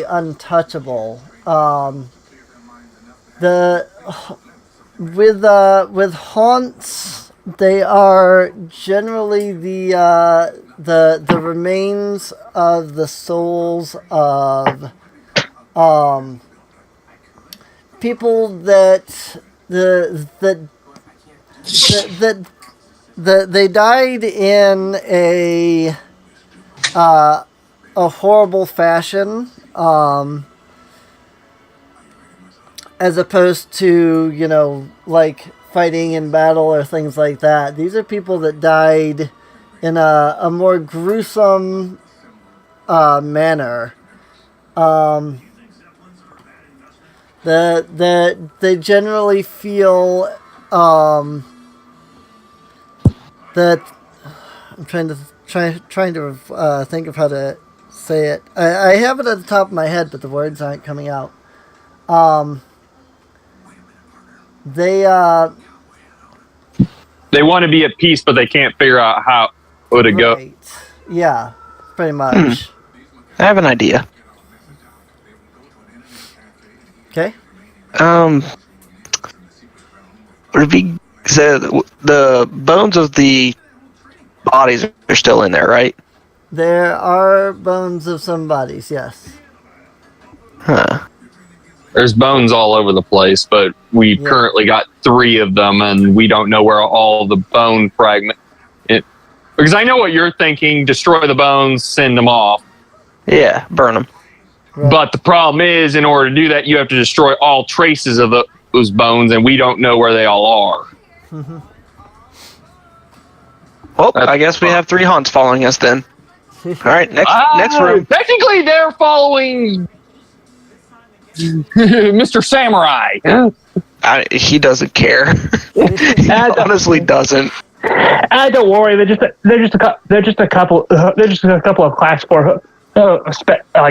untouchable. With haunts, they are generally the remains of the souls of people that they died in a horrible fashion, as opposed to, like fighting in battle or things like that. These are people that died in a more gruesome manner. They generally feel that I'm trying to think of how to say it. I have it at the top of my head, but the words aren't coming out. They want to be at peace, but they can't figure out how to go. Yeah, pretty much. I have an idea. Okay. Would it be said the bones of the bodies are still in there, right? There are bones of some bodies, yes. Huh. There's bones all over the place, but we've currently got 3 of them, and we don't know where all the bone fragment. Because I know what you're thinking: destroy the bones, send them off. Yeah, burn them. Right. But the problem is, in order to do that, you have to destroy all traces of those bones, and we don't know where they all are. Well, I guess we have 3 haunts following us then. All right, next room. Technically, they're following Mr. Samurai. He doesn't care. He honestly doesn't. Don't worry. They're just a couple of class 4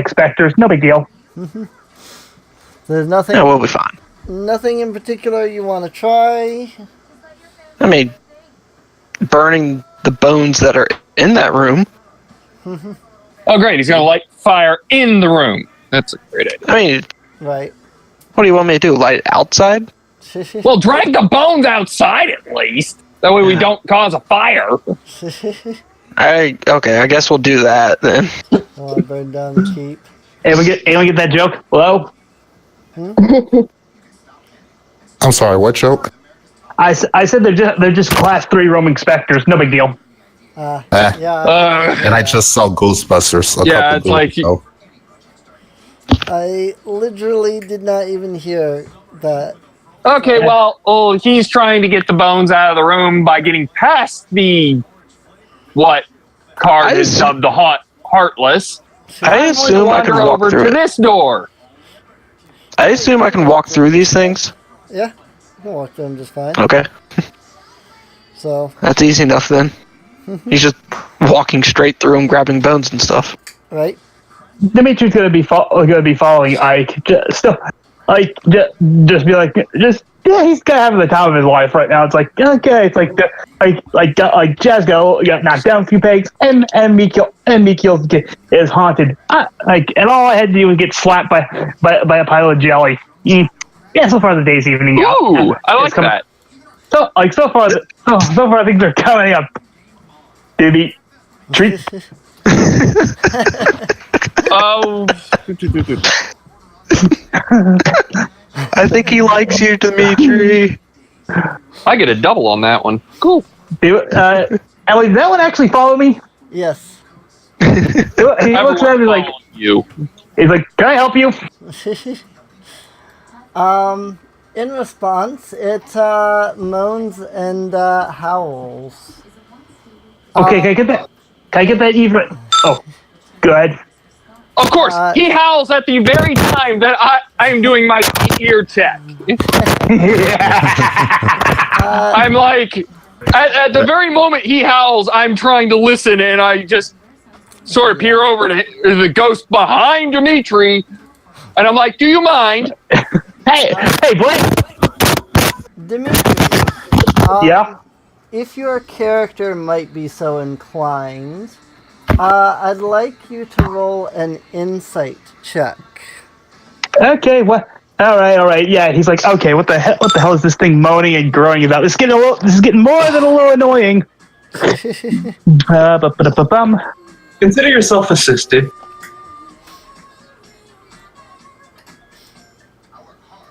specters. No big deal. There's nothing. Yeah, we'll be fine. Nothing in particular you want to try. I mean, burning the bones that are in that room. Oh, great. He's going to light fire in the room. That's a great idea. I mean, Right. what do you want me to do? Light it outside? Well, drag the bones outside at least. That way we don't cause a fire. Okay, I guess we'll do that then. I'll burn down the keep. Anyone get that joke? Hello? I'm sorry, what joke? I said they're just class 3 roaming specters. No big deal. Yeah. And I just saw Ghostbusters. Yeah, it's like I literally did not even hear that. okay, well, he's trying to get the bones out of the room by getting past the what card is dubbed the Heartless. I assume I can walk over through to it. this door. I assume I can walk through these things. Yeah. I can walk through them just fine. Okay, So, that's easy enough then. He's just walking straight through them, grabbing bones and stuff. right. Dimitri's gonna be following Ike. Just be like, he's kind of having the time of his life right now. It's like, okay, it's like Jazgo got knocked down a few pegs, and Mikio is haunted. And all I had to do was get slapped by a pile of jelly. Yeah, so far the day's evening out. Ooh, I like that. So far things are coming up. Baby, treat. Oh. I think he likes you, Dimitri. I get a double on that one. Cool. Ellie, did that one actually follow me? Yes. He looks at me like, you. he's like, can I help you? In response, it moans and howls. Okay, can I get that? Can I get that even? Oh, go ahead. Of course, he howls at the very time that I am doing my ear check. I'm like, at the very moment he howls, I'm trying to listen, and I just sort of peer over to the ghost behind Dimitri, and I'm like, do you mind? Hey, Blake. Dimitri. Yeah? If your character might be so inclined, I'd like you to roll an insight check. Okay, what? All right. Yeah, he's like, okay, what the hell is this thing moaning and growing about? This is getting more than a little annoying. Ba-ba-da-ba-bum. Consider yourself assisted.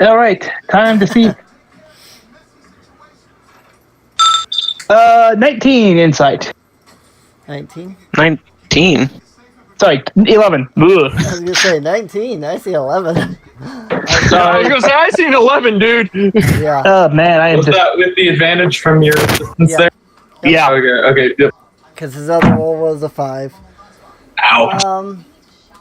All right, time to see. 19 insight. 19? 19. Sorry, 11. Ugh. I was going to say 19. I see 11. I was going to say, I seen 11, dude. Yeah. Oh, man, I am Was just... that with the advantage from your assistance Yeah. there? Yeah. Okay. Yep. Because his other roll was a 5. Ow.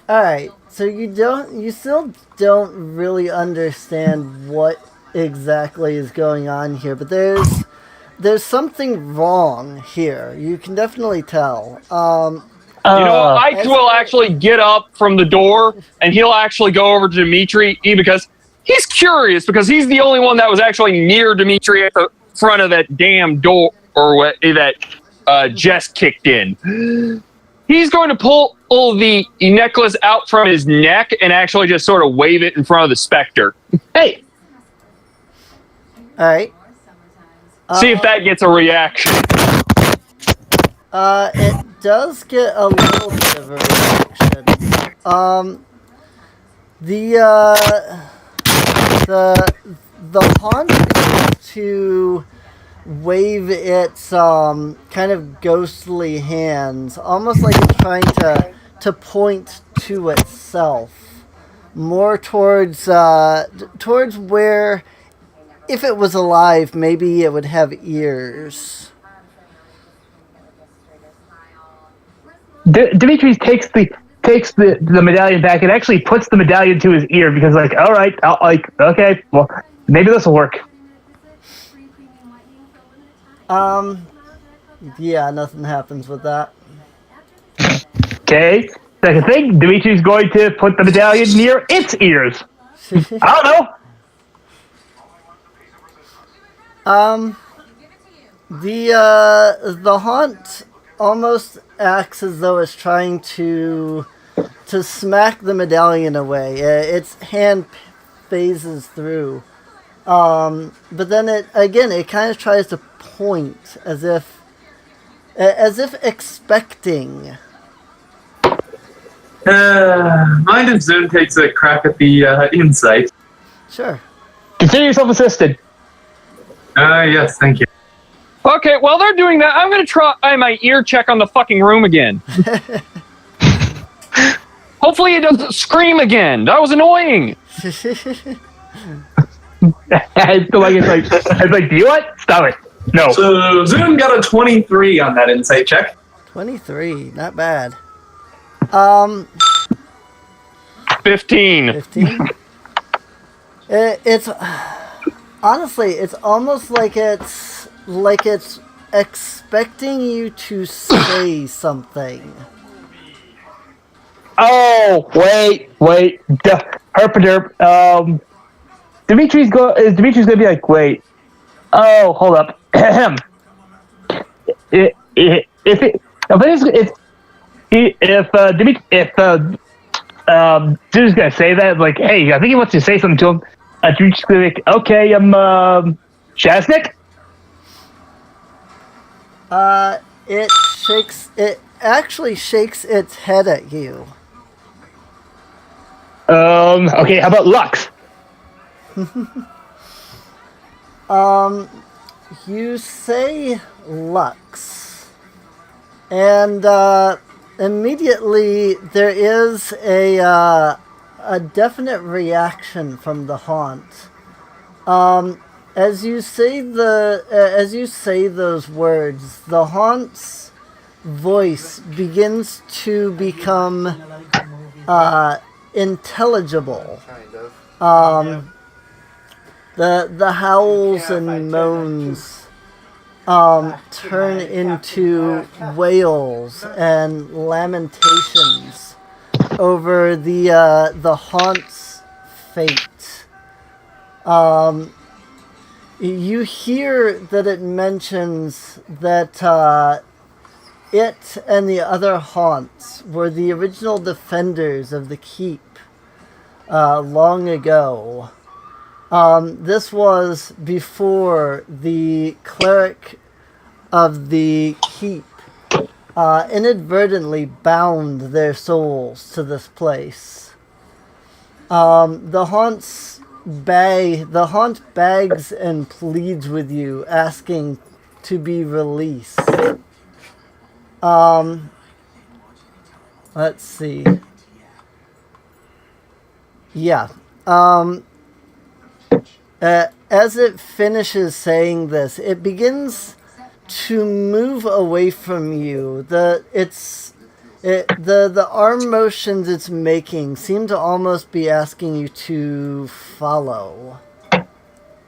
Alright, so you still don't really understand what exactly is going on here, but there's something wrong here. You can definitely tell. You know, Ike will actually get up from the door, and he'll actually go over to Dimitri, because he's curious, because he's the only one that was actually near Dimitri at the front of that damn door, or what that Jess kicked in. He's going to pull the necklace out from his neck and actually just sort of wave it in front of the specter. Hey! Alright. See if that gets a reaction. It does get a little bit of a reaction. The haunt is to wave its kind of ghostly hands, almost like it's trying to point to itself. more towards where, if it was alive, maybe it would have ears. Demetrius takes the medallion back and actually puts the medallion to his ear because, like, all right, okay, well, maybe this will work. Yeah, nothing happens with that. Okay. Second thing, Dimitri's going to put the medallion near its ears. I don't know. The haunt almost acts as though it's trying to smack the medallion away. Its hand phases through. But then it kind of tries to point as if expecting. Mind if Zune takes a crack at the insight? Sure. Consider yourself assisted. Yes, thank you. Okay, while they're doing that, I'm gonna try my ear check on the fucking room again. Hopefully it doesn't scream again. That was annoying. It's like, do you what? Stop it. No. So Zune got a 23 on that insight check. 23, not bad. 15. 15. It's honestly, it's almost like it's expecting you to say something. Oh, wait. Herpaderp. Dimitri's gonna be like, wait. Oh, hold up. Dude's gonna say that, like, hey, I think he wants to say something to him. Dimitri's gonna be like, okay, Shaznik? It actually shakes its head at you. Okay, how about Lux? You say Lux, and immediately there is a definite reaction from the haunt. As you say those words, the haunt's voice begins to become intelligible. The howls and moans turn into wails and lamentations over the haunt's fate. You hear that it mentions that it and the other haunts were the original defenders of the keep long ago. This was before the cleric of the keep inadvertently bound their souls to this place. The haunt begs and pleads with you, asking to be released. Let's see. Yeah. As it finishes saying this, it begins to move away from you. The arm motions it's making seem to almost be asking you to follow.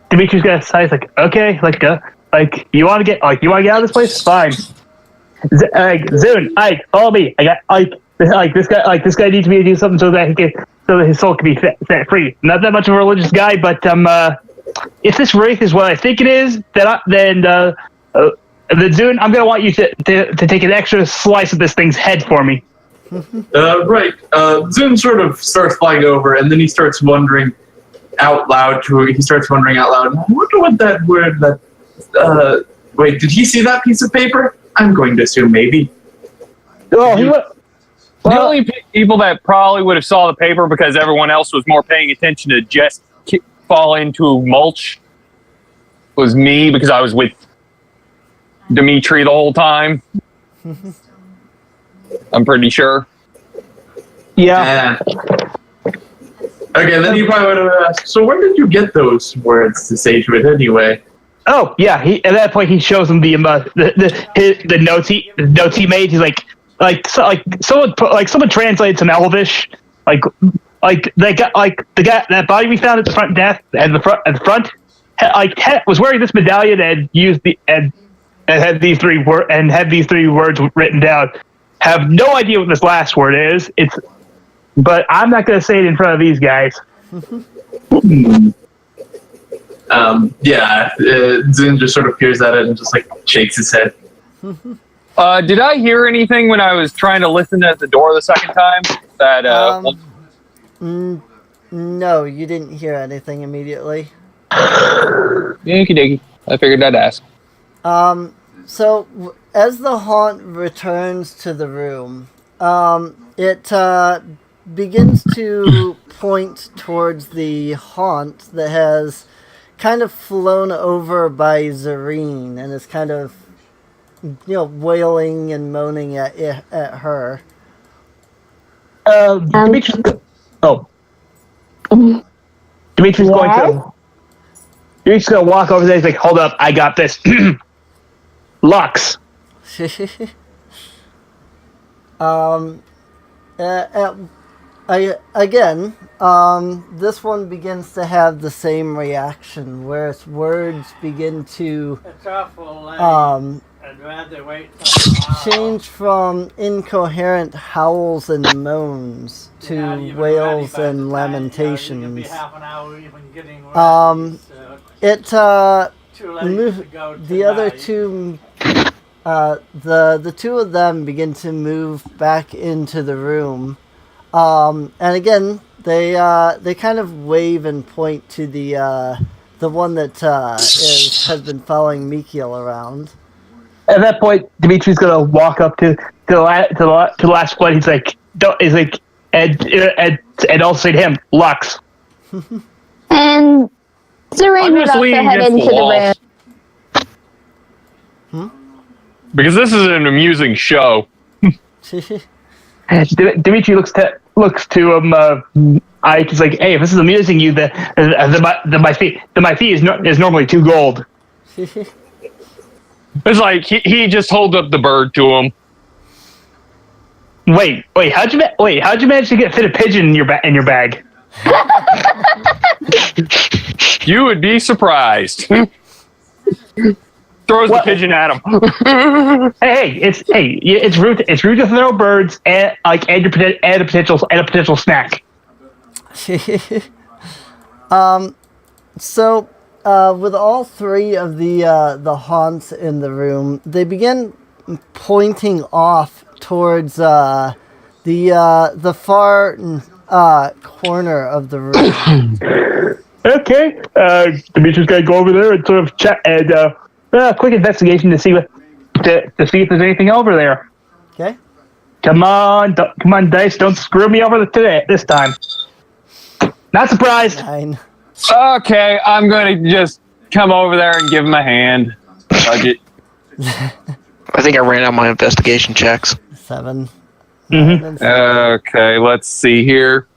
Dimitri's gonna say, it's like, okay, you want to get out of this place? Fine. Zune, follow me. This guy needs me to do something so that his soul can be set free. Not that much of a religious guy, but if this wraith is what I think it is, then Zune, I'm gonna want you to take an extra slice of this thing's head for me. Right. Zune sort of starts flying over, and then he starts wondering out loud. I wonder what that word wait, did he see that piece of paper? I'm going to assume maybe. The only people that probably would have saw the paper because everyone else was more paying attention to just fall into mulch was me, because I was with Dimitri the whole time. I'm pretty sure. Yeah. Okay, then you probably would have asked, so where did you get those words to say to it anyway? Oh yeah, at that point he shows him the notes he made. He's like someone translated some Elvish, like they got the guy that body we found at the front desk at the front was wearing this medallion and used and had these three words written down. Have no idea what this last word is. But I'm not going to say it in front of these guys. Zin just sort of peers at it and just like shakes his head. Did I hear anything when I was trying to listen at the door the second time? No, you didn't hear anything immediately. Yankee diggy. I figured I'd ask. So as the haunt returns to the room, it begins to point towards the haunt that has kind of flown over by Zareen and is kind of, wailing and moaning at her. Dimitri's Dimitri's going to walk over there. He's like, hold up, I got this. Lux. This one begins to have the same reaction, where its words begin to change from incoherent howls and moans to wails and lamentations. The other two, the two of them begin to move back into the room. And again, they kind of wave and point to the one that has been following Mikiel around. At that point, Dimitri's gonna walk up to the last one. He's like, and also say to him, Lux. And Zareen would also head into the room. Because this is an amusing show. Dimitri looks to him. He's like, hey, if this is amusing you, then my fee is normally 2 gold. It's like he just holds up the bird to him. Wait, how'd you manage to fit a pigeon in your bag? You would be surprised. Throws the pigeon at him. It's rude to throw birds and a potential snack. So with all three of the haunts in the room, they begin pointing off towards the far corner of the room. Okay, Dimitri's gonna go over there and sort of chat and quick investigation to see if there's anything over there. Okay. Come on, dice! Don't screw me over this time. Not surprised. 9. Okay, I'm going to just come over there and give him a hand. Budget. I think I ran out my investigation checks. 7. Mm-hmm. Okay, let's see here.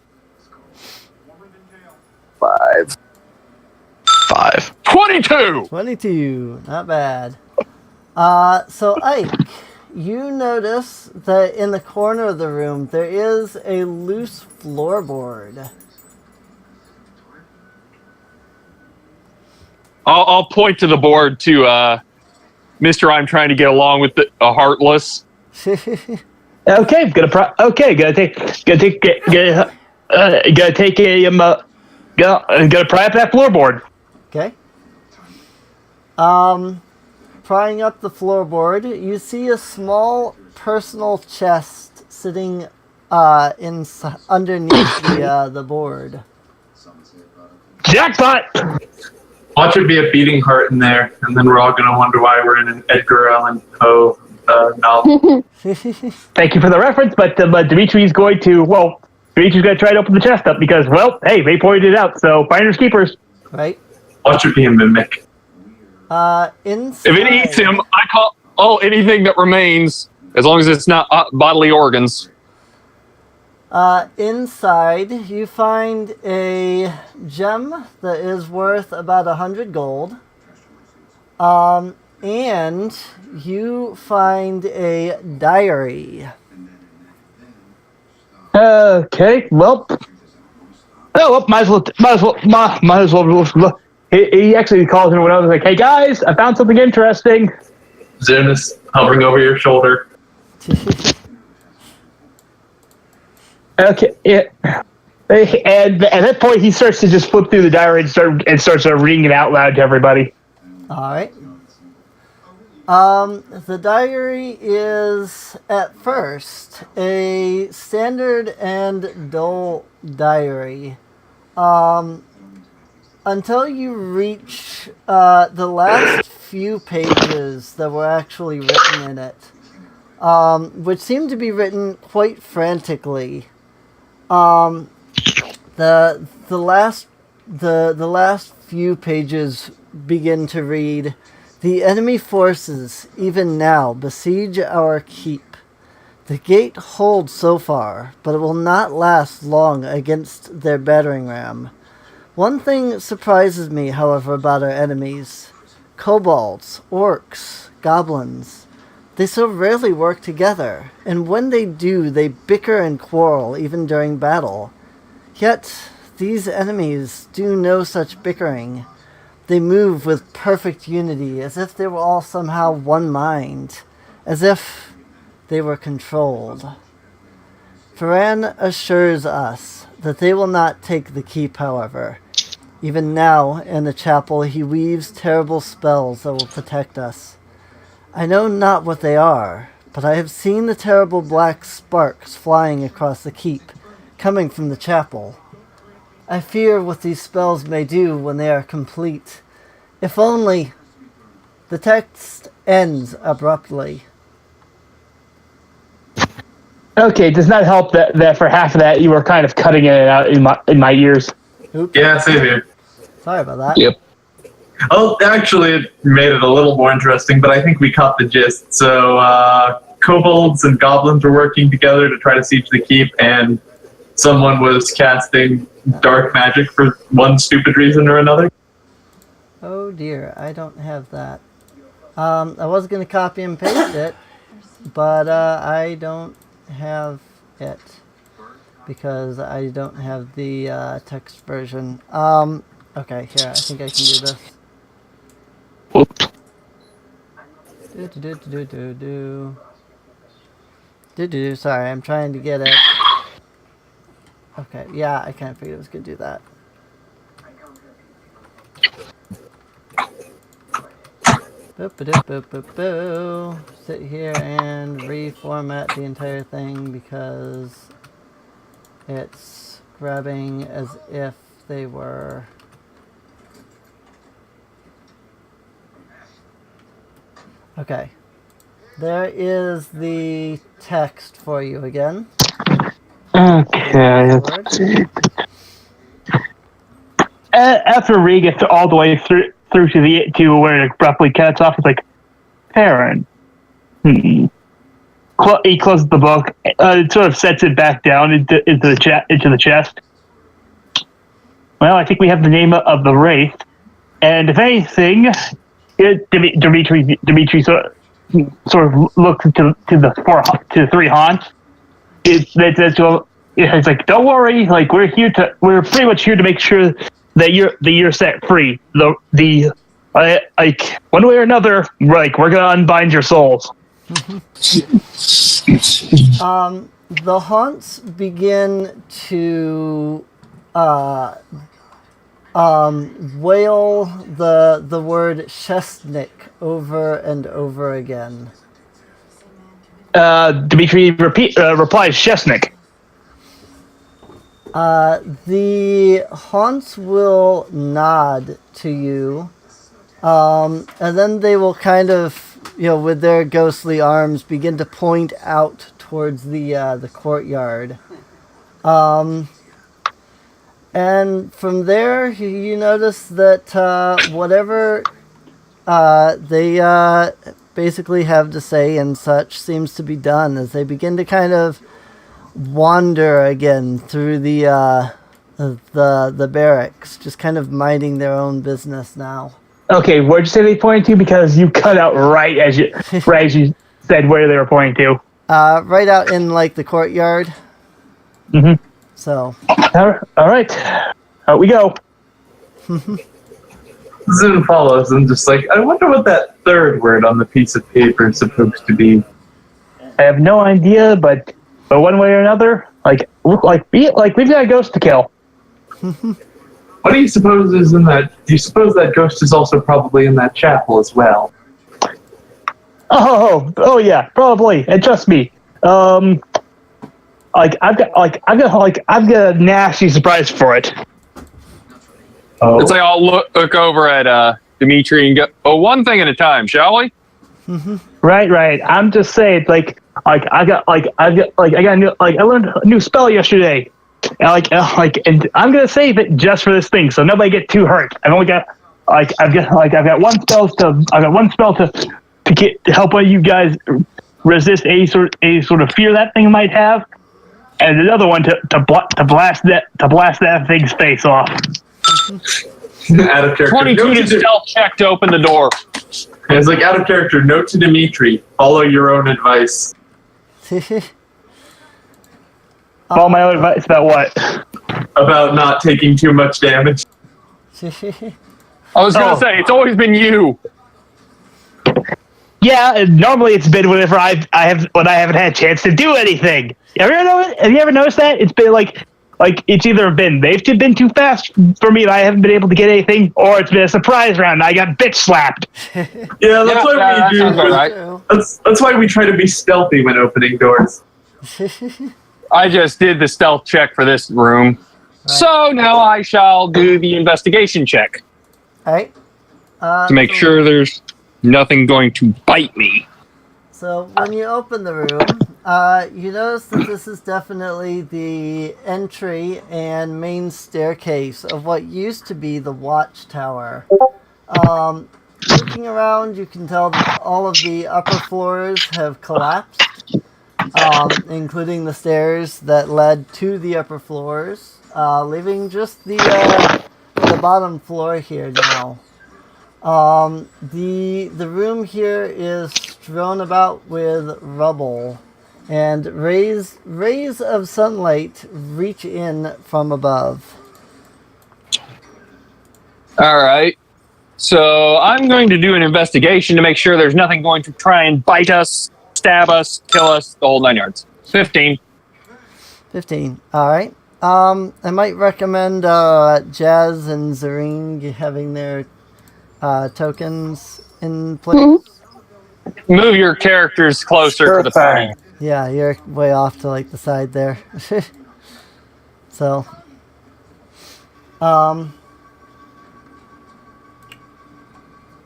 5. 22! 22. Not bad. So Ike, you notice that in the corner of the room there is a loose floorboard. I'll point to the board to Mr. I'm trying to get along with a heartless. Okay, gotta take pry up that floorboard. Okay. Prying up the floorboard, you see a small personal chest sitting underneath the board. Jackpot! Watch it be a beating heart in there, and then we're all going to wonder why we're in an Edgar Allan Poe novel. Thank you for the reference, but Dimitri's going to try to open the chest up because, hey, they pointed it out, so finders keepers. Right. Watch it be a mimic. Inside. If it eats him, I call anything that remains, as long as it's not bodily organs. Inside, you find a gem that is worth about 100 gold. And you find a diary. Okay, well. Oh, well, might as well. He actually calls everyone else like, "Hey guys, I found something interesting." Zunus hovering over your shoulder. Okay, yeah. And at that point, he starts to just flip through the diary and starts reading it out loud to everybody. All right. The diary is, at first, a standard and dull diary. Until you reach the last few pages that were actually written in it, which seem to be written quite frantically. The last few pages begin to read, "The enemy forces, even now, besiege our keep. The gate holds so far, but it will not last long against their battering ram. One thing surprises me, however, about our enemies. Kobolds, orcs, goblins. They so rarely work together, and when they do, they bicker and quarrel, even during battle. Yet, these enemies do no such bickering. They move with perfect unity, as if they were all somehow one mind, as if they were controlled. Ferran assures us that they will not take the keep, however. Even now, in the chapel, he weaves terrible spells that will protect us. I know not what they are, but I have seen the terrible black sparks flying across the keep, coming from the chapel. I fear what these spells may do when they are complete. If only..." The text ends abruptly. Okay, it does not help that for half of that you were kind of cutting it out in my ears. Oops. Yeah, same here. Sorry about that. Yep. Oh, actually, it made it a little more interesting, but I think we caught the gist. So, kobolds and goblins were working together to try to siege the keep, and someone was casting dark magic for one stupid reason or another. Oh dear, I don't have that. I was going to copy and paste it, but I don't have it because I don't have the text version. Okay, here, I think I can do this. Whoops. Sorry, I'm trying to get it. Okay, yeah, I kind of figured it was going to do that. Boop. Sit here and reformat the entire thing because it's grabbing as if they were... Okay. There is the text for you again. Okay. After Ree gets all the way through to where it abruptly cuts off, it's like, Aaron. He closes the book. It sort of sets it back down into the chest. Well, I think we have the name of the wraith, and if anything, Dimitri sort of looks to the three haunts. It says to him, it's like, don't worry, like we're pretty much here to make sure that you're set free. Like one way or another, like we're gonna unbind your souls. The haunts begin to wail the word Shestnik over and over again. Dimitri replies, Shestnik. The haunts will nod to you, and then they will kind of, with their ghostly arms, begin to point out towards the courtyard. And from there, you notice that whatever they basically have to say and such seems to be done as they begin to kind of wander again through the barracks, just kind of minding their own business now. Okay, where'd you say they pointed to? Because you cut out right as you said where they were pointing to. Right out in like the courtyard. Mm-hmm. So. All right, out we go. Zune follows and just like, I wonder what that third word on the piece of paper is supposed to be. I have no idea, but one way or another, like we've got a ghost to kill. What do you suppose is in that? Do you suppose that ghost is also probably in that chapel as well? Oh yeah, probably. And trust me, I've got a nasty surprise for it. Oh. It's like I'll look over at Dimitri and go, one thing at a time, shall we? Right. I'm just saying, I learned a new spell yesterday, and I'm gonna save it just for this thing, so nobody get too hurt. I've got one spell to help you guys resist any sort of fear that thing might have, and another one to blast that thing's face off. Out of character. 22 to stealth check to open the door. It's like out of character. Note to Dimitri: follow your own advice. Follow my own advice about what? About not taking too much damage. I was gonna say it's always been you. Yeah, normally it's been whenever I haven't had a chance to do anything. Have you ever noticed that? It's been like it's either been they've been too fast for me and I haven't been able to get anything, or it's been a surprise round and I got bitch slapped. Yeah, that's why we do. Right. That's why we try to be stealthy when opening doors. I just did the stealth check for this room. Right. So now I shall do the investigation check. Alright. To make sure there's nothing going to bite me. So when you open the room, you notice that this is definitely the entry and main staircase of what used to be the watchtower. Looking around, you can tell that all of the upper floors have collapsed, including the stairs that led to the upper floors, leaving just the bottom floor here now. The room here is strewn about with rubble, and rays of sunlight reach in from above. All right. So I'm going to do an investigation to make sure there's nothing going to try and bite us, stab us, kill us, the whole 9 yards. 15. 15. All right. I might recommend Jazz and Zareen having their tokens in place. Move your characters closer to the front. Yeah, you're way off to like the side there. So, all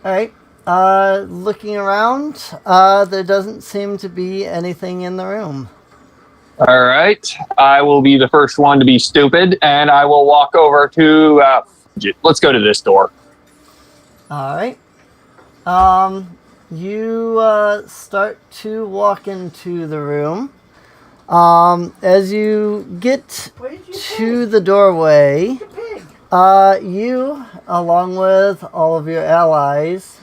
right. Looking around, there doesn't seem to be anything in the room. All right. I will be the first one to be stupid, and I will walk over to. Let's go to this door. All right. You start to walk into the room. As you get to the doorway, you, along with all of your allies,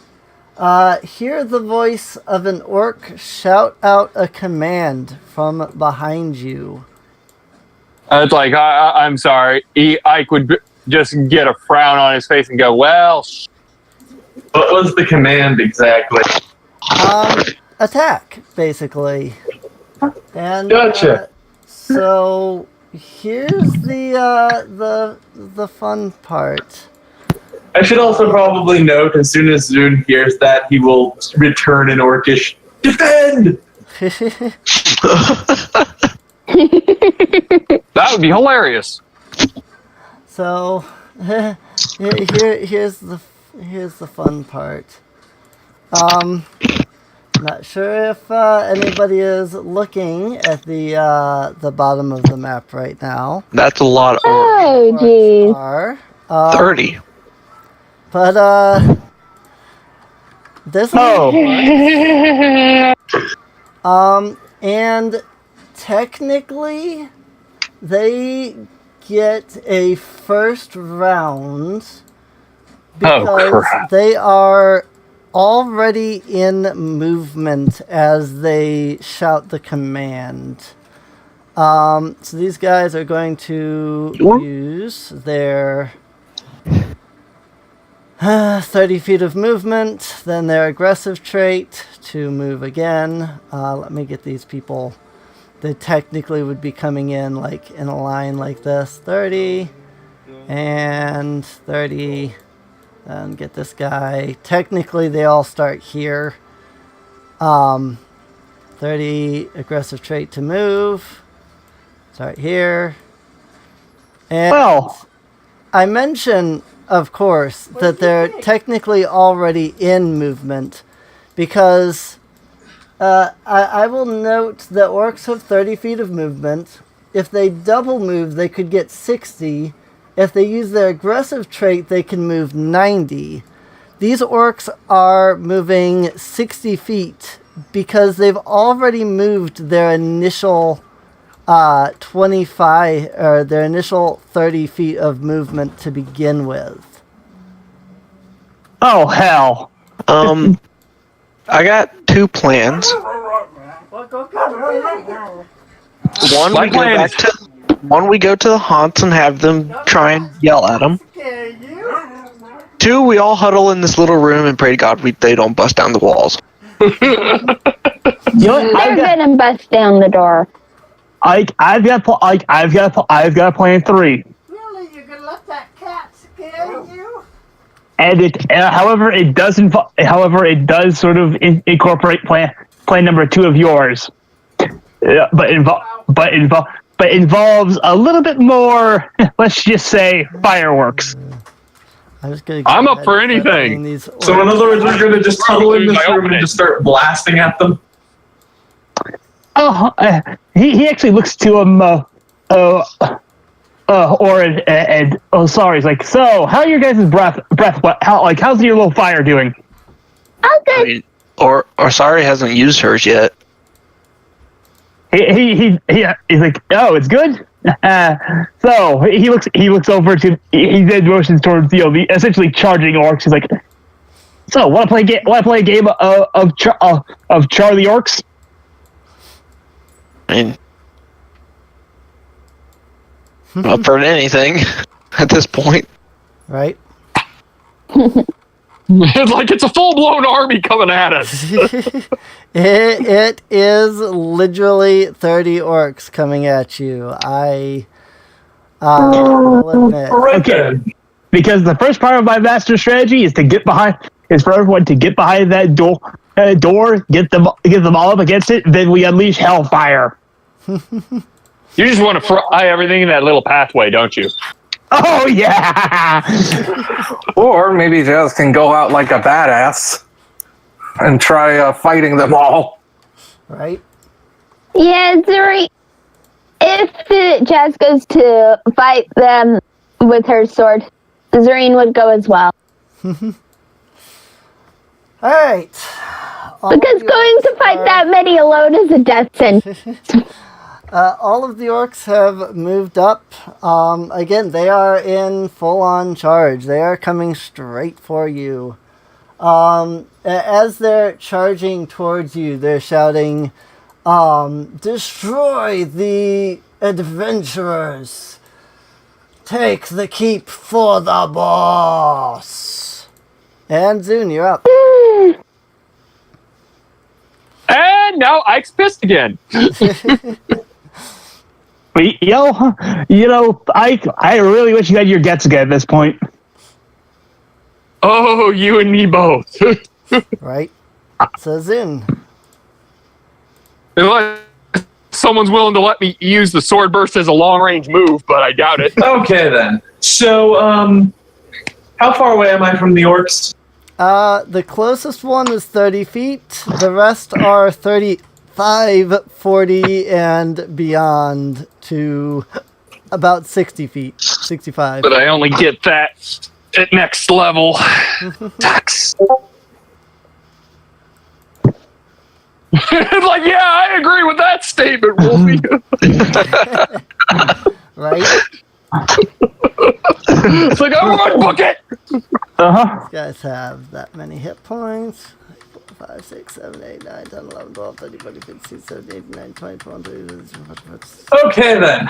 hear the voice of an orc shout out a command from behind you. It's like, I'm sorry. Ike would just get a frown on his face and go, well... What was the command exactly? Attack, basically. And gotcha. So here's the fun part. I should also probably note, as soon as Zune hears that, he will return an orcish defend. That would be hilarious. So here's the fun part. Not sure if anybody is looking at the bottom of the map right now. That's a lot of Oh, geez. 30. But there's and Technically, they get a first round because they are already in movement as they shout the command. So these guys are going to use their 30 feet of movement, then their aggressive trait to move again. Let me get these people. They technically would be coming in like in a line like this. 30 and 30. And get this guy. Technically, they all start here. 30 aggressive trait to move. Start here. And I mention, of course, that they're technically already in movement because I will note that orcs have 30 feet of movement. If they double move, they could get 60. If they use their aggressive trait, they can move 90. These orcs are moving 60 feet because they've already moved their initial 25 or their initial 30 feet of movement to begin with. Oh, hell. I got 2 plans. One, we go to the haunts and have them try and yell at them. 2, we all huddle in this little room and pray to God they don't bust down the walls. They're gonna bust down the door. I've got a plan 3. Really, you're gonna let that cat scare you? And however, it does sort of incorporate plan number 2 of yours, but involves a little bit more. Let's just say fireworks. I'm up for anything. So in other words, we're going to just huddle in this room and just start blasting at them? Oh, he actually looks to him, sorry. He's like, so, how are your guys' breath, how's your little fire doing? Oh, good. I mean, or sorry hasn't used hers yet. He's like, oh, it's good. So he looks over to he then motions towards the essentially charging orcs. He's like, so want to play a game of Charlie Orcs? I mean, up for anything at this point. Right? Like it's a full-blown army coming at us. It is literally 30 orcs coming at you. I will admit. Okay. Because the first part of my master strategy is for everyone to get behind that door, get them all up against it, then we unleash hellfire. You just want to fry everything in that little pathway, don't you? Oh yeah. Or maybe Jazz can go out like a badass and try fighting them all. Right? Yeah, Zuri. If Jazz goes to fight them with her sword, Zureen would go as well. Alright. Because going to fight that many alone is a death sentence. All of the orcs have moved up. Again, they are in full-on charge. They are coming straight for you. As they're charging towards you, they're shouting, destroy the adventurers. Take the keep for the boss. And Zune, you're up. And now Ike's pissed again. I really wish you had your guts again at this point. Oh, you and me both. Right? So Zune. Unless someone's willing to let me use the sword burst as a long-range move, but I doubt it. Okay, then. So, how far away am I from the orcs? The closest one is 30 feet. The rest are 35, 40, and beyond to about 60 feet, 65. But I only get that at next level. Sucks. Like, yeah, I agree with that statement, Wolfie. Right? It's like, everyone book it! Uh-huh. These guys have that many hit points. 4, 5, 6, 7, 8, 9, 10, 11, 12, 13, 14, 15, 16, 17, 18, 19, 20, 21, 22, Okay then.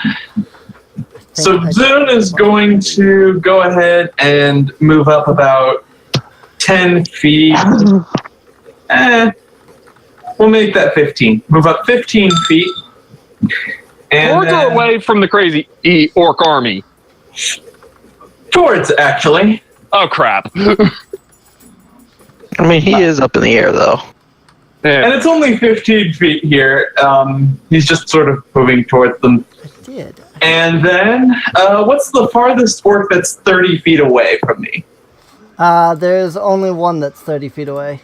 So Zune is going to go ahead and move up about 10 feet. We'll make that 15. Move up 15 feet. And Towards or away from the crazy orc army? Towards, actually. Oh, crap. I mean, he is up in the air, though. Yeah. And it's only 15 feet here. He's just sort of moving towards them. I did. And then, what's the farthest orc that's 30 feet away from me? There's only one that's 30 feet away.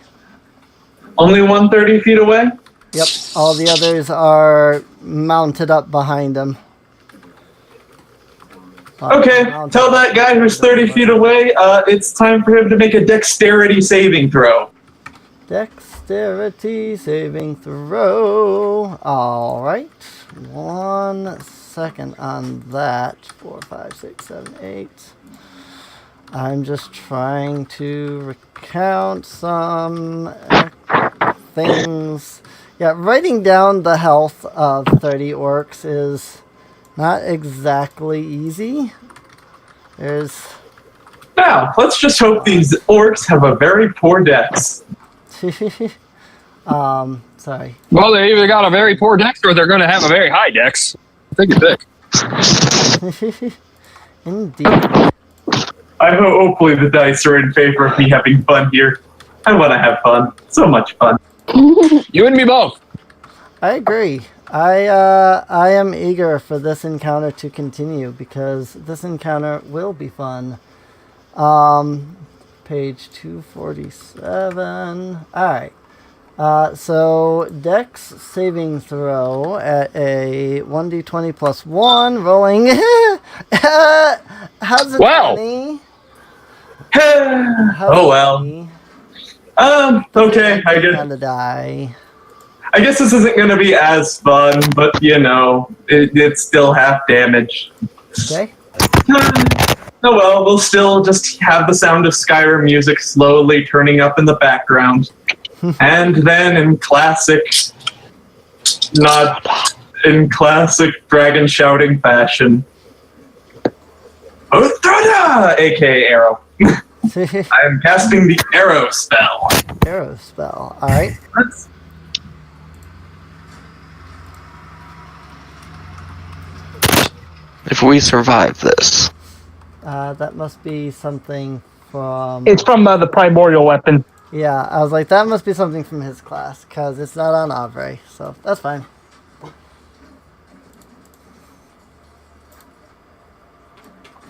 Only one 30 feet away? Yep. All the others are mounted up behind him. Okay, tell that guy who's 30 feet away, it's time for him to make a dexterity saving throw. Dexterity saving throw. Alright. 1 second on that. 4, 5, 6, 7, 8. I'm just trying to recount some things. Yeah, writing down the health of 30 orcs is not exactly easy. There's... Now, let's just hope these orcs have a very poor dex. Sorry. Well, they either got a very poor dex or they're going to have a very high dex. Take your pick. Indeed. Hopefully the dice are in favor of me having fun here. I want to have fun. So much fun. You and me both. I agree. I am eager for this encounter to continue because this encounter will be fun. Page 247. Alright. So Dex saving throw at a 1d20 plus 1, rolling. How's it? Wow. Oh well. Okay, I guess. Gonna die. I guess this isn't going to be as fun, but you know, it's still half damage. Okay. Oh well, we'll still just have the sound of Skyrim music slowly turning up in the background. And then in classic dragon shouting fashion, Uthrada! aka arrow. I am casting the arrow spell. Arrow spell. Alright. If we survive this. That must be something from... It's from the primordial weapon. Yeah, I was like, that must be something from his class, because it's not on Avre, so that's fine.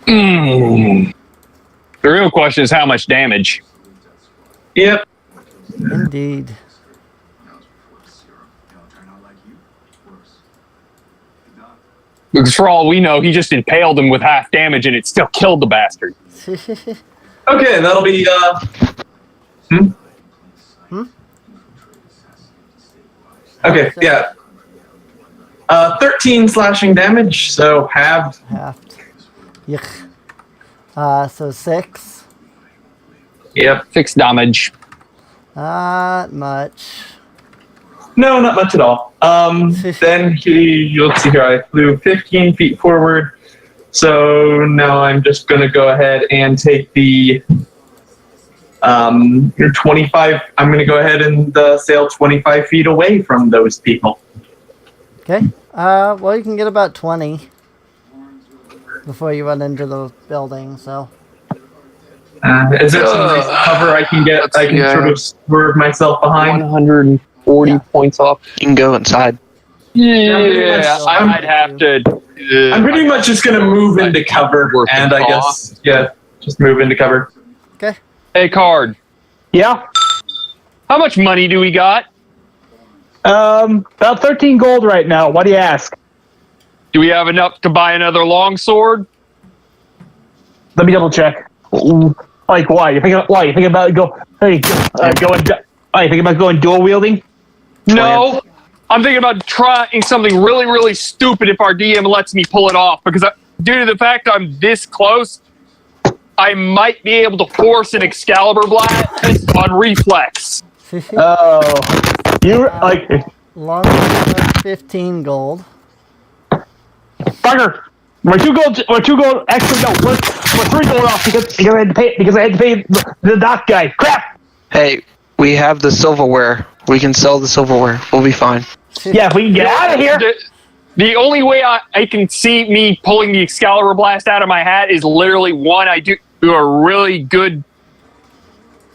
The real question is how much damage. Yep. Indeed. Because for all we know, he just impaled him with half damage and it still killed the bastard. Okay, that'll be, Okay, yeah. 13 slashing damage, so halved. Halved. Yuck. So 6. Yep. 6 damage. Not much. No, not much at all. Then let's see here, I flew 15 feet forward. So now I'm just going to go ahead and take the 25. I'm going to go ahead and sail 25 feet away from those people. Okay. Well, you can get about 20 before you run into the building, so. Is there some cover I can get? I can sort of swerve myself behind? 140 points off. You can go inside. Yeah, I'd have to. I'm pretty much just going to move into cover, and I guess, yeah, just move into cover. Okay. Hey, Card. Yeah? How much money do we got? About 13 gold right now. Why do you ask? Do we have enough to buy another longsword? Let me double check. Like, why? You think about going dual wielding? No, I'm thinking about trying something really, really stupid if our DM lets me pull it off. Because due to the fact I'm this close, I might be able to force an Excalibur blast on reflex. Oh, you like Long 15 gold. fucker. We're 2 gold. We're 2 gold. Actually, no. We're 3 gold off because I had to pay the dock guy. Crap. Hey, we have the silverware. We can sell the silverware. We'll be fine. Yeah, if we can get out of here. The only way I can see me pulling the Excalibur blast out of my hat is literally one, I do a really good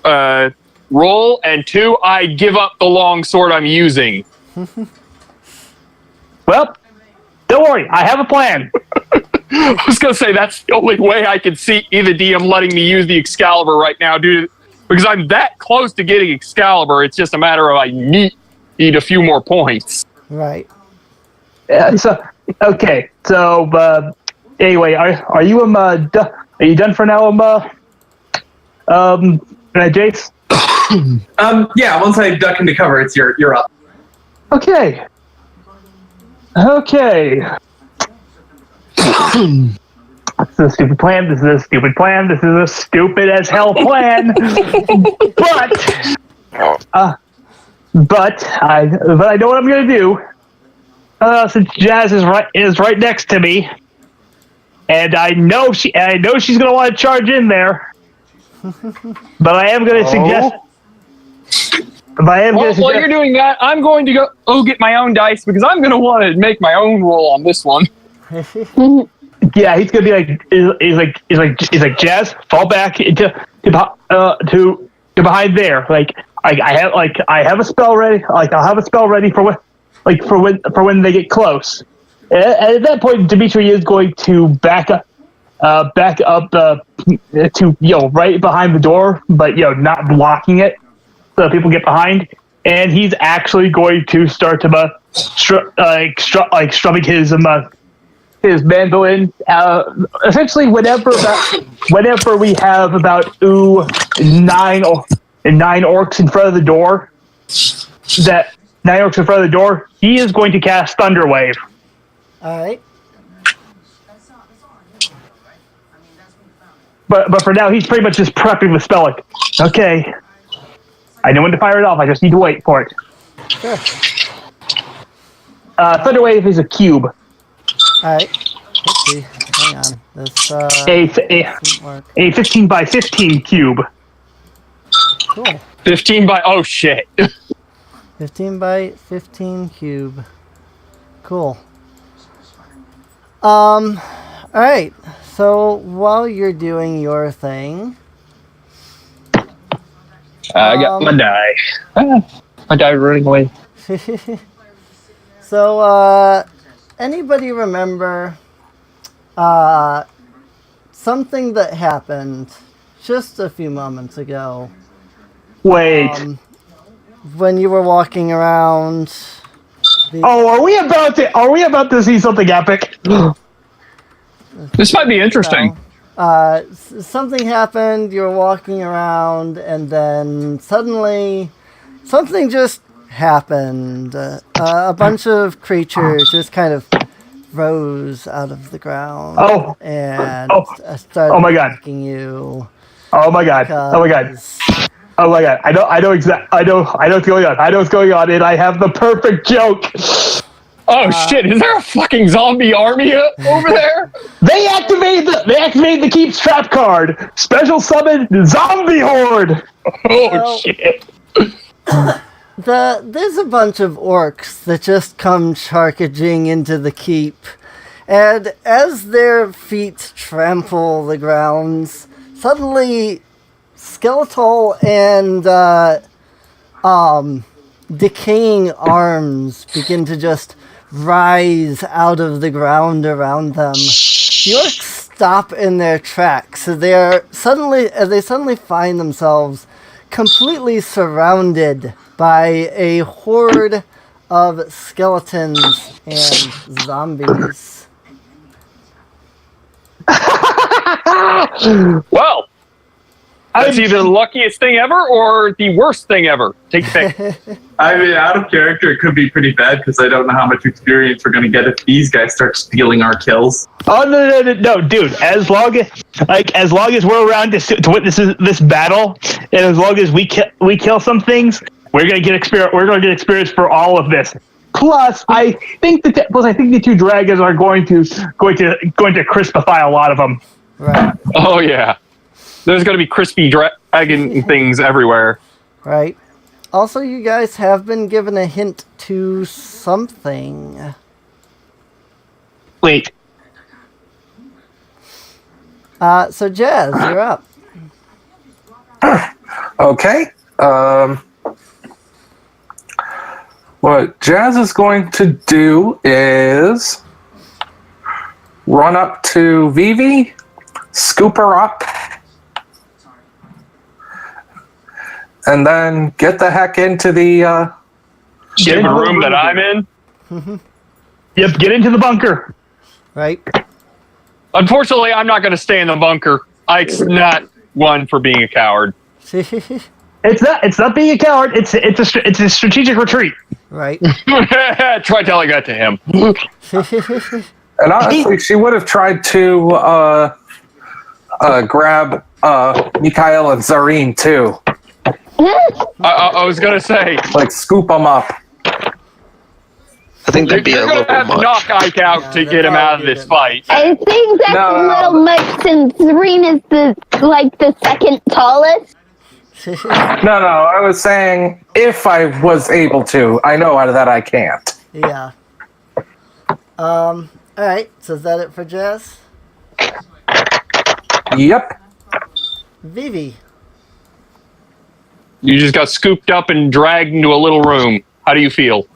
roll, and 2, I give up the long sword I'm using. Well, don't worry. I have a plan. I was going to say, that's the only way I can see either DM letting me use the Excalibur right now, dude. Because I'm that close to getting Excalibur, it's just a matter of I need a few more points. Right. Okay. So, anyway, are you are you done for now, Jace? Yeah, once I duck into cover, it's you're up. Okay. This is a stupid plan. This is a stupid plan. This is a stupid as hell plan. But I know what I'm gonna do. Since Jazz is right next to me, and I know she's gonna want to charge in there. But I am gonna suggest. While you're doing that, I'm going to go get my own dice because I'm going to want to make my own roll on this one. Yeah, he's gonna be like, he's like, Jazz, fall back to behind there. Like, I have a spell ready. Like, I'll have a spell ready for when they get close. And at that point, Dimitri is going to back up to right behind the door, but not blocking it, so people get behind. And he's actually going to start to strumming his mandolin. Essentially, whenever we have about 9 orcs in front of the door, he is going to cast Thunderwave. All right. But for now, he's pretty much just prepping the spell. Like, okay, I know when to fire it off. I just need to wait for it. Sure. Thunderwave is a cube. All right. Let's see. Hang on. This A 15 by 15 cube. Cool. 15 by... Oh, shit. 15 by 15 cube. Cool. All right. So while you're doing your thing, I got my die. My die running away. So anybody remember something that happened just a few moments ago? Wait. When you were walking around. Are we about to see something epic? This might be interesting. Something happened, you were walking around, and then suddenly something just happened. A bunch of creatures just kind of rose out of the ground and started attacking you. Oh my god. I know what's going on. I know what's going on, and I have the perfect joke. Oh shit! Is there a fucking zombie army over there? They activated the Keep's Trap card. Special summon zombie horde. Oh shit! There's a bunch of orcs that just come charging into the keep, and as their feet trample the grounds, suddenly skeletal and decaying arms begin to just rise out of the ground around them. The orcs stop in their tracks. They suddenly find themselves completely surrounded by a horde of skeletons and zombies. Well, That's either the luckiest thing ever or the worst thing ever. Take a pick. I mean, out of character, it could be pretty bad because I don't know how much experience we're going to get if these guys start stealing our kills. Oh no, dude! As long as we're around to witness this battle, and as long as we kill some things, we're gonna get experience. We're gonna get experience for all of this. Plus, I think the two dragons are going to crispify a lot of them. Right. Oh yeah, there's going to be crispy dragon things everywhere. Right. Also, you guys have been given a hint to something. Wait. So Jazz, you're up. Okay. What Jazz is going to do is run up to Vivi, scoop her up, and then get the heck into the room that I'm in. Yep, get into the bunker. Right. Unfortunately, I'm not going to stay in the bunker. Ike's not one for being a coward. It's not being a coward. It's a strategic retreat. Right. Try telling that to him. And honestly, she would have tried to grab Mikhail and Zareen too. I was going to say, Like scoop them up. I think that'd be a you're little going to have to much. knock Ike out to get him out of this fight. I think that's a little much since Zareen is the second tallest. No, I was saying if I was able to. I know out of that I can't. Yeah. Alright, so is that it for Jazz? Yep. Vivi. You just got scooped up and dragged into a little room. How do you feel?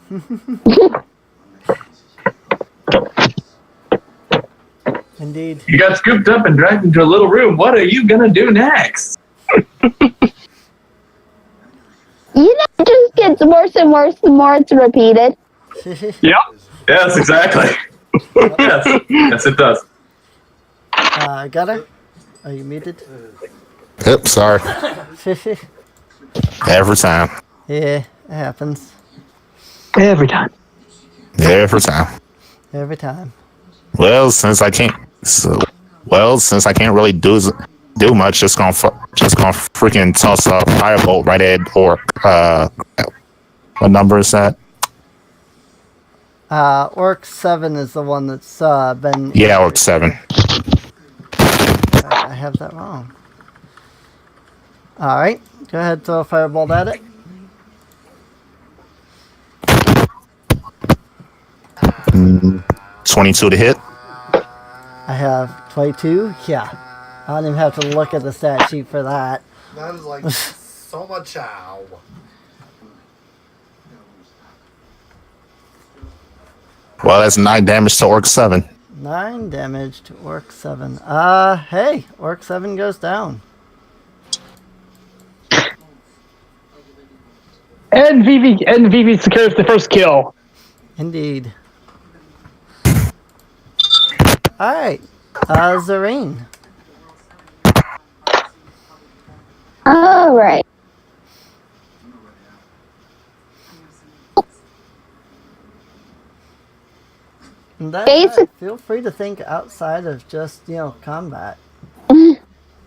Indeed. You got scooped up and dragged into a little room. What are you going to do next? It just gets worse and worse the more it's repeated. Yep. Yes, exactly. Yes, it does. Gutter? Are you muted? Yep, sorry. Every time. Yeah, it happens. Every time. Every time. Every time. Well, since I can't really do much, just gonna freaking toss a firebolt right at Orc. What number is that? Orc 7 is the one that's been... Yeah, Orc 7. I have that wrong. Alright, go ahead, throw a firebolt at it. Mm, 22 to hit. I have 22. Yeah. I don't even have to look at the stat sheet for that. That is like so much ow. Well, that's 9 damage to Orc 7. 9 damage to Orc 7. Hey, Orc 7 goes down. And Vivi secures the first kill. Indeed. Alright. Zareen. Alright. And that's right. Feel free to think outside of just, combat.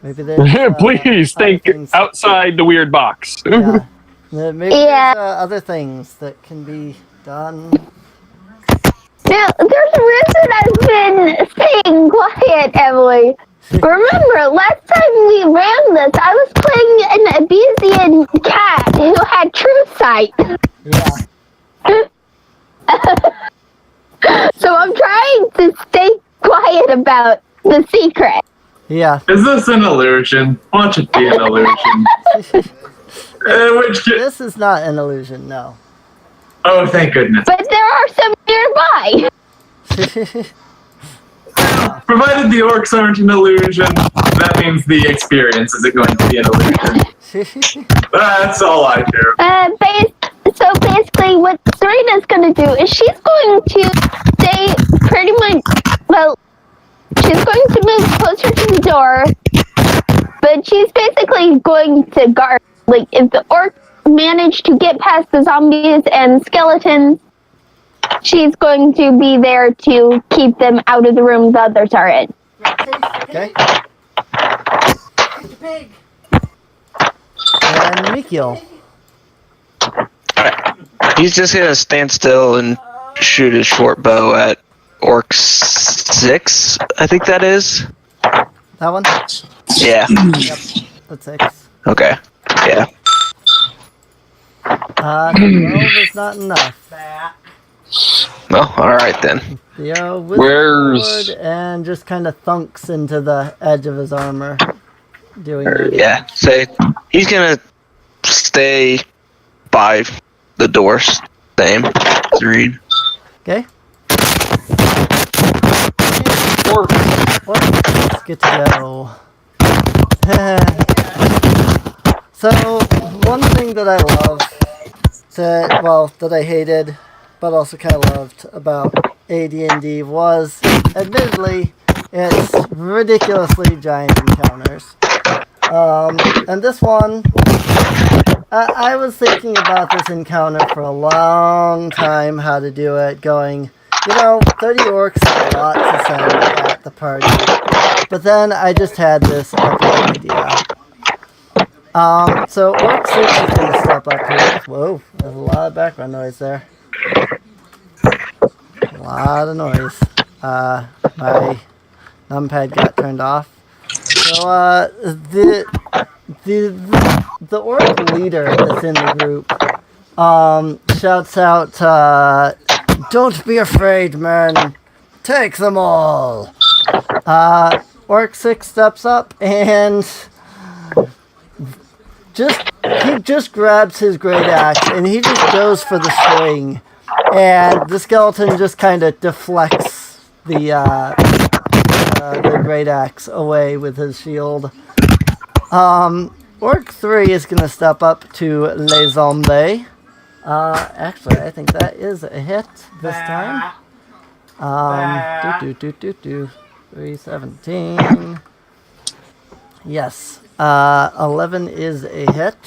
Maybe there's... Please think outside the weird box. Yeah. Maybe there's other things that can be done. Now, there's a reason I've been staying quiet, Emily. Remember, last time we ran this, I was playing an Abyssian cat who had true sight. Yeah. So I'm trying to stay quiet about the secret. Yeah. Is this an illusion? Watch it be an illusion. This is not an illusion, no. Oh, thank goodness. But there are some nearby. Provided the orcs aren't an illusion, that means the experience isn't going to be an illusion. That's all I care. So basically what Serena's going to do is she's going to stay pretty much, well, she's going to move closer to the door, but she's basically going to guard. Like, if the orc manage to get past the zombies and skeletons, she's going to be there to keep them out of the room the others are in. Okay. And Mikio. He's just gonna stand still and shoot his short bow at Orc 6, I think that is. That one? Yeah. Yep. That's 6. Okay. Yeah. 12 is not enough. Well, alright then. Theo Where's- forward and just kind of thunks into the edge of his armor. Doing Yeah. Say he's gonna stay by the doors. Same. Read. Okay. Orc. Let's get to go. So, one thing that I love, that I hated, but also kind of loved about AD&D was, admittedly, it's ridiculously giant encounters. And this one, I was thinking about this encounter for a long time, how to do it, going, 30 orcs is a lot to send at the party. But then I just had this epic idea. So Orc 6 is going to step up here. Whoa, there's a lot of background noise there. A lot of noise. My numpad got turned off. So the orc leader that's in the group shouts out, "Don't be afraid, men. Take them all." Orc 6 steps up and he just grabs his great axe and he just goes for the swing, and the skeleton just kind of deflects the great axe away with his shield. Orc 3 is going to step up to Les Zombies. Actually, I think that is a hit this time. 317. Yes. 11 is a hit.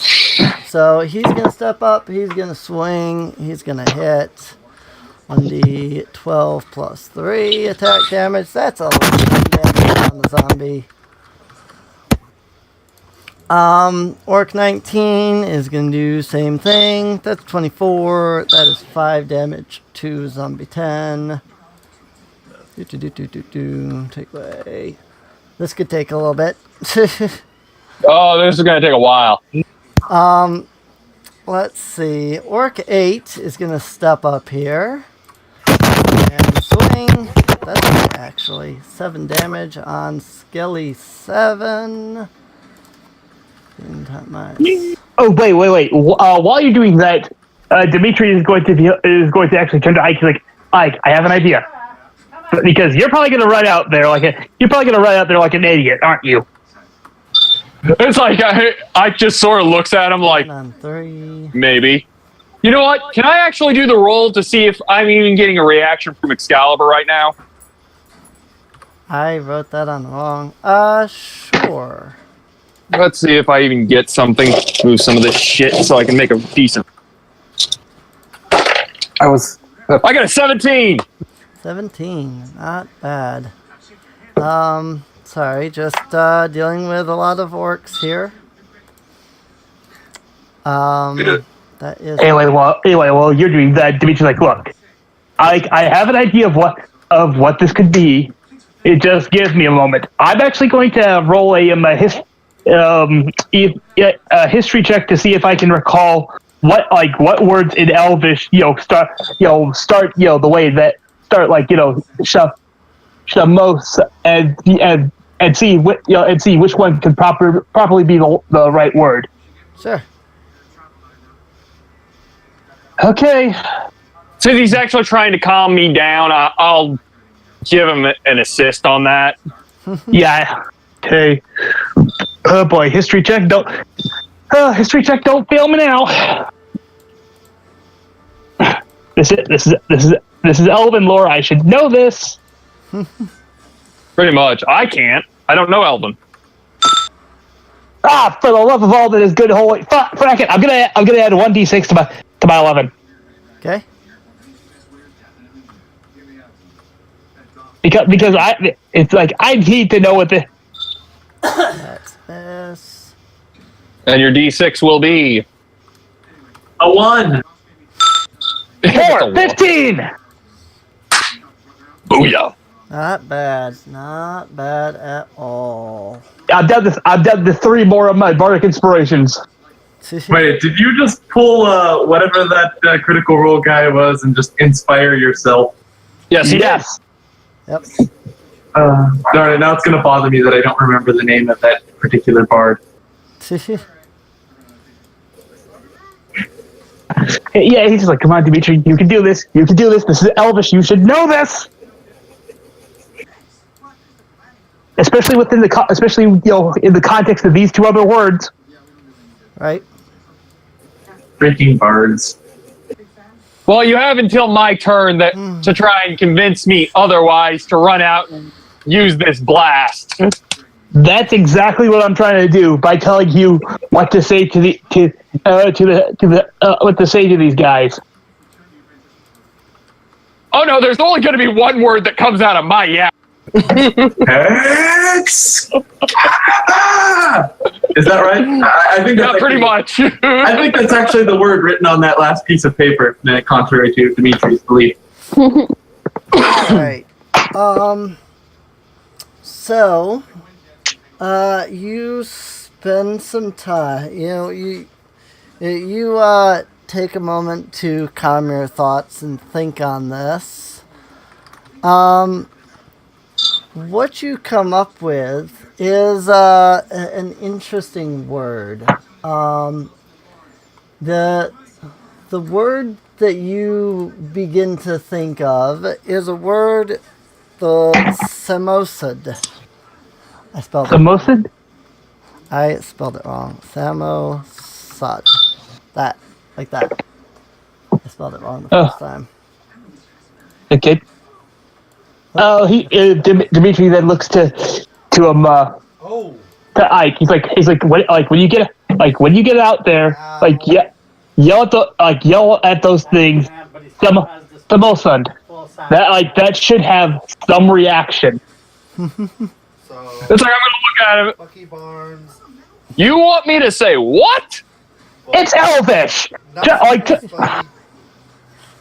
So he's going to step up, he's going to swing, he's going to hit. 1d12 plus 3 attack damage. That's 11 damage on the zombie. Orc 19 is going to do same thing. That's 24. That is 5 damage to zombie 10. Take away. This could take a little bit. Oh, this is going to take a while. Let's see. Orc 8 is going to step up here. And swing. That's actually 7 damage on Skelly 7. Oh, wait. While you're doing that, Dimitri is going to actually turn to Ike. He's like, Ike, I have an idea. Because you're probably going to run out there like an idiot, aren't you? It's like I just sort of looks at him like, maybe. You know what? Can I actually do the roll to see if I'm even getting a reaction from Excalibur right now? I wrote that on the wrong. Sure. Let's see if I even get something. Move some of this shit so I can make a decent. I got a 17. 17, not bad. Sorry, just dealing with a lot of orcs here. That is. Anyway, while you're doing that, Dimitri's like, look, I have an idea of what this could be. It just gives me a moment. I'm actually going to roll a history check to see if I can recall what words in Elvish start the way that start most and see which one could properly be the right word. Sure. Okay. Since he's actually trying to calm me down, I'll give him an assist on that. Yeah. Okay. Oh boy, history check. Don't fail me now. This is Elven lore. I should know this. Pretty much. I can't. I don't know Elven. For the love of all that is good, holy frack it! I'm gonna add 1d6 to my 11. Okay. Because it's like I need to know what the. That's this. And your D6 will be A 1. 4, 15. Booyah. Not bad. Not bad at all. I've done the 3 more of my bardic inspirations. Wait, did you just pull whatever that critical role guy was and just inspire yourself? Yes, Yes. Yep. Darn it, now it's going to bother me that I don't remember the name of that particular bard. Yeah, he's just like, come on, Dimitri, you can do this. You can do this. This is Elvish. You should know this. Especially in the context of these 2 other words. Right. Freaking bards. Well, you have until my turn to try and convince me otherwise to run out and use this blast. That's exactly what I'm trying to do by telling you what to say to these guys. Oh no, there's only going to be one word that comes out of my yap. Hex! Is that right? I think that's pretty much. I think that's actually the word written on that last piece of paper, contrary to Dimitri's belief. Right. So, you spend some time. You take a moment to calm your thoughts and think on this. What you come up with is an interesting word. The word that you begin to think of is a word, the Samosad. I spelled it. Samosad? I spelled it wrong. Samosad. That, like that. I spelled it wrong the first time. Okay. Oh, Dimitri then looks to to Ike. He's like when you get out there, yell at those things. Samosad. That should have some reaction. It's like I'm gonna look at him. Bucky Barnes. You want me to say what? It's Elvish.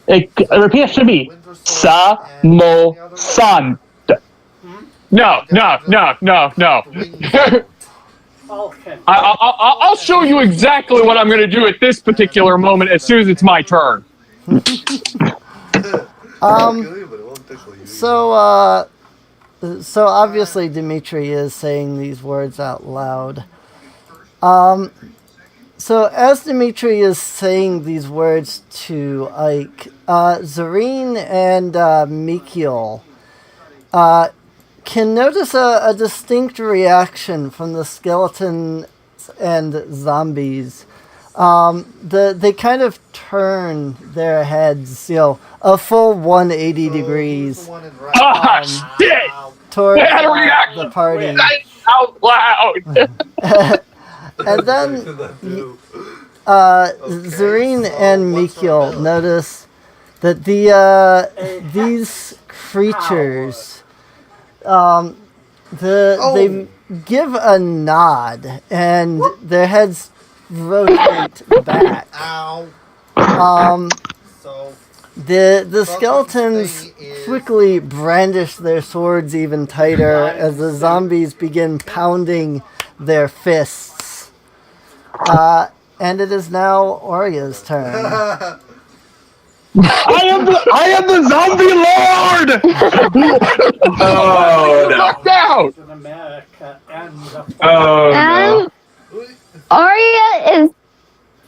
Repeat after me. Samosad. No. I'll show you exactly what I'm going to do at this particular moment as soon as it's my turn. So obviously Dimitri is saying these words out loud. So as Dimitri is saying these words to Ike, Zareen and Mikiel can notice a distinct reaction from the skeletons and zombies. They kind of turn their heads, a full 180 degrees. Shit! Toward the party. Out loud! And then Zareen and Mikiel notice that these creatures, they give a nod and their heads rotate back. The skeletons quickly brandish their swords even tighter as the zombies begin pounding their fists. And it is now Oria's turn. I am the zombie lord! Oh, no. Arya is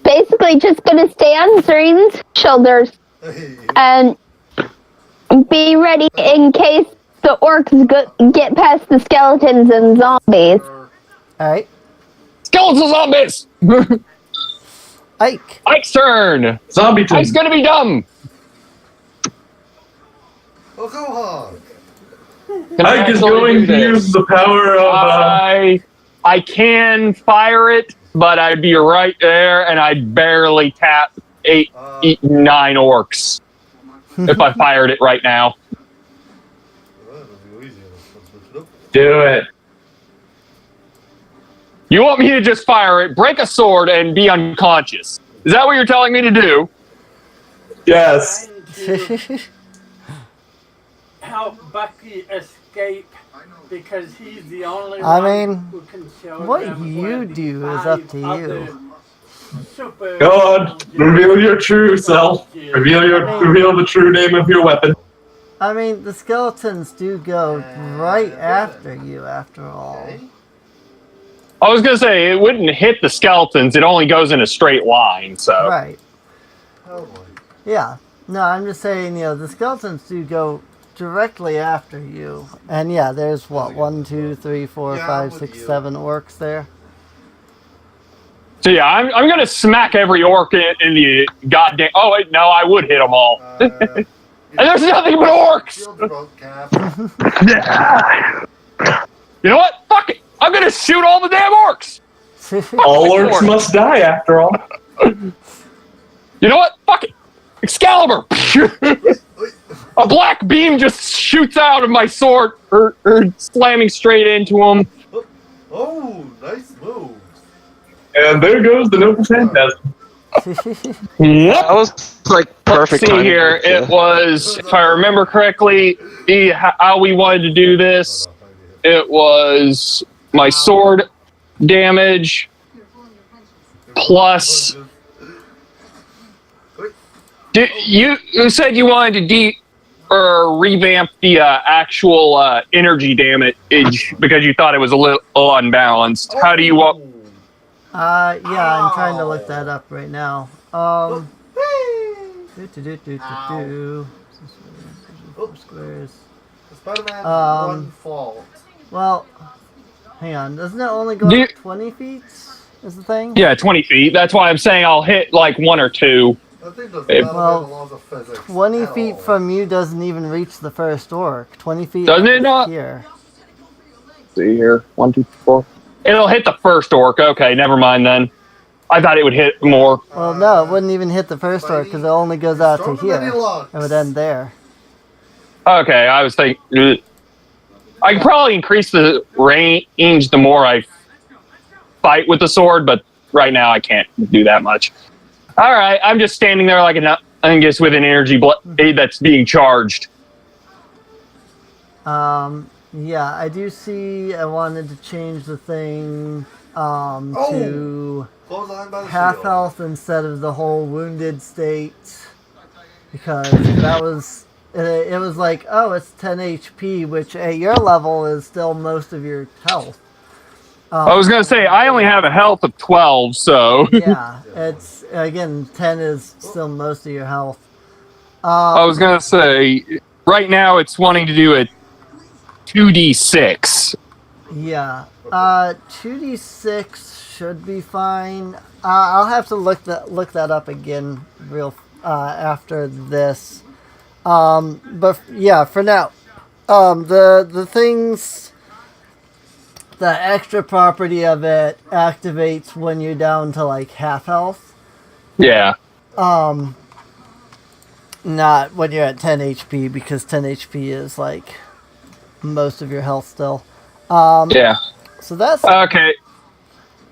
basically just going to stay on Zareen's shoulders and be ready in case the orcs get past the skeletons and zombies. Alright. Skeletal zombies! Ike's turn! Zombie turn. Ike's gonna be dumb! Oh, go hog. Ike is going to use the power of... I can fire it, but I'd be right there, and I'd barely tap 9 orcs if I fired it right now. Do it. You want me to just fire it, break a sword, and be unconscious? Is that what you're telling me to do? Yes. Help Bucky escape because he's the only I one mean, who can show what them you where do the is up to 5 you. other super Go on. Reveal your true self. Reveal the true name of your weapon. I mean, the skeletons do go right after you, after all. I was going to say, it wouldn't hit the skeletons. It only goes in a straight line, so... Right. Yeah. No, I'm just saying, the skeletons do go directly after you. And yeah, there's what, 1, 2, 3, 4, 5, 6, 7 orcs there. So yeah, I'm going to smack every orc in the goddamn... Oh, wait, no, I would hit them all. And there's nothing but orcs! You know what? Fuck it! I'm going to shoot all the damn orcs! All orcs must die, after all. You know what? Fuck it! Excalibur! A black beam just shoots out of my sword, or slamming straight into him. Oh, nice move. And there goes the noble phantasm. Yep. That was like perfect. Let's see timing. here. It was, if I remember correctly, how we wanted to do this. It was my sword damage plus. You said you wanted to revamp the actual energy damage because you thought it was a little unbalanced. How do you want? Yeah, I'm trying to look that up right now. Squares. Spider-Man one fault. Well, hang on. Doesn't it only go up 20 feet? Is the thing? Yeah, 20 feet. That's why I'm saying I'll hit like 1 or 2. I think that's Well, 20 feet from you doesn't even reach the first orc. 20 feet Doesn't it not? Here. See here. 1, 2, 4. It'll hit the first orc. Okay, never mind then. I thought it would hit more. Well, no, it wouldn't even hit the first orc because it only goes out to here. It would end there. Okay, I was thinking... I could probably increase the range the more I fight with the sword, but right now I can't do that much. Alright, I'm just standing there like an Angus with an energy blade that's being charged. Yeah, I do see I wanted to change the thing to half health instead of the whole wounded state because that was it was like, oh, it's 10 HP, which at your level is still most of your health. I was going to say, I only have a health of 12, so... Yeah, it's, again, 10 is still most of your health. I was going to say, right now it's wanting to do a 2d6. Yeah, 2d6 should be fine. I'll have to look that up again after this. But yeah, for now, the things, the extra property of it activates when you're down to like half health. Yeah. Not when you're at 10 HP because 10 HP is like most of your health still. Yeah. So that's okay.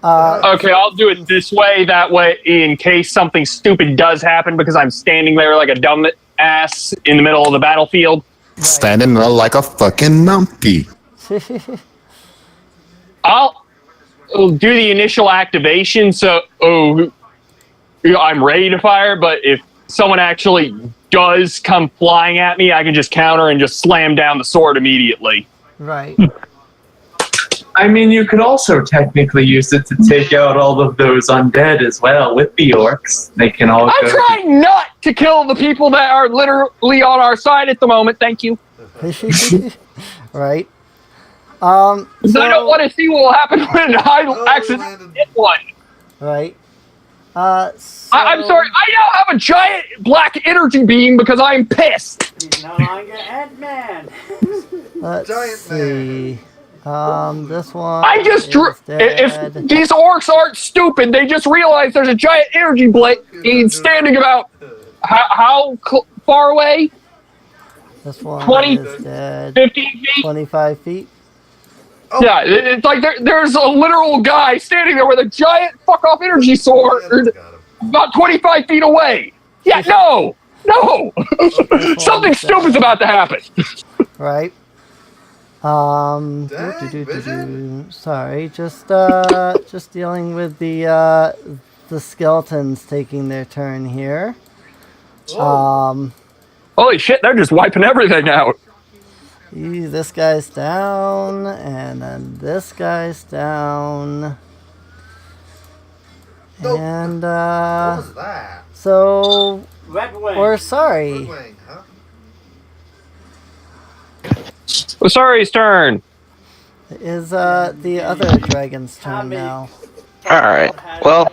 Okay, I'll do it this way. That way, in case something stupid does happen, because I'm standing there like a dumb ass in the middle of the battlefield. Standing there like a fucking numpty. I'll do the initial activation, so I'm ready to fire. But if someone actually does come flying at me, I can just counter and just slam down the sword immediately. Right. I mean, you could also technically use it to take out all of those undead as well with the orcs. They can all I'm trying not to kill the people that are literally on our side at the moment. Thank you. Right. I don't want to see what will happen when I accidentally hit one. Right. I'm sorry. I now have a giant black energy beam because I'm pissed. He's no longer Ant-Man. Let's see. This one. I just drew. If these orcs aren't stupid, they just realize there's a giant energy blade standing about how far away? This one 20, is dead. 15 feet? 25 feet. Oh. Yeah, it's like there's a literal guy standing there with a giant fuck off energy sword about 25 feet away. Yeah, no! Something stupid's about to happen. Right. Sorry, just dealing with the skeletons taking their turn here. Holy shit, they're just wiping everything out. This guy's down, and then this guy's down. And, What was that? so, Red Wing. we're sorry. Red Wing, huh? Sorry's turn. It is, the other dragon's turn now. Alright, well,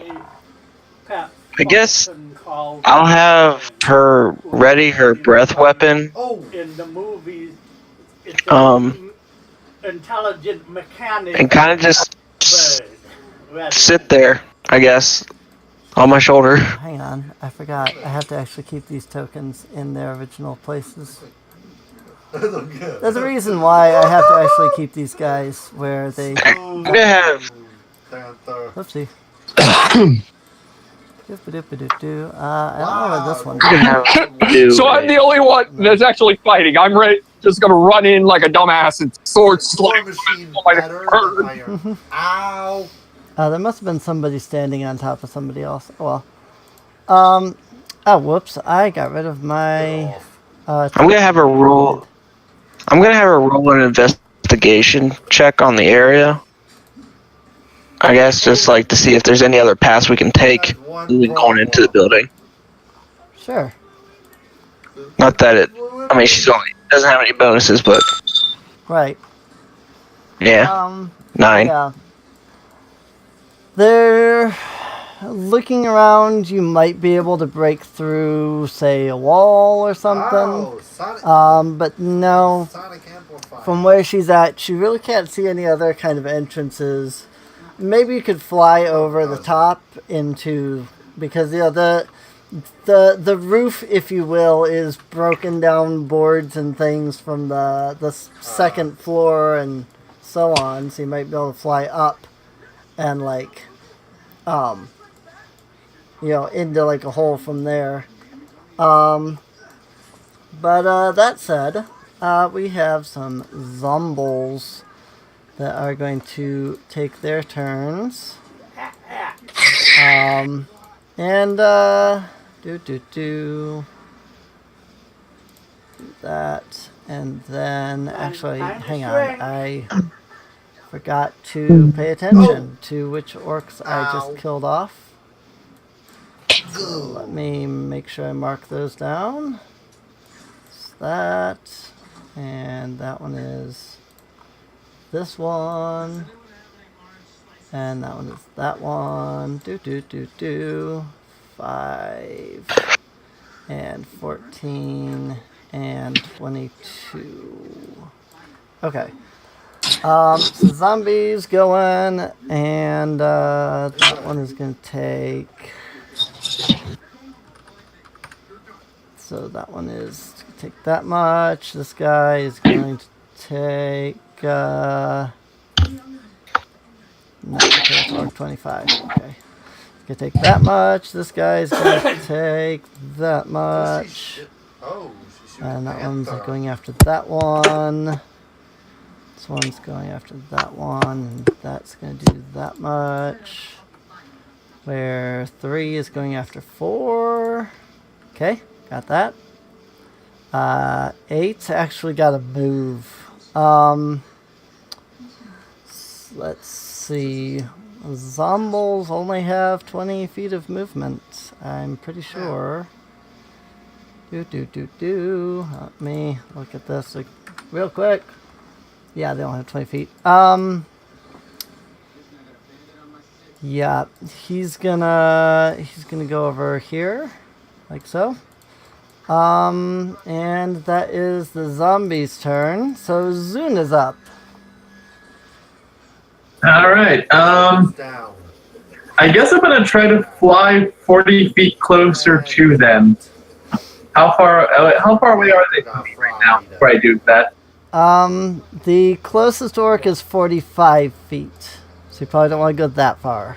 I guess I'll have her ready her breath weapon. Oh, In the movies, it's intelligent mechanic And kind of just bird. Red sit there, I guess, on my shoulder. Hang on, I forgot. I have to actually keep these tokens in their original places. There's a reason why I have to actually keep these guys where they... I'm gonna have... Whoopsie. Doop-a-doop-a-doop-doo. I don't know where this one's going. So I'm the only one that's actually fighting. I'm ready, just gonna run in like a dumbass and sword slam. Ow! There must have been somebody standing on top of somebody else. Oh, well. Oh, whoops. I got rid of my... I'm gonna have her roll... I'm gonna have her roll an investigation check on the area. I guess just like to see if there's any other paths we can take going into the building. Sure. Not that it... I mean, she's only... doesn't have any bonuses, but... Right. Yeah. 9. Yeah. They're looking around. You might be able to break through, say, a wall or something. Oh, Sonic. But no. Sonic amplifier. From where she's at, she really can't see any other kind of entrances. Maybe you could fly over the top into, because you know the roof, if you will, is broken down boards and things from the second floor and so on. So you might be able to fly up and like, into like a hole from there. But that said, we have some zombies that are going to take their turns. Do that, and then actually, hang on, I forgot to pay attention to which orcs I just killed off. So let me make sure I mark those down. It's that, and that one is this one, and that one is that one. 5 and 14 and 22. Okay. So zombies going, and that one is going to take. So that one is going to take that much. This guy is going to take. No, okay, it's arc 25. Okay. Gonna take that much. This guy's gonna take that much. And that one's going after that one. This one's going after that one. And that's gonna do that much. Where 3 is going after 4. Okay, got that. 8 actually gotta move. Let's see. Zombies only have 20 feet of movement, I'm pretty sure. Let me look at this real quick. Yeah, they only have 20 feet. Yeah, he's gonna go over here, like so. And that is the zombie's turn. So Zune is up. All right. Down. I guess I'm gonna try to fly 40 feet closer to them. How far away are they from me right now? Before I do that. The closest orc is 45 feet. So you probably don't want to go that far.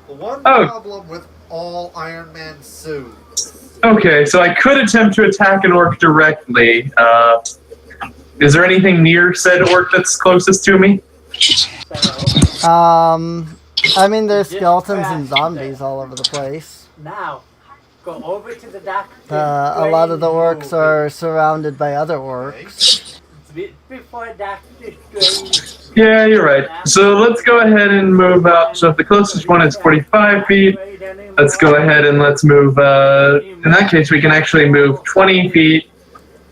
The one Oh. problem with all Iron Man suits. Okay, so I could attempt to attack an orc directly. Is there anything near said orc that's closest to me? I mean, there's skeletons and zombies all over the place. Now, go over to the doctor. A lot of the orcs are surrounded by other orcs. Before Doctor Strange. Yeah, you're right. So let's go ahead and move up. So if the closest one is 45 feet, let's go ahead and let's move. In that case, we can actually move 20 feet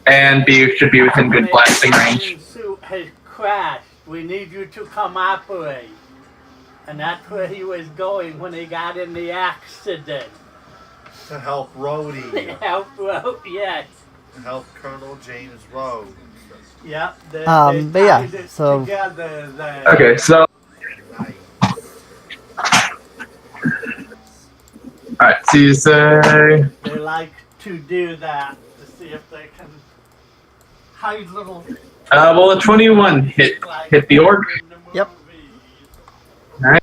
and should be within good blasting range. Suit has crashed. We need you to come operate. And that's where he was going when he got in the accident. To help Rhodey. Help, yes. To help Colonel James Rhodes. Yep. But yeah, so Okay, so alright, so you say they like to do that to see if they can hide little. well, a 21 hit the orc. Yep. Alright.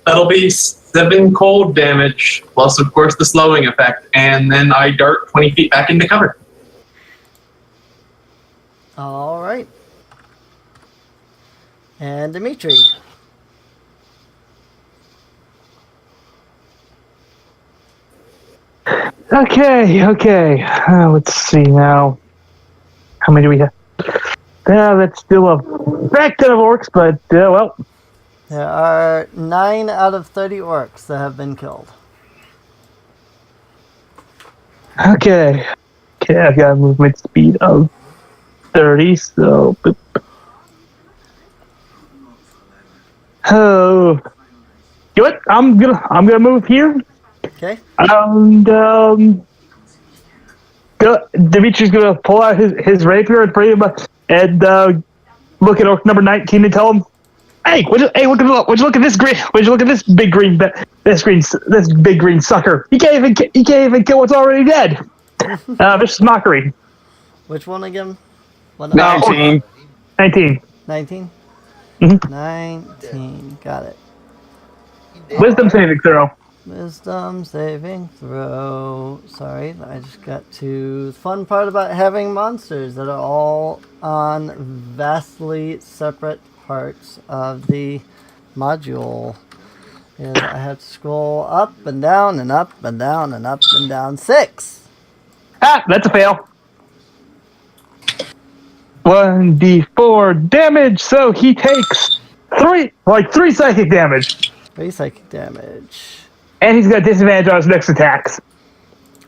That'll be 7 cold damage, plus of course the slowing effect, and then I dart 20 feet back into cover. All right. And Dimitri. Okay. Let's see now. How many do we have? That's still a back ton of orcs, but well. There are 9 out of 30 orcs that have been killed. Okay, I've got a movement speed of 30, so boop. Oh, you know what? I'm gonna move here. Okay. And Dimitri's gonna pull out his rapier and pretty much look at orc number 19 and tell him, "Hey, would you look at this green? Would you look at this big green sucker? He can't even kill what's already dead." Vicious mockery. Which one again? 19. 19. 19? Mhm. 19. Got it. Wisdom saving throw. Wisdom saving throw. Sorry, I just got to the fun part about having monsters that are all on vastly separate parts of the module. And I have to scroll up and down and up and down and up and down. 6. That's a fail. 1d4 damage, so he takes 3 psychic damage. 3 psychic damage. And he's got disadvantage on his next attacks.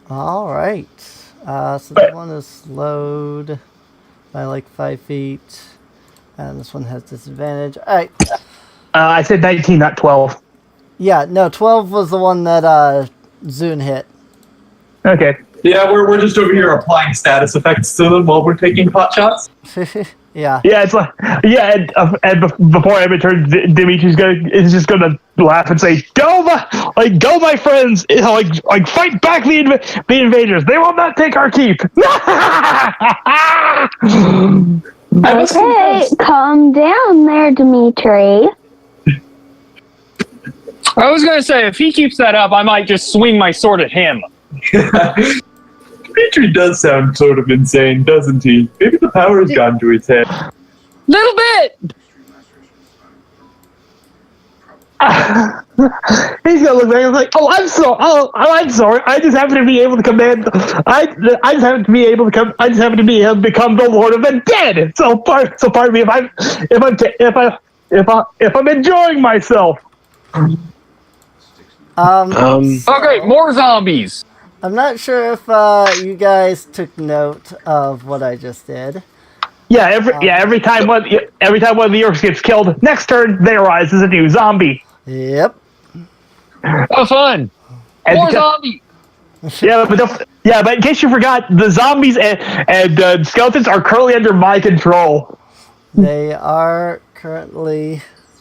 Alright. So that one is slowed by like 5 feet. And this one has disadvantage. Alright. I said 19, not 12. Yeah, no, 12 was the one that Zune hit. Okay. Yeah, we're just over here applying status effects to them while we're taking pot shots. Yeah. Yeah, it's like and before I return, Dimitri's just gonna laugh and say, "Go, my friends! Like fight back the invaders! They will not take our keep!" Okay, calm down there, Dimitri. I was going to say, if he keeps that up, I might just swing my sword at him. Dimitri does sound sort of insane, doesn't he? Maybe the power has gone to his head. Little bit! He's gonna look back and like, I'm sorry. I just happen to be able to command. I just happen to be able to become the Lord of the Dead. So pardon me if I'm enjoying myself. Okay, more zombies! I'm not sure if you guys took note of what I just did. Every time one of the orcs gets killed, next turn they arise as a new zombie. Yep. Oh, fun! And More because- zombies! but in case you forgot, the zombies and skeletons are currently under my control. They are currently.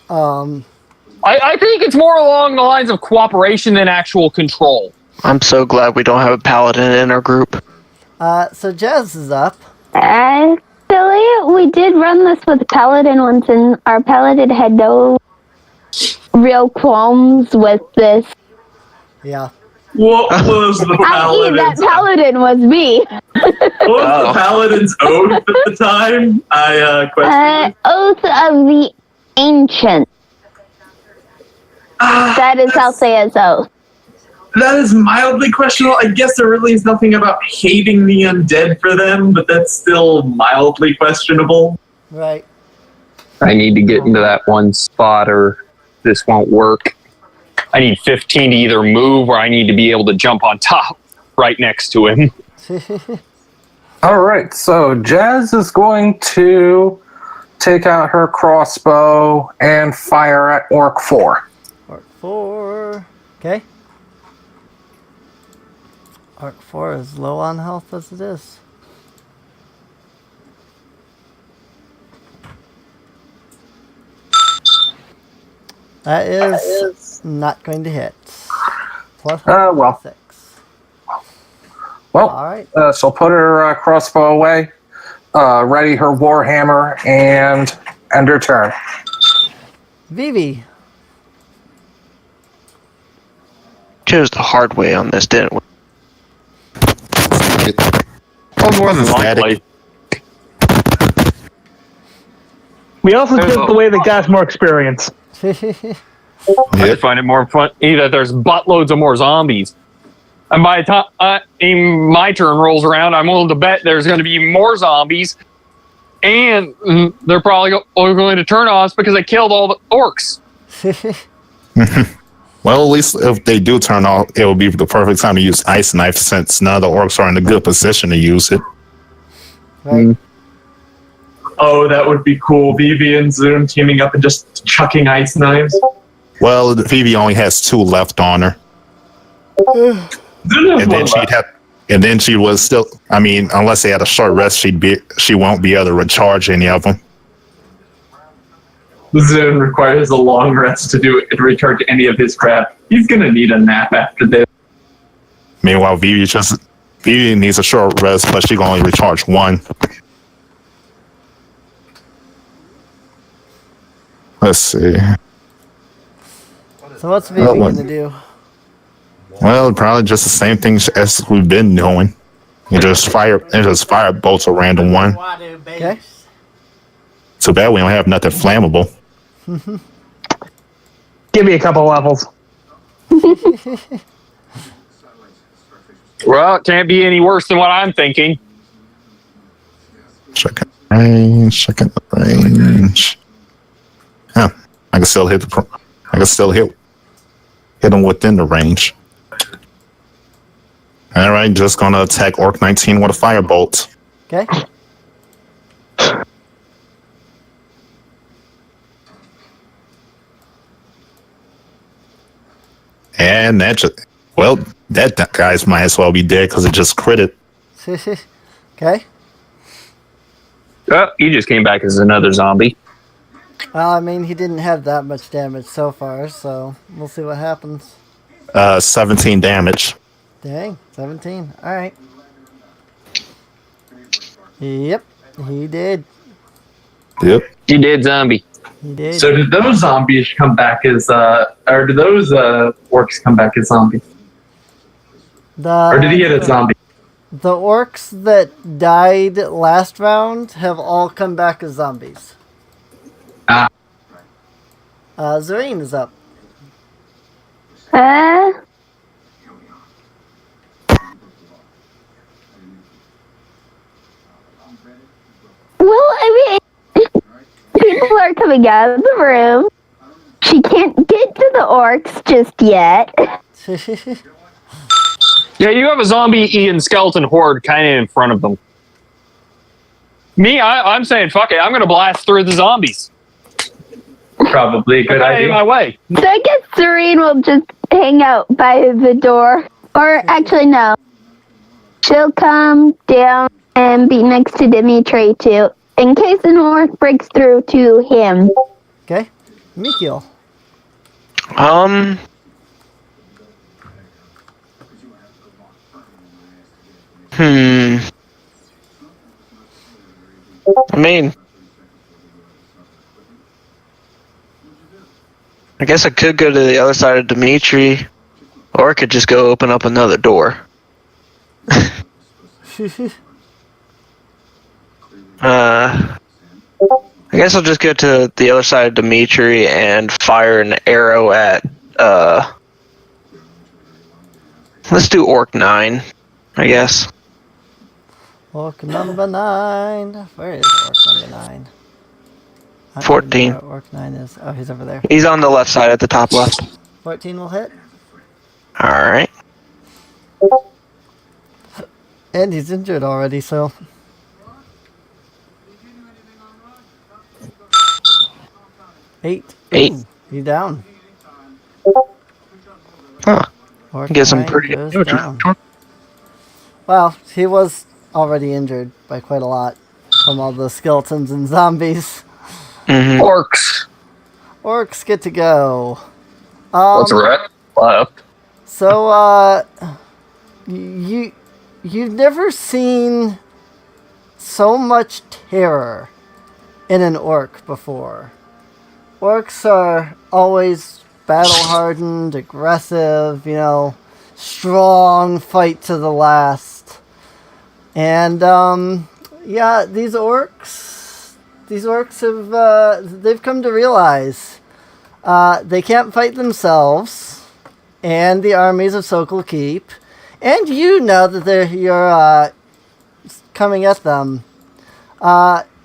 I think it's more along the lines of cooperation than actual control. I'm so glad we don't have a paladin in our group. So Jazz is up. Actually, we did run this with Paladin once, and our Paladin had no real qualms with this. Yeah. What was the That paladin's? Paladin was me. What was the paladin's oath at the time? I questioned. Oath of the Ancient. That is how say his oath. That is mildly questionable. I guess there really is nothing about hating the undead for them, but that's still mildly questionable. Right. I need to get into that one spot or this won't work. I need 15 to either move or I need to be able to jump on top right next to him. All right, so Jazz is going to take out her crossbow and fire at Orc 4. Orc 4. Okay. Orc 4 is low on health as it is. That is not going to hit. Plus Well. 6. Well, All right. she'll put her crossbow away, ready her warhammer, and end her turn. Vivi. Chose the hard way on this, didn't we? Oh, more than Static. likely. We also did it the way that got us more experience. I just find it more fun that there's buttloads of more zombies. And by the time my turn rolls around, I'm willing to bet there's going to be more zombies. And they're probably going to turn on us because I killed all the orcs. Well, at least if they do turn off, it will be the perfect time to use Ice Knife since none of the orcs are in a good position to use it. Right. Oh, that would be cool. Vivi and Zoom teaming up and just chucking ice knives. Well, Phoebe only has 2 left on her. Zoom has And then one she'd left. have, and then she was still. I mean, unless they had a short rest, she won't be able to recharge any of them. Zoom requires a long rest to recharge any of his crap. He's gonna need a nap after this. Meanwhile, Vivi needs a short rest, but she can only recharge 1. Let's see. So what's Vivi going to do? Well, probably just the same things as we've been doing. You just fire bolts a random one. Water base. Okay. Too bad we don't have nothing flammable. Give me a couple levels. Well, it can't be any worse than what I'm thinking. Second range. Huh. I can still hit hit them within the range. All right, just gonna attack Orc 19 with a firebolt. Okay. And that that guy's might as well be dead because it just critted. Okay. Oh, he just came back as another zombie. Well, I mean, he didn't have that much damage so far, so we'll see what happens. 17 damage. Dang, 17. All right. Yep, he did. Yep. He did, zombie. He did. So did those zombies come back as, or did those orcs come back as zombies? Or did he get a zombie? The orcs that died last round have all come back as zombies. Ah. Zareen is up. Well, I mean, people are coming out of the room. She can't get to the orcs just yet. Yeah, you have a zombie Ian skeleton horde kind of in front of them. Me, I'm saying fuck it. I'm going to blast through the zombies. Probably a good Get out of idea. my way. So I guess Serene will just hang out by the door. Or actually, no. She'll come down and be next to Dimitri, too, in case an orc breaks through to him. Okay. Mikio. I mean, I guess I could go to the other side of Dimitri, or I could just go open up another door. I guess I'll just go to the other side of Dimitri and fire an arrow at, let's do Orc 9, I guess. Orc number 9. Where is Orc number 9? I don't 14. know where Orc 9 is. Oh, he's over there. He's on the left side at the top left. 14 will hit. Alright. And he's injured already, so. Eight. Ooh, he's down. Huh. Orc I guess I'm 9 pretty goes neutral. down. Well, he was already injured by quite a lot from all the skeletons and zombies. Mm-hmm. Orcs. Orcs get to go. That's right. Left. So, you've never seen so much terror in an orc before. Orcs are always battle-hardened, aggressive, strong, fight to the last. And, yeah, these orcs have, they've come to realize they can't fight themselves and the armies of Sokol Keep. And you know that you're coming at them.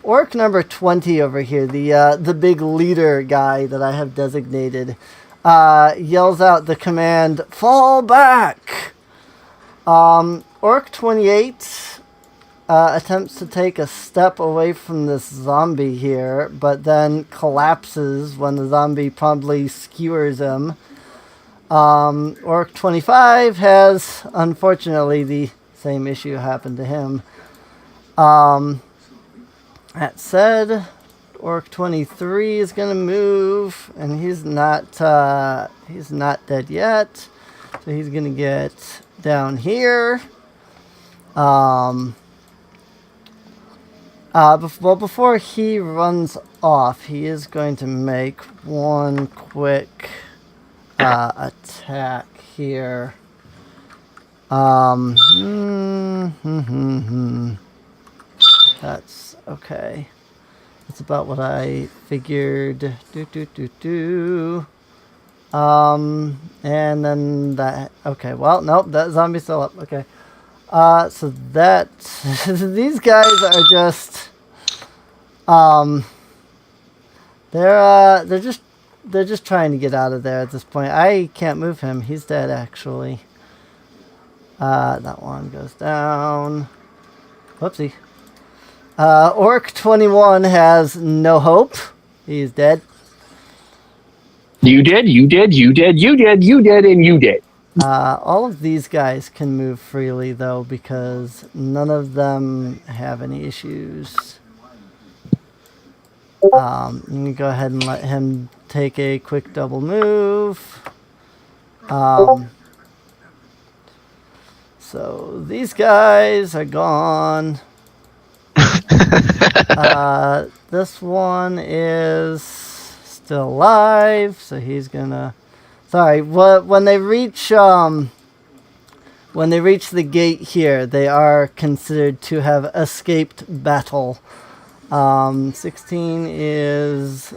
Orc number 20 over here, the big leader guy that I have designated, yells out the command, "Fall back!" Orc 28 attempts to take a step away from this zombie here, but then collapses when the zombie promptly skewers him. Orc 25 has, unfortunately, the same issue happen to him. That said, Orc 23 is gonna move, and he's not dead yet, so he's gonna get down here. Before he runs off, he is going to make one quick attack here. That's okay. That's about what I figured. And then that. Okay. Well, nope. That zombie's still up. Okay. So that these guys are just. They're just trying to get out of there at this point. I can't move him. He's dead, actually. That one goes down. Whoopsie. Orc 21 has no hope. He's dead. You did, and you did. All of these guys can move freely, though, because none of them have any issues. You can go ahead and let him take a quick double move. So these guys are gone. This one is still alive, so he's gonna. Sorry, when they reach the gate here, they are considered to have escaped battle. 16 is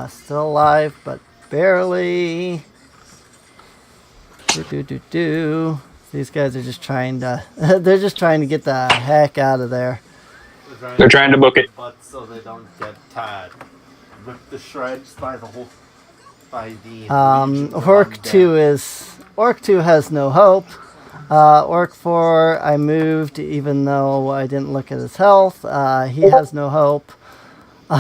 still alive, but barely. These guys are just trying to. They're just trying to get the heck out of there. They're trying to book it. But so they don't get tied. Rip the shreds by the whole. By the. Orc 2 has no hope. Orc 4, I moved even though I didn't look at his health. He has no hope.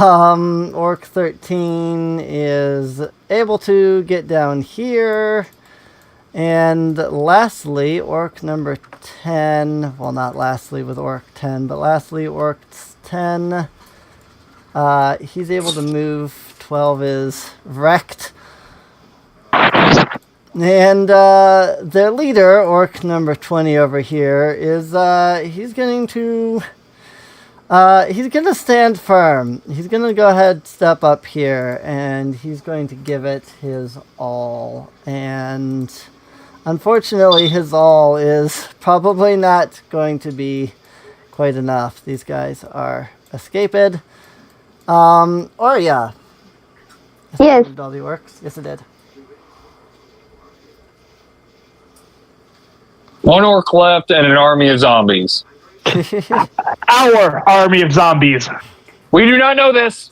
Orc 13 is able to get down here. And lastly, Orc number 10, well, not lastly with Orc 10, but lastly, Orc 10, he's able to move. 12 is wrecked. And their leader, Orc number 20 over here, is he's going to stand firm. He's going to go ahead, step up here, and he's going to give it his all. And unfortunately, his all is probably not going to be quite enough. These guys are escaped. Yeah. Yes. All the orcs. Yes, it did. One orc left and an army of zombies. Our army of zombies. We do not know this.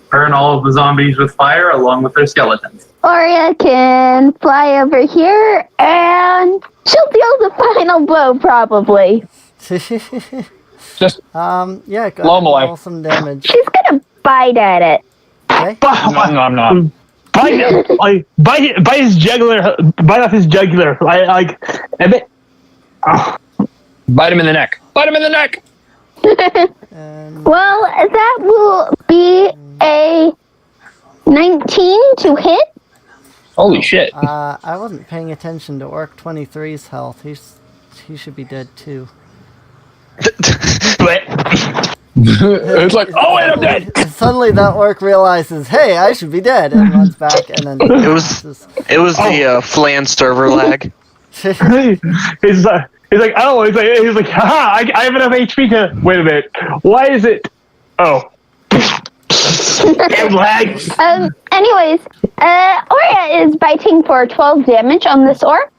Burn all of the zombies with fire along with their skeletons. Oria can fly over here and she'll deal the final blow probably. Just yeah, go blow 'em away. roll some damage. She's gonna bite at it. Okay. No, I'm not. Bite his jugular. Bite off his jugular. Bite him in the neck. Bite him in the neck. And Well, that will be a 19 to hit. Holy shit. I wasn't paying attention to Orc 23's health. He should be dead too. It's like, oh wait, I'm dead. And suddenly that orc realizes, hey, I should be dead, and runs back, and then It was the flan server lag. He's like, oh, he's like, haha, I have enough HP to. Wait a minute. Why is it? Oh. It lags. Anyways, Oria is biting for 12 damage on this orc.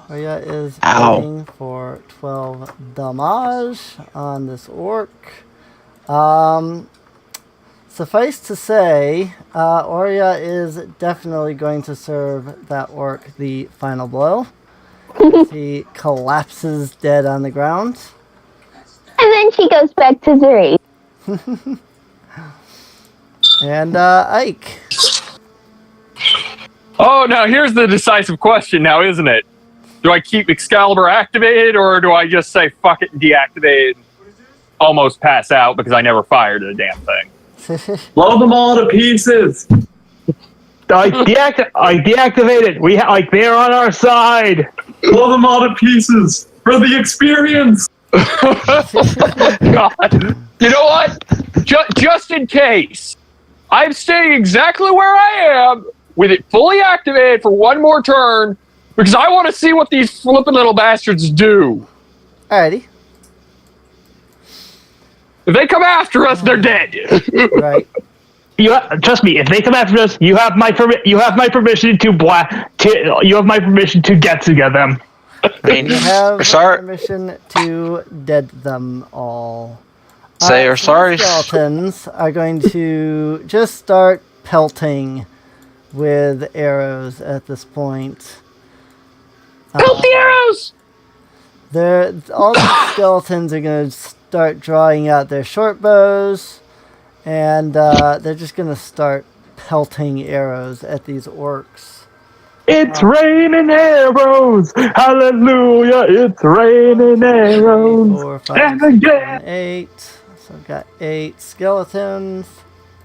Oya is Ow. biting for 12 damage on this orc. Suffice to say, Oria is definitely going to serve that orc the final blow. He collapses dead on the ground. And then she goes back to Zuri. And Ike. Oh, now here's the decisive question now, isn't it? Do I keep Excalibur activated, or do I just say fuck it and deactivate and almost pass out because I never fired the damn thing? Blow them all to pieces. I deactivated. They're on our side. Blow them all to pieces for the experience. God. You know what? Just in case, I'm staying exactly where I am with it fully activated for one more turn because I want to see what these flippin' little bastards do. Alrighty. If they come after us, they're dead. Right. Trust me. If they come after us, you have my permission to You have my permission to Getsuga them. I mean, You have sorry. permission to dead them all. Say or So sorry. the skeletons are going to just start pelting with arrows at this point. Pelt the arrows! All the skeletons are going to start drawing out their short bows, and they're just going to start pelting arrows at these orcs. It's raining arrows. Hallelujah. It's raining arrows. 4, 5, And 6, again. 7, 8. So I've got 8 skeletons.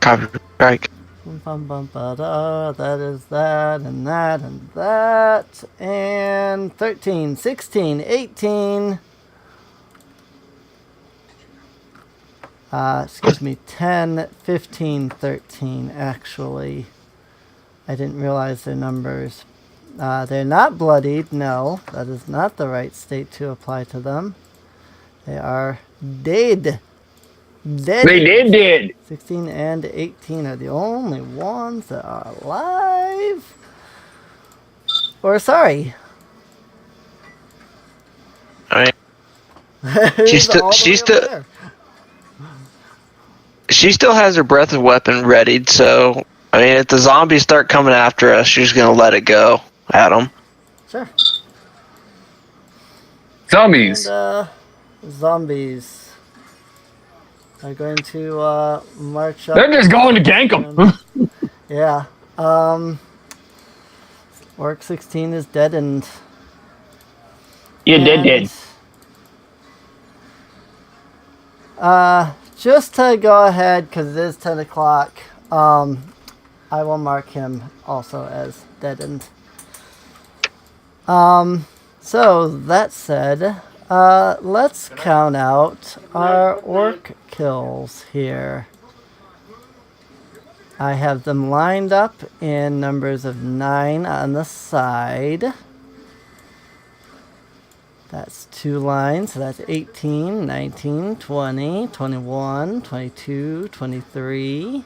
Copyright. That is that, and that, and that. And 13, 16, 18. Excuse me, 10, 15, 13, actually. I didn't realize their numbers. They're not bloodied, no. That is not the right state to apply to them. They are dead. Dead. They did. 16 and 18 are the only ones that are alive. Or sorry. I mean, she still has her breath of weapon readied, so I mean, if the zombies start coming after us, she's gonna let it go at them. Sure. Zombies. And, zombies. are going to march up. They're just going to gank them. Yeah. Orc 16 is deadened. You did. Just to go ahead, because it is 10 o'clock, I will mark him also as deadened. So, that said, let's count out our orc kills here. I have them lined up in numbers of 9 on the side. That's 2 lines, so that's 18, 19, 20, 21, 22, 23,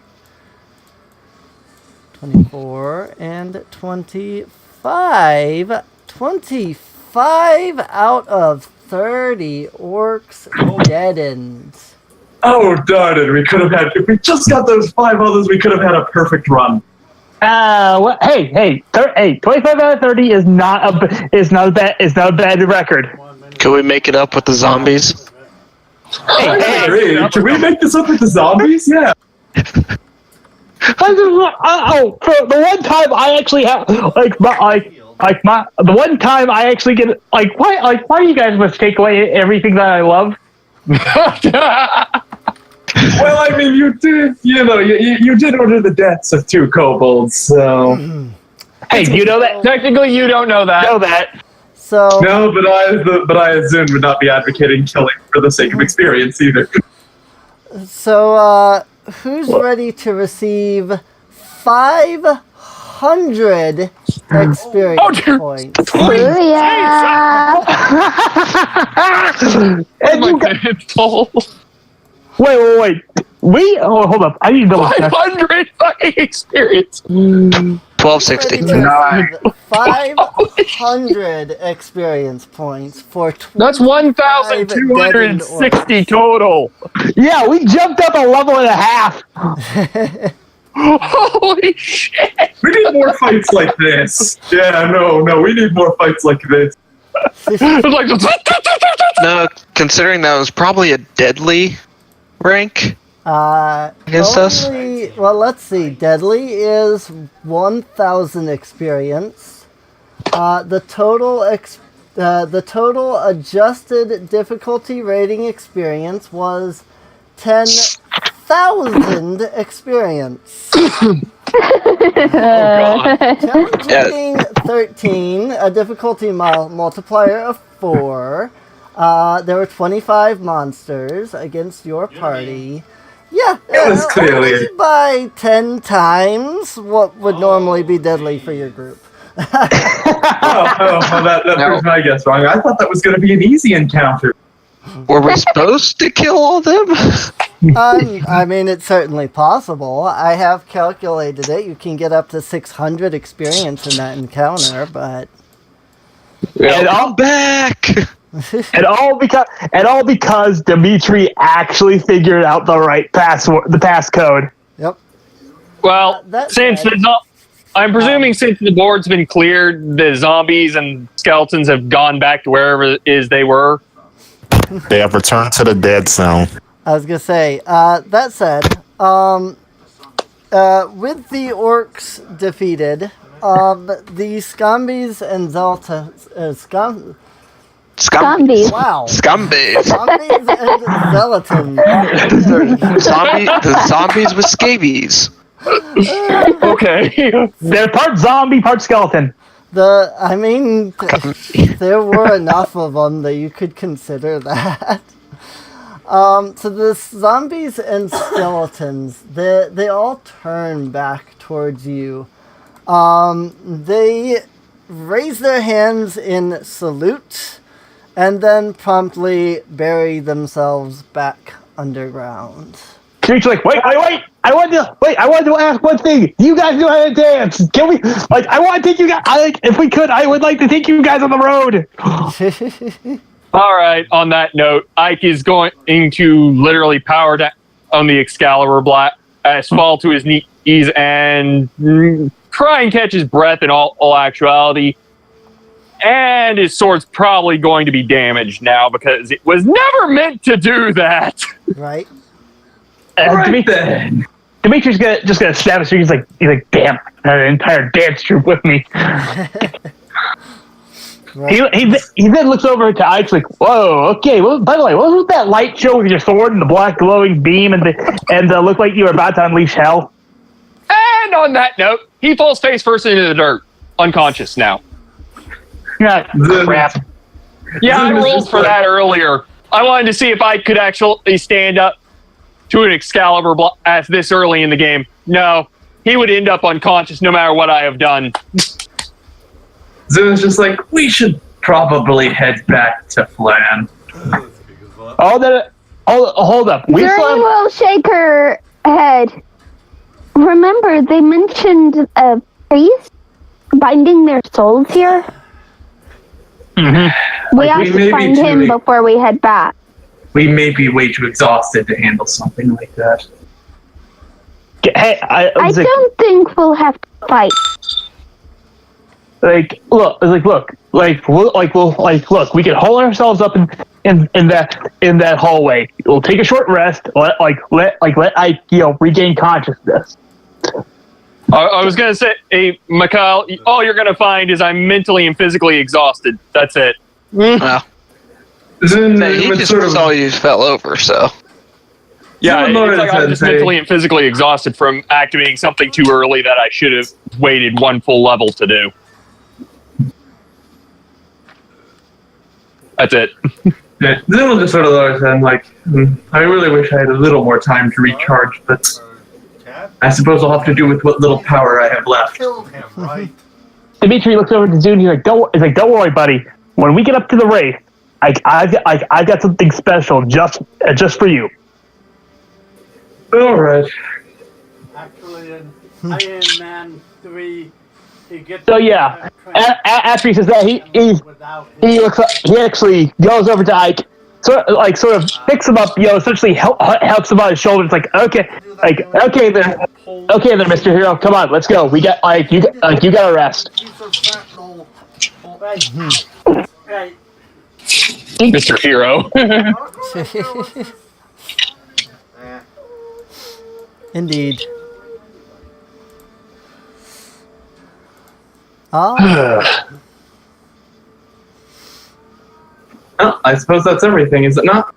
24, and 25. 25 out of 30 orcs deadened. Oh, darn it. We could have had, if we just got those 5 others, we could have had a perfect run. Hey, 25 out of 30 is not a bad record. Could we make it up with the zombies? Hey, can we make this up with the zombies? Yeah. For the one time I actually have the one time I actually get why do you guys must take away everything that I love? Well, I mean, you did, you did order the deaths of 2 kobolds, so. Hey, do you know that? Technically, you don't know that. So No, but I assume would not be advocating killing for the sake of experience either. So, who's ready to receive 500 experience points? Booyah! And you got, wait. Hold up. I need to double check. 500 fucking experience. 1260. Ready to receive 500 experience points for 20. That's 1,260 total. Yeah, we jumped up a level and a half. Holy shit! We need more fights like this. Yeah, no, we need more fights like this. No, considering that was probably a deadly rank against us. Well, let's see. Deadly is 1,000 experience. The total adjusted difficulty rating experience was 10,000 experience. Challenging 13, a difficulty multiplier of 4. There were 25 monsters against your party. Yeah, It was clearly only by 10 times what would normally be deadly for your group. that proves my guess wrong. I thought that was going to be an easy encounter. Were we supposed to kill all them? I mean, it's certainly possible. I have calculated it. You can get up to 600 experience in that encounter, but... And I'm back! And all because Dimitri actually figured out the right passcode. Yep. Well, I'm presuming since the board's been cleared, the zombies and skeletons have gone back to wherever it is they were. They have returned to the dead zone. I was going to say, that said, with the orcs defeated, the Scumbies and Scumbies. Wow. Scumbies. Zombies and Zealotins. The zombies with scabies. Okay. They're part zombie, part skeleton. There were enough of them that you could consider that. So the zombies and skeletons, they all turn back towards you. They raise their hands in salute and then promptly bury themselves back underground. Dimitri's like, wait! I want to ask one thing. You guys know how to dance. Can we? I want to take you guys. If we could, I would like to take you guys on the road. All right. On that note, Ike is going to literally power down on the Excalibur blast, fall to his knees, and try and catch his breath in all actuality. And his sword's probably going to be damaged now because it was never meant to do that. Right. Dimitri's just gonna snap his fingers. He's like, damn, I had an entire dance troupe with me. Right. He then looks over to Ike's like, whoa, okay. Well, by the way, what was that light show with your sword and the black glowing beam and looked like you were about to unleash hell? And on that note, he falls face first into the dirt, unconscious now. Yeah, crap. Yeah, I rolled for that earlier. I wanted to see if I could actually stand up to an Excalibur at this early in the game. No, he would end up unconscious no matter what I have done. Zuna's just like, we should probably head back to Flan. Hold up. Zuri will shake her head. Remember, they mentioned a priest binding their souls here? Mm-hmm. We have to find him before we head back. We may be way too exhausted to handle something like that. Hey, I don't think we'll have to fight. Look, we can hold ourselves up in that hallway. We'll take a short rest. Let I regain consciousness. I was gonna say, hey, Mikhail, all you're gonna find is I'm mentally and physically exhausted. That's it. Wow. He just saw you fell over, so. Yeah, it's like I'm just mentally and physically exhausted from activating something too early that I should have waited one full level to do. That's it. Yeah, Zilla just sort of lowers and I really wish I had a little more time to recharge, but I suppose I'll have to do with what little power I have left. Killed him, right? Dimitri looks over to Zune. He's like, don't worry, buddy. When we get up to the race, I got something special just for you. All right. Actually, in Iron Man 3, he gets... So yeah, after he says that, he actually goes over to Ike, sort of picks him up, essentially helps him on his shoulder. It's like, okay there, Mr. Hero, come on, let's go. We got you got to rest. Right. Mr. Hero. Indeed. Well, I suppose that's everything, is it not?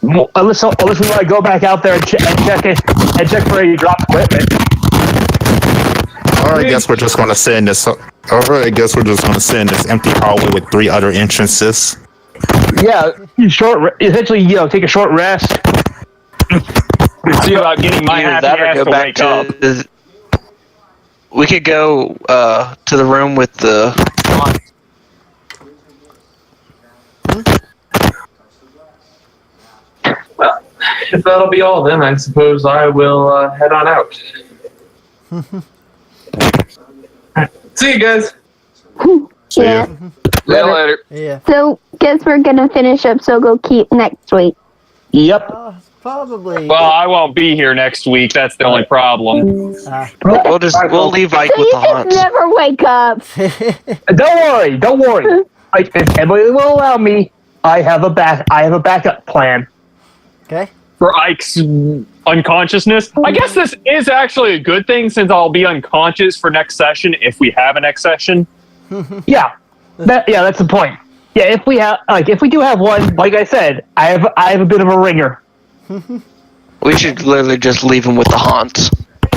Well, unless we want to go back out there and check for any drop equipment. Or I guess we're just going to sit in this. Empty hallway with 3 other entrances. Yeah, essentially, take a short rest. See about getting my happy ass to wake up. We could go to the room with the. Well, if that'll be all, then I suppose I will head on out. See you guys. Yeah. See you later. Yeah. So, guess we're gonna finish up Sogo Keep next week. Yep. Probably. Well, I won't be here next week. That's the only problem. We'll leave Ike So with you the haunts. just never wake up. Don't worry. If Emily will allow me, I have a backup plan. Okay. For Ike's unconsciousness. I guess this is actually a good thing since I'll be unconscious for next session if we have a next session. Yeah. That's the point. Yeah, if we do have one, like I said, I have a bit of a ringer. We should literally just leave him with the haunts.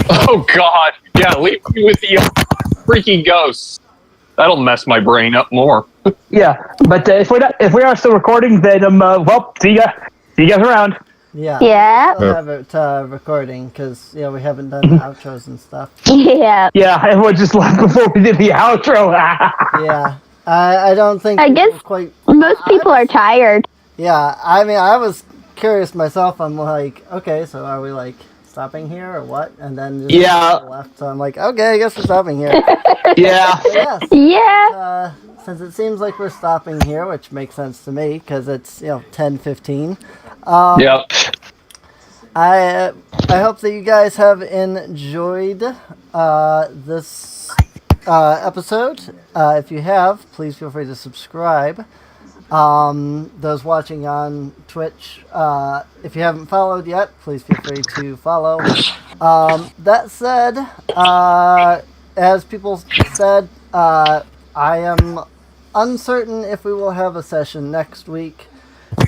Oh God. Yeah, leave me with the freaking ghosts. That'll mess my brain up more. Yeah, but if we are still recording, then see you guys around. Yeah. Yeah. We'll have it recording because we haven't done outros and stuff. Yeah. Yeah, everyone just left before we did the outro. Yeah. I don't think. I guess most people are tired. Yeah. I mean, I was curious myself. I'm like, okay, so are we stopping here or what? And then just left. So I'm like, okay, I guess we're stopping here. Yeah. Yes. Yeah. Since it seems like we're stopping here, which makes sense to me because it's 10:15. Yep. I hope that you guys have enjoyed this episode. If you have, please feel free to subscribe. Those watching on Twitch, if you haven't followed yet, please feel free to follow. That said, as people said, I am uncertain if we will have a session next week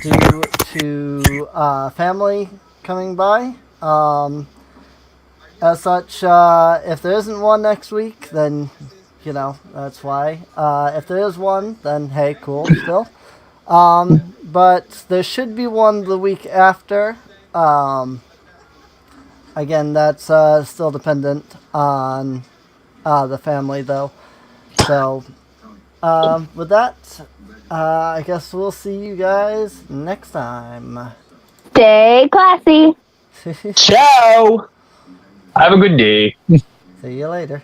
due to family coming by. As such, if there isn't one next week, then, that's why. If there is one, then hey, cool, still. But there should be one the week after. Again, that's still dependent on the family, though. So, with that, I guess we'll see you guys next time. Stay classy. Ciao. Have a good day. See you later.